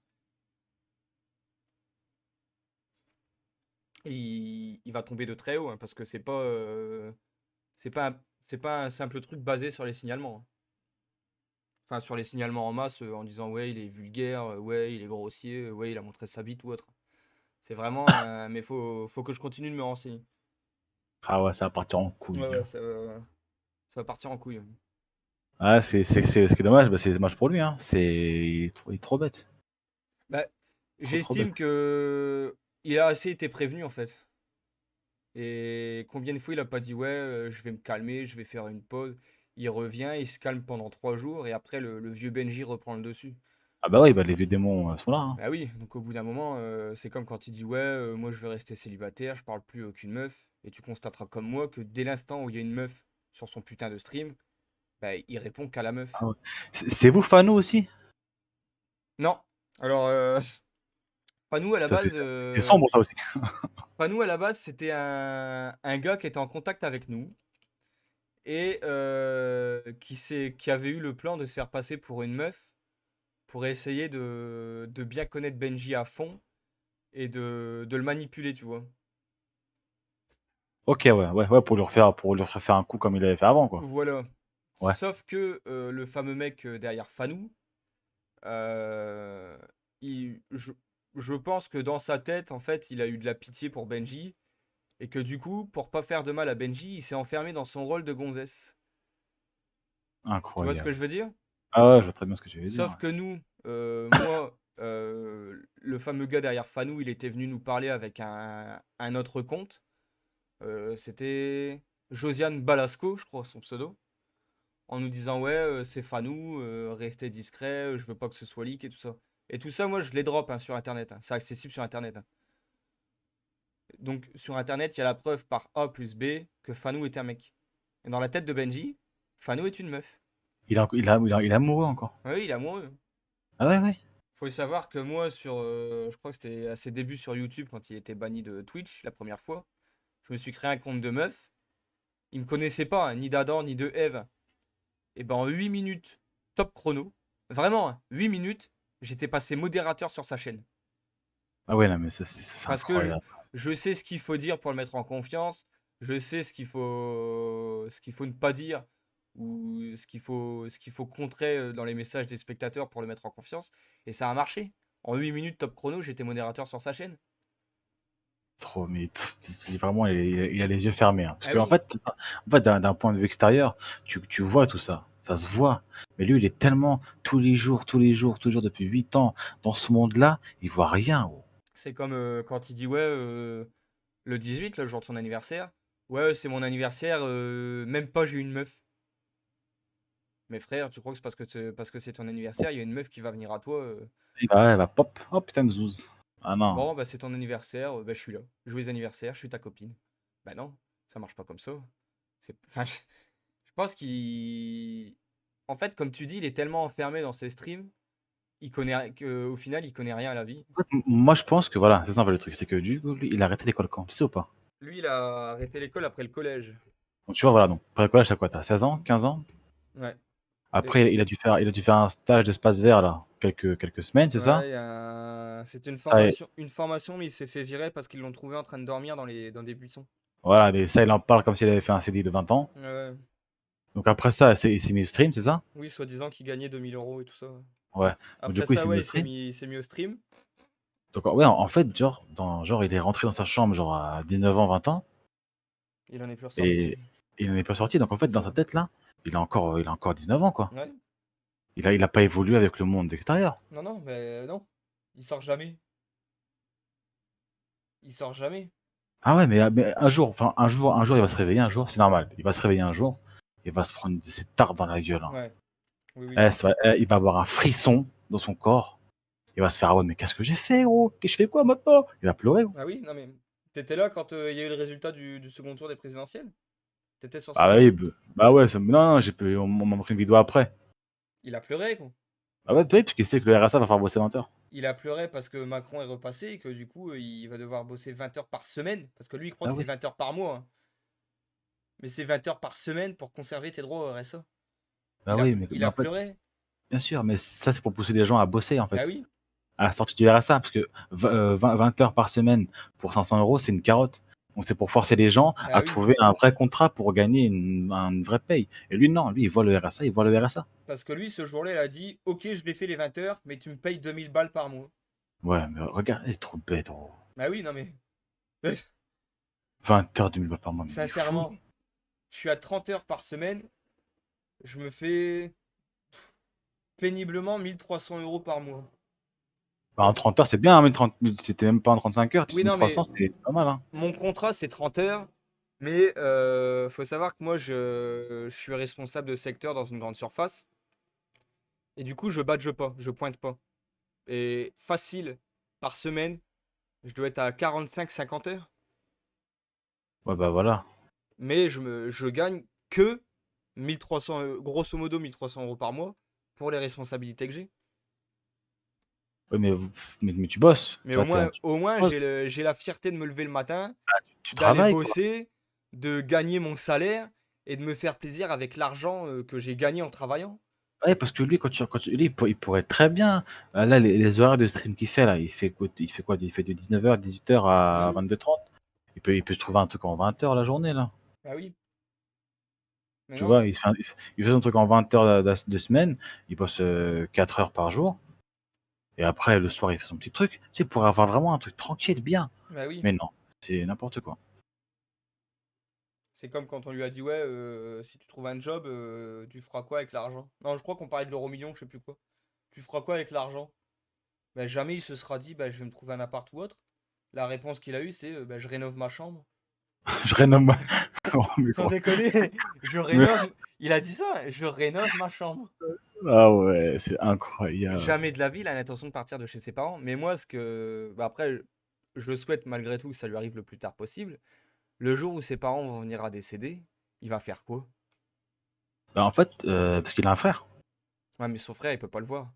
B: Et il va tomber de très haut, hein, parce que c'est pas un simple truc basé sur les signalements, hein. Enfin, sur les signalements en masse, en disant ouais, il est vulgaire, ouais, il est grossier, ouais, il a montré sa bite ou autre. C'est vraiment mais faut que je continue de me renseigner.
A: Ah ouais, ça va partir en
B: Ouais,
A: couille,
B: ouais,
A: hein.
B: ça va partir en couille.
A: Ah, ce qui est dommage, bah, c'est dommage pour lui, hein. Il est trop bête.
B: Bah,
A: Trop, trop bête.
B: j'estime que il a assez été prévenu en fait. Et combien de fois il a pas dit ouais, je vais me calmer, je vais faire une pause. Il revient, il se calme pendant 3 jours et après le vieux Benji reprend le dessus.
A: Ah bah ouais, bah, les vieux démons sont là, hein.
B: Bah oui, donc au bout d'un moment, c'est comme quand il dit ouais, moi je veux rester célibataire, je parle plus à aucune meuf. Et tu constateras comme moi que dès l'instant où il y a une meuf sur son putain de stream, bah il répond qu'à la meuf.
A: Ah ouais. C'est vous, Fano, aussi?
B: Non. Alors, Panou à la
A: Ça,
B: base,
A: c'est sombre, ça aussi.
B: c'était un gars qui était en contact avec nous et qui avait eu le plan de se faire passer pour une meuf pour essayer de bien connaître Benji à fond et de le manipuler, tu vois.
A: Ok, ouais, ouais, ouais, pour lui refaire un coup comme il avait fait avant, quoi.
B: Voilà.
A: Ouais.
B: Sauf que le fameux mec derrière Fanou, euh, je pense que dans sa tête, en fait, il a eu de la pitié pour Benji et que du coup, pour pas faire de mal à Benji, il s'est enfermé dans son rôle de gonzesse. Tu vois ce que
A: Incroyable.
B: je veux dire?
A: Ah ouais, je vois très bien ce que tu veux dire,
B: Sauf
A: ouais.
B: que nous, moi, le fameux gars derrière Fanou, il était venu nous parler avec un autre compte. C'était Josiane Balasco, je crois, son pseudo. En nous disant, ouais, c'est Fanou, restez discret, je veux pas que ce soit leak et tout ça. Et tout ça, moi, je les drop hein, sur Internet, hein. C'est accessible sur Internet, hein. Donc, sur Internet, il y a la preuve par A plus B que Fanou est un mec. Et dans la tête de Benji, Fanou est une meuf.
A: Il est amoureux encore.
B: Ah oui, il est amoureux.
A: Ah ouais, ouais.
B: Faut savoir que moi, je crois que c'était à ses débuts sur YouTube, quand il était banni de Twitch la première fois, je me suis créé un compte de meuf. Il me connaissait pas, hein, ni d'Adam, ni de Eve. Et ben en 8 minutes, top chrono, vraiment, hein, 8 minutes, j'étais passé modérateur sur sa chaîne.
A: Ah ouais, non, mais ça, c'est
B: Parce que
A: incroyable.
B: je sais ce qu'il faut dire pour le mettre en confiance, je sais ce qu'il faut ne pas dire, ou ce qu'il faut contrer dans les messages des spectateurs pour le mettre en confiance. Et ça a marché. En 8 minutes top chrono, j'étais modérateur sur sa chaîne.
A: Trop, mais vraiment, il a les yeux fermés, hein. Parce
B: Ah
A: que
B: oui,
A: en fait, d'un point de vue extérieur, tu vois tout ça. Ça se voit. Mais lui, il est tellement tous les jours, tous les jours, toujours depuis 8 ans dans ce monde-là, il voit rien, gros.
B: c'est comme quand il dit ouais, le 18, le jour de son anniversaire. Ouais, c'est mon anniversaire, même pas j'ai une meuf. Mais frère, tu crois que c'est parce que c'est ton anniversaire, il y a une meuf qui va venir à toi.
A: Il va pop. Oh putain de zouze. Ah non.
B: Bon, bah c'est ton anniversaire, bah je suis là. Joyeux anniversaire, je suis ta copine. Bah non, ça marche pas comme ça. Enfin, je pense qu'il. En fait, comme tu dis, il est tellement enfermé dans ses streams, au final, il connaît rien à la vie.
A: En fait, moi, je pense que voilà, c'est ça en fait, le truc. C'est que du coup, lui, il a arrêté l'école quand? Tu sais ou pas?
B: Lui, il a arrêté l'école après le collège.
A: Donc tu vois, voilà. Donc, après le collège, t'as quoi? T'as 16 ans? 15 ans?
B: Ouais. Et-
A: Après, il a dû faire un stage d'espace vert, là. quelques semaines, c'est ça?
B: Ouais, c'était
A: Ça,
B: une formation, mais il s'est fait virer parce qu'ils l'ont trouvé en train de dormir dans des buissons.
A: voilà, et ça, il en parle comme s'il avait fait un CDI de 20 ans.
B: Ouais, ouais.
A: Donc après ça, il s'est mis au stream, c'est ça?
B: Oui, soi-disant qu'il gagnait 2 000 € et tout ça. Ouais.
A: Ouais. Donc du
B: Après
A: coup, il
B: ça,
A: s'est mis
B: ouais,
A: au stream.
B: il s'est mis au stream.
A: Donc ouais, en fait, genre, il est rentré dans sa chambre, genre, à 19 ans, 20 ans,
B: Il en est plus ressorti.
A: et il n'en est pas sorti. Donc en fait,
B: C'est
A: dans
B: ça.
A: sa tête, là, il a encore 19 ans, quoi.
B: Ouais.
A: Il a pas évolué avec le monde extérieur.
B: Non, non, mais non. Il sort jamais. Il sort jamais.
A: Ah ouais, mais un jour, il va se réveiller un jour, c'est normal. Il va se réveiller un jour, il va se prendre ses tartes dans la gueule, hein.
B: Ouais. Oui, oui.
A: Il va avoir un frisson dans son corps. Il va se faire: «Ah ouais, mais qu'est-ce que j'ai fait, gros? Je fais quoi maintenant?» Il va pleurer, gros.
B: Ah oui, non, mais t'étais là quand il y a eu le résultat du second tour des présidentielles? T'étais sur son
A: Ah oui,
B: stream?
A: bah ouais, non, on m'a montré une vidéo après.
B: Il a pleuré, quoi.
A: Ah ouais, bah oui, parce qu'il sait que le RSA va faire bosser 20 heures.
B: Il a pleuré parce que Macron est repassé et que du coup, il va devoir bosser 20 heures par semaine. Parce que lui, il croit
A: Ah
B: que c'est
A: oui,
B: 20 heures par mois, hein. Mais c'est 20 heures par semaine pour conserver tes droits au RSA.
A: bah oui,
B: Il
A: mais
B: a
A: en fait,
B: pleuré.
A: bien sûr, mais ça, c'est pour pousser les gens à bosser, en
B: Bah
A: fait,
B: oui,
A: à la sortie du RSA, parce que 20 heures par semaine pour 500 €, c'est une carotte. Donc c'est pour forcer les gens
B: bah
A: à
B: oui.
A: trouver un vrai contrat pour gagner une vraie paye. Et lui, non, lui, il voit le RSA, il voit le RSA.
B: Parce que lui, ce jour-là, il a dit, ok, je l'ai fait les 20 heures, mais tu me payes 2 000 balles par mois.
A: Ouais, mais regarde, il est trop bête, gros.
B: Bah oui, non mais,
A: 20 heures, 2 000 balles par mois, mais il est fou.
B: sincèrement, je suis à 30 heures par semaine, je me fais péniblement 1 300 € par mois.
A: Bah, en 30 heures, c'est bien, hein, mais 30 c'était même pas en 35 heures,
B: Oui,
A: mille
B: non
A: trois
B: mais,
A: cents c'est pas mal, hein.
B: mon contrat, c'est 30 heures, mais faut savoir que moi, je suis responsable de secteur dans une grande surface, et du coup, je badge pas, je pointe pas. Et facile, par semaine, je dois être à 45 50 heures,
A: Ouais, bah, voilà.
B: mais je gagne que 1 300, grosso modo 1 300 € par mois pour les responsabilités que j'ai.
A: Ouais, mais tu bosses.
B: Mais
A: Tu vois,
B: au moins
A: bosses,
B: j'ai la fierté de me lever le matin,
A: tu
B: d'aller
A: travailles, quoi.
B: bosser, de gagner mon salaire et de me faire plaisir avec l'argent que j'ai gagné en travaillant.
A: Ouais, parce que lui, lui, il pourrait très bien, là, les horaires de stream qu'il fait là, il fait quoi? Il fait de 19 h 18 h à
B: Oui,
A: 22 h 30. Il peut se trouver un truc en 20 heures la journée là.
B: bah oui. Mais
A: Tu
B: non,
A: vois? Il fait son truc en 20 heures de semaine, il bosse, 4 heures par jour, et après le soir, il fait son petit truc. Tu sais, pour avoir vraiment un truc tranquille, bien.
B: bah oui.
A: Mais non, c'est n'importe quoi.
B: C'est comme quand on lui a dit ouais, si tu trouves un job, tu feras quoi avec l'argent? Non, je crois qu'on parlait de l'euro million, je sais plus quoi. Tu feras quoi avec l'argent? Bah jamais il se sera dit bah je vais me trouver un appart ou autre. La réponse qu'il a eue c'est bah je rénove ma chambre.
A: Je rénove ma oh mais
B: Sans
A: gros,
B: déconner, je
A: mais
B: rénove. Il a dit ça, je rénove ma chambre.
A: ah ouais, c'est incroyable.
B: Jamais de la vie, il a l'intention de partir de chez ses parents. Mais moi, bah après, je souhaite malgré tout que ça lui arrive le plus tard possible. Le jour où ses parents vont venir à décéder, il va faire quoi?
A: Bah, en fait, parce qu'il a un frère.
B: Ouais, mais son frère, il peut pas le voir.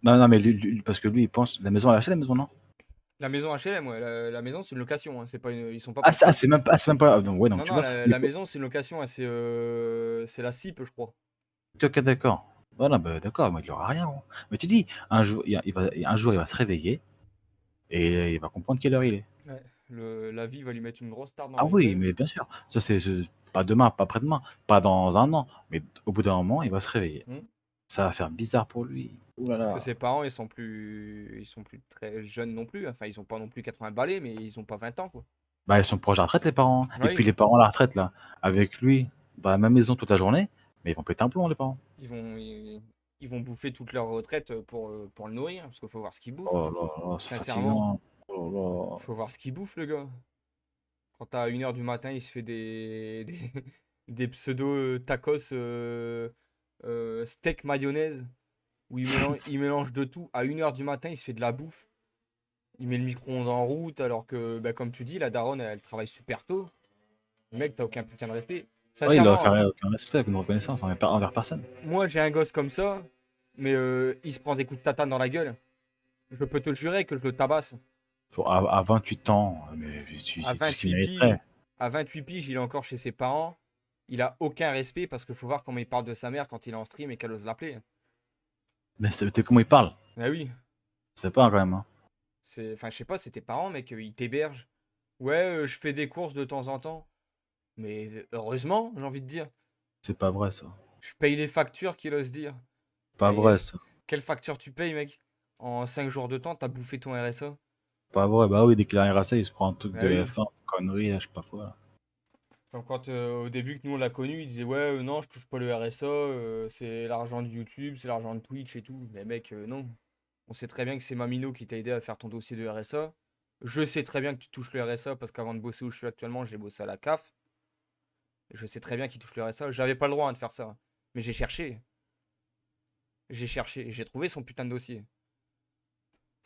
A: Non, non, mais lui parce que lui, il pense la maison, elle a acheté la maison, non?
B: La maison HLM, ouais, la maison, c'est une location, hein, c'est pas ils sont pas
A: Ah,
B: propriétaires.
A: c'est même pas, donc ouais, donc
B: Non,
A: tu
B: non,
A: vois?
B: la maison, c'est une location, hein, c'est la CIP, je crois.
A: OK, d'accord. Voilà, bah, d'accord, moi, il aura rien, gros. Mais tu dis, un jour, un jour, il va se réveiller et il va comprendre quelle heure il est.
B: Ouais. La vie va lui mettre une grosse tarte dans
A: Ah
B: la
A: oui,
B: gueule.
A: mais bien sûr, ça pas demain, pas après-demain, pas dans un an, mais au bout d'un moment, il va se réveiller.
B: Hmm.
A: Ça va faire bizarre pour lui. Ouh là
B: Parce que
A: là.
B: ses parents, ils sont plus très jeunes non plus. Enfin, ils ont pas non plus 80 balais, mais ils ont pas 20 ans, quoi.
A: Bah, ils sont proches de la retraite, les parents, et puis
B: Oui,
A: les parents à la retraite, là, avec lui, dans la même maison toute la journée, mais ils vont péter un plomb, les parents.
B: ils vont, ils vont bouffer toute leur retraite pour le nourrir, parce qu'il faut voir ce qu'il bouffe,
A: Oh
B: hein.
A: là là, c'est
B: Sincèrement,
A: fatigant. Oh là là.
B: faut voir ce qu'il bouffe, le gars. Quand à 1 h du matin, il se fait des pseudo tacos steak mayonnaise, où il mélange de tout. À 1 h du matin, il se fait de la bouffe. Il met le micro-ondes en route, alors que, bah, comme tu dis, la daronne, elle travaille super tôt. Le mec, t'as aucun putain de respect.
A: Ouais, il a
B: Sincèrement,
A: aucun respect, aucune reconnaissance envers personne.
B: moi, j'ai un gosse comme ça, mais il se prend des coups de tatane dans la gueule. Je peux te jurer que je le tabasse.
A: À 28 ans, mais
B: À
A: c'est tout ce qu'il
B: 28 piges,
A: mériterait.
B: à 28 piges, il est encore chez ses parents. Il a aucun respect parce qu'il faut voir comment il parle de sa mère quand il est en stream et qu'elle ose l'appeler.
A: Mais comment il parle?
B: Ah oui,
A: C'est pas quand même, hein.
B: enfin, je sais pas, c'est tes parents, mec, ils t'hébergent. Ouais, je fais des courses de temps en temps. Mais heureusement, j'ai envie de dire.
A: C'est pas vrai ça.
B: Je paye les factures qu'il ose dire.
A: Pas
B: Et
A: vrai ça.
B: quelle facture tu payes, mec? En 5 jours de temps, t'as bouffé ton RSA.
A: Pas vrai. Bah oui, dès qu'il arrive à ça, il se prend un truc
B: Ah
A: de
B: oui.
A: F1, connerie, là, je sais pas quoi, là.
B: Comme quand au début que nous on l'a connu, il disait ouais, non, je touche pas le RSA, c'est l'argent de YouTube, c'est l'argent de Twitch et tout. Mais mec, non. On sait très bien que c'est Mamino qui t'a aidé à faire ton dossier de RSA. Je sais très bien que tu touches le RSA parce qu'avant de bosser où je suis actuellement, j'ai bossé à la CAF. Je sais très bien qu'il touche le RSA. J'avais pas le droit, hein, de faire ça. Mais j'ai cherché. J'ai cherché. J'ai trouvé son putain de dossier.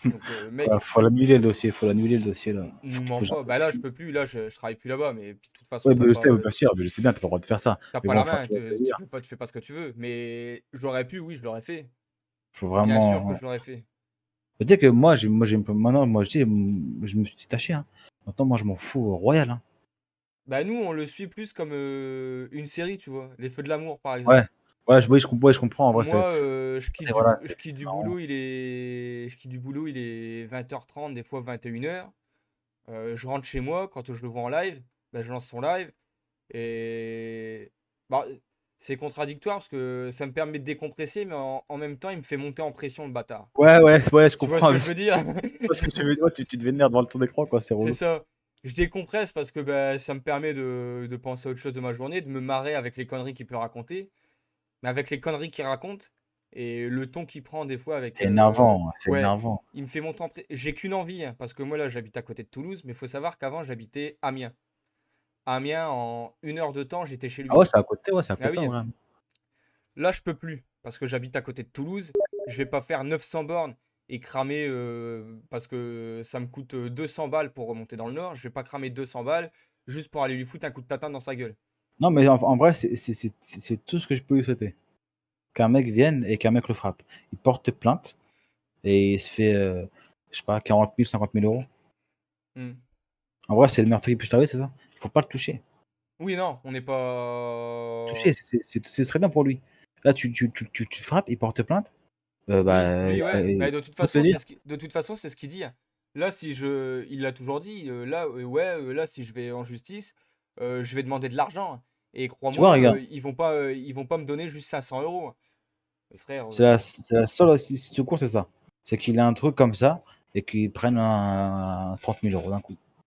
B: Donc,
A: Quoi,
B: mec,
A: faut l'annuler le dossier, faut l'annuler le dossier là.
B: nous
A: Faut
B: mens
A: que
B: pas. Bah là, je peux plus. Là, je travaille plus là-bas. Mais puis, de toute façon,
A: ouais, mais je sais, bien sûr, mais je sais bien, t'as pas le droit de faire ça.
B: t'as
A: Mais
B: pas
A: bon,
B: la
A: enfin,
B: main.
A: tu vois ce que je veux
B: Tu
A: dire.
B: peux pas, tu fais pas ce que tu veux. Mais j'aurais pu, oui, je l'aurais fait.
A: Faut
B: Bien sûr que
A: vraiment.
B: je l'aurais fait.
A: Faut dire que maintenant, moi, je dis, je me suis détaché, hein. Maintenant, moi, je m'en fous royal, hein.
B: Bah, nous, on le suit plus comme une série, tu vois. Les Feux de l'amour, par
A: Ouais,
B: exemple.
A: ouais, ouais, je comprends. En vrai,
B: Moi,
A: voilà,
B: je quitte
A: c'est
B: du
A: marrant.
B: boulot, il est 20h30, des fois 21h. Je rentre chez moi, quand je le vois en live, bah, je lance son live. Et bah, c'est contradictoire parce que ça me permet de décompresser, mais en même temps, il me fait monter en pression, le bâtard.
A: Ouais, ouais, ouais, je
B: Tu vois ce
A: comprends.
B: que je veux dire?
A: Parce que tu te vénères devant le ton d'écran, quoi, c'est
B: C'est
A: relou.
B: ça. Je décompresse parce que bah, ça me permet de penser à autre chose de ma journée, de me marrer avec les conneries qu'il peut raconter, mais avec les conneries qu'il raconte et le ton qu'il prend des fois avec...
A: C'est énervant, c'est
B: ouais,
A: énervant.
B: il me fait monter en J'ai qu'une envie, hein, parce que moi là j'habite à côté de Toulouse, mais il faut savoir qu'avant j'habitais Amiens. Amiens, en 1 heure de temps, j'étais chez
A: Ah ouais,
B: lui.
A: c'est à
B: Ah
A: côté,
B: oui,
A: en vrai.
B: là je peux plus, parce que j'habite à côté de Toulouse. Je vais pas faire 900 bornes et cramer, parce que ça me coûte 200 balles pour remonter dans le nord. Je vais pas cramer 200 balles juste pour aller lui foutre un coup de tatin dans sa gueule.
A: Non, mais en vrai, c'est tout ce que je peux lui souhaiter. Qu'un mec vienne et qu'un mec le frappe. Il porte plainte et il se fait, je sais pas, 40 000, 50 000 euros.
B: Hmm.
A: En vrai, c'est le meurtrier plus taré, c'est ça? Il faut pas le toucher.
B: Oui, non, on n'est
A: Toucher,
B: pas...
A: ce serait bien pour lui. Là, tu frappes, il porte plainte.
B: Oui,
A: Bah,
B: oui, ouais. Mais
A: faut te le dire.
B: de toute façon, c'est ce qu'il dit, hein. Là, il l'a toujours dit. Là, ouais, là, si je vais en justice, je vais demander de l'argent, hein. Et
A: Tu vois,
B: crois-moi,
A: regarde,
B: ils vont pas me donner juste 500 euros, hein. Mais frère,
A: c'est la seule secours, c'est ça. C'est qu'il a un truc comme ça et qu'il prenne un 30 000 euros d'un coup.